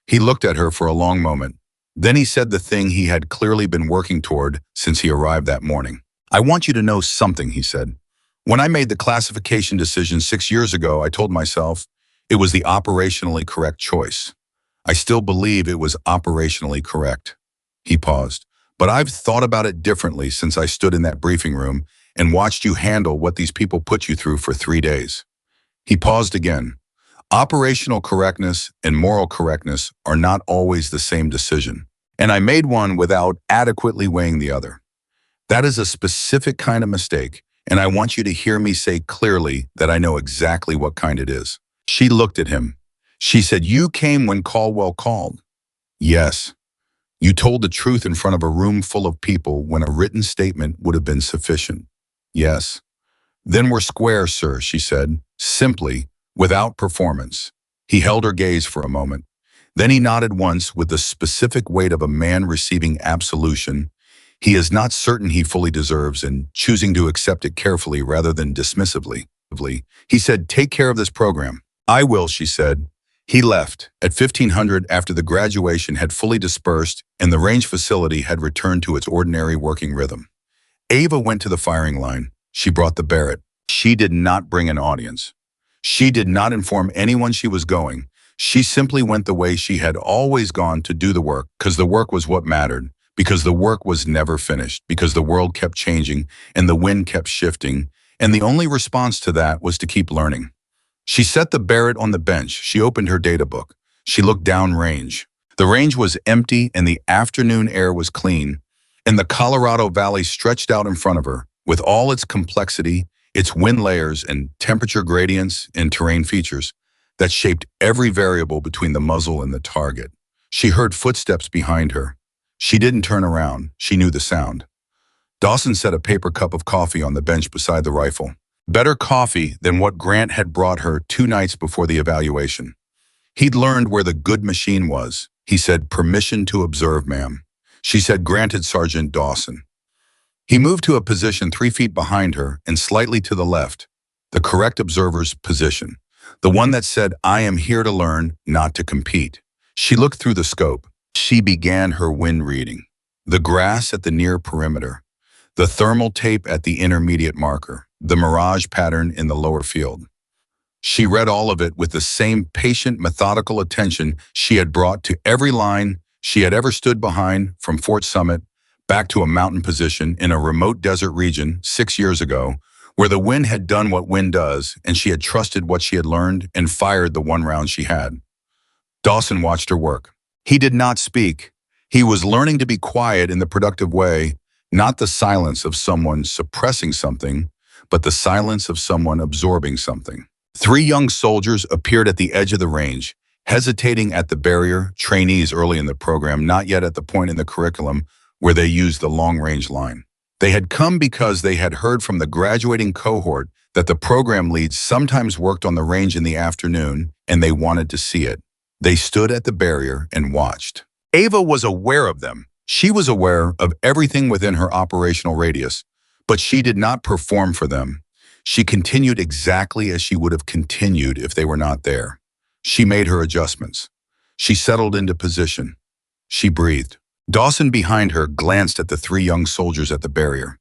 Speaker 1: He looked at her for a long moment. Then he said the thing he had clearly been working toward since he arrived that morning. "I want you to know something," he said. "When I made the classification decision 6 years ago, I told myself it was the operationally correct choice. I still believe it was operationally correct." He paused. "But I've thought about it differently since I stood in that briefing room and watched you handle what these people put you through for 3 days." He paused again. Operational correctness and moral correctness are not always the same decision. And I made one without adequately weighing the other. That is a specific kind of mistake, and I want you to hear me say clearly that I know exactly what kind it is. She looked at him. She said, "You came when Caldwell called." "Yes." "You told the truth in front of a room full of people when a written statement would have been sufficient." "Yes." "Then we're square, sir," she said, simply, without performance. He held her gaze for a moment. Then he nodded once with the specific weight of a man receiving absolution he is not certain he fully deserves and choosing to accept it carefully rather than dismissively. He said, "Take care of this program." "I will," she said. He left at 1500 after the graduation had fully dispersed and the range facility had returned to its ordinary working rhythm. Ava went to the firing line. She brought the Barrett. She did not bring an audience. She did not inform anyone she was going. She simply went the way she had always gone to do the work, because the work was what mattered, because the work was never finished, because the world kept changing and the wind kept shifting, and the only response to that was to keep learning. She set the Barrett on the bench. She opened her data book. She looked downrange. The range was empty and the afternoon air was clean, and the Colorado Valley stretched out in front of her, with all its complexity, its wind layers and temperature gradients and terrain features that shaped every variable between the muzzle and the target. She heard footsteps behind her. She didn't turn around. She knew the sound. Dawson set a paper cup of coffee on the bench beside the rifle. Better coffee than what Grant had brought her 2 nights before the evaluation. He'd learned where the good machine was. He said, "Permission to observe, ma'am." She said, "Granted, Sergeant Dawson." He moved to a position 3 feet behind her and slightly to the left, the correct observer's position, the one that said, "I am here to learn, not to compete." She looked through the scope. She began her wind reading. The grass at the near perimeter, the thermal tape at the intermediate marker, the mirage pattern in the lower field. She read all of it with the same patient, methodical attention she had brought to every line she had ever stood behind, from Fort Summit back to a mountain position in a remote desert region 6 years ago, where the wind had done what wind does, and she had trusted what she had learned and fired the 1 round she had. Dawson watched her work. He did not speak. He was learning to be quiet in the productive way, not the silence of someone suppressing something, but the silence of someone absorbing something. 3 young soldiers appeared at the edge of the range, hesitating at the barrier, trainees early in the program, not yet at the point in the curriculum where they used the long-range line. They had come because they had heard from the graduating cohort that the program leads sometimes worked on the range in the afternoon, and they wanted to see it. They stood at the barrier and watched. Ava was aware of them. She was aware of everything within her operational radius, but she did not perform for them. She continued exactly as she would have continued if they were not there. She made her adjustments. She settled into position. She breathed. Dawson behind her glanced at the three young soldiers at the barrier.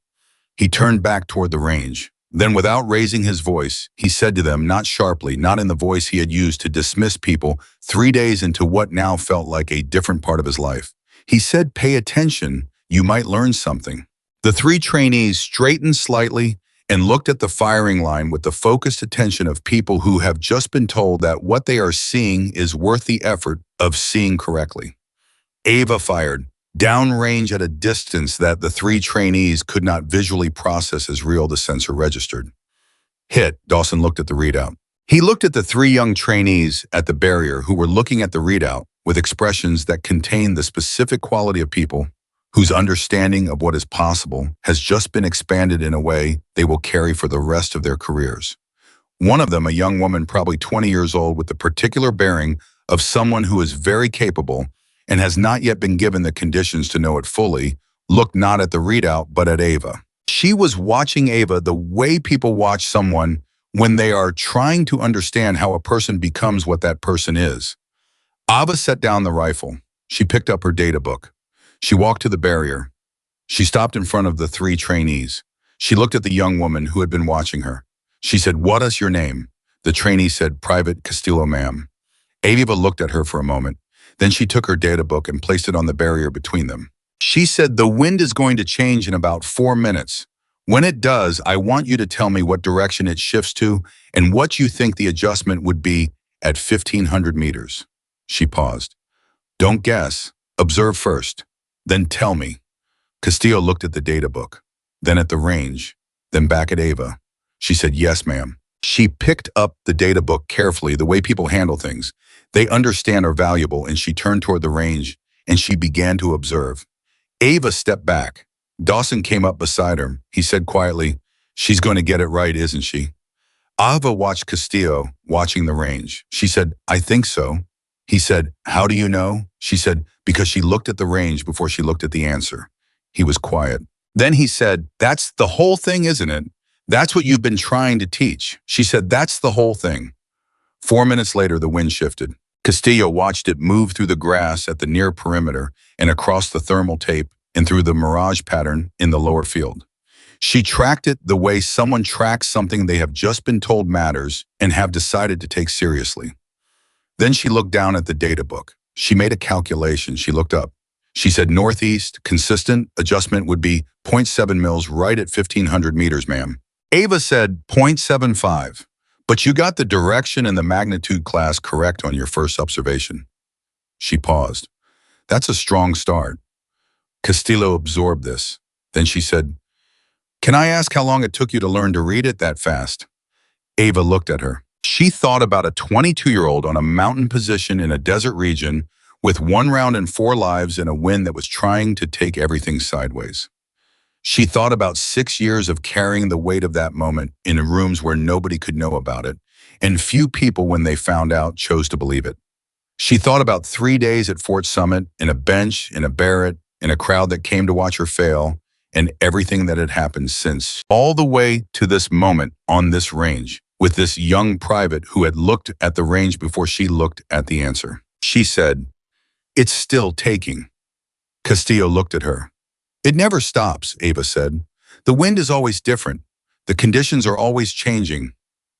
Speaker 1: He turned back toward the range. Then, without raising his voice, he said to them, not sharply, not in the voice he had used to dismiss people 3 days into what now felt like a different part of his life. He said, "Pay attention, you might learn something." The three trainees straightened slightly and looked at the firing line with the focused attention of people who have just been told that what they are seeing is worth the effort of seeing correctly. Ava fired, downrange at a distance that the three trainees could not visually process as real, the sensor registered. Hit, Dawson looked at the readout. He looked at the three young trainees at the barrier who were looking at the readout with expressions that contained the specific quality of people whose understanding of what is possible has just been expanded in a way they will carry for the rest of their careers. One of them, a young woman probably 20 years old with the particular bearing of someone who is very capable and has not yet been given the conditions to know it fully, looked not at the readout but at Ava. She was watching Ava the way people watch someone when they are trying to understand how a person becomes what that person is. Ava set down the rifle. She picked up her data book. She walked to the barrier. She stopped in front of the three trainees. She looked at the young woman who had been watching her. She said, "What is your name?" The trainee said, "Private Castillo, ma'am." Ava looked at her for a moment. Then she took her data book and placed it on the barrier between them. She said, "The wind is going to change in about 4 minutes. When it does, I want you to tell me what direction it shifts to and what you think the adjustment would be at 1,500 meters. She paused. "Don't guess. Observe first. Then tell me." Castillo looked at the data book, then at the range, then back at Ava. She said, "Yes, ma'am." She picked up the data book carefully, the way people handle things. They understand are valuable, and she turned toward the range, and she began to observe. Ava stepped back. Dawson came up beside her. He said quietly, "She's going to get it right, isn't she?" Ava watched Castillo, watching the range. She said, "I think so." He said, "How do you know?" She said, "Because she looked at the range before she looked at the answer." He was quiet. Then he said, "That's the whole thing, isn't it? That's what you've been trying to teach." She said, "That's the whole thing." 4 minutes later, the wind shifted. Castillo watched it move through the grass at the near perimeter and across the thermal tape and through the mirage pattern in the lower field. She tracked it the way someone tracks something they have just been told matters and have decided to take seriously. Then she looked down at the data book. She made a calculation. She looked up. She said, "Northeast, consistent adjustment would be 0.7 mils right at 1,500 meters, ma'am." Ava said 0.75, but you got the direction and the magnitude class correct on your first observation. She paused. "That's a strong start." Castillo absorbed this. Then she said, "Can I ask how long it took you to learn to read it that fast?" Ava looked at her. She thought about a 22-year-old on a mountain position in a desert region with 1 round and 4 lives in a wind that was trying to take everything sideways. She thought about 6 years of carrying the weight of that moment in rooms where nobody could know about it, and few people, when they found out, chose to believe it. She thought about 3 days at Fort Summit, in a bench, in a Barrett, in a crowd that came to watch her fail, and everything that had happened since, all the way to this moment on this range, with this young private who had looked at the range before she looked at the answer. She said, "It's still taking." Castillo looked at her. "It never stops," Ava said. "The wind is always different. The conditions are always changing.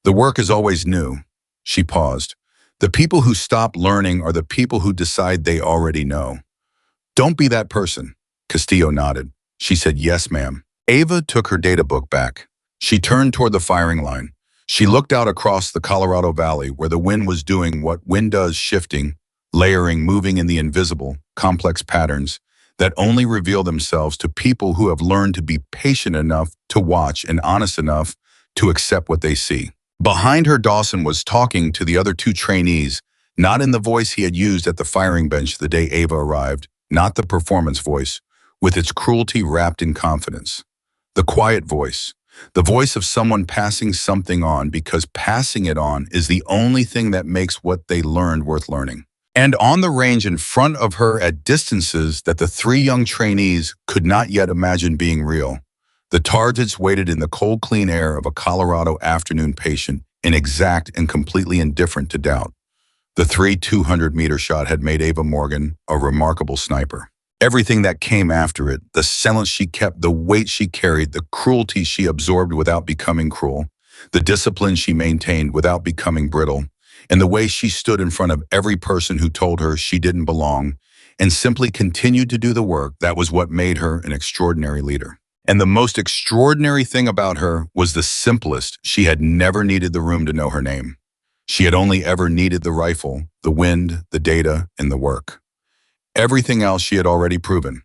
Speaker 1: The work is always new." She paused. "The people who stop learning are the people who decide they already know." "Don't be that person." Castillo nodded. She said, "Yes, ma'am." Ava took her data book back. She turned toward the firing line. She looked out across the Colorado Valley where the wind was doing what wind does, shifting, layering, moving in the invisible, complex patterns that only reveal themselves to people who have learned to be patient enough to watch and honest enough to accept what they see. Behind her, Dawson was talking to the other 2 trainees, not in the voice he had used at the firing bench the day Ava arrived, not the performance voice, with its cruelty wrapped in confidence. The quiet voice, the voice of someone passing something on because passing it on is the only thing that makes what they learned worth learning. And on the range in front of her at distances that the three young trainees could not yet imagine being real, the targets waited in the cold, clean air of a Colorado afternoon patient, inexact and completely indifferent to doubt. The 200-meter shot had made Ava Morgan a remarkable sniper. Everything that came after it, the silence she kept, the weight she carried, the cruelty she absorbed without becoming cruel, the discipline she maintained without becoming brittle, and the way she stood in front of every person who told her she didn't belong and simply continued to do the work, that was what made her an extraordinary leader. And the most extraordinary thing about her was the simplest: she had never needed the room to know her name. She had only ever needed the rifle, the wind, the data, and the work. Everything else she had already proven.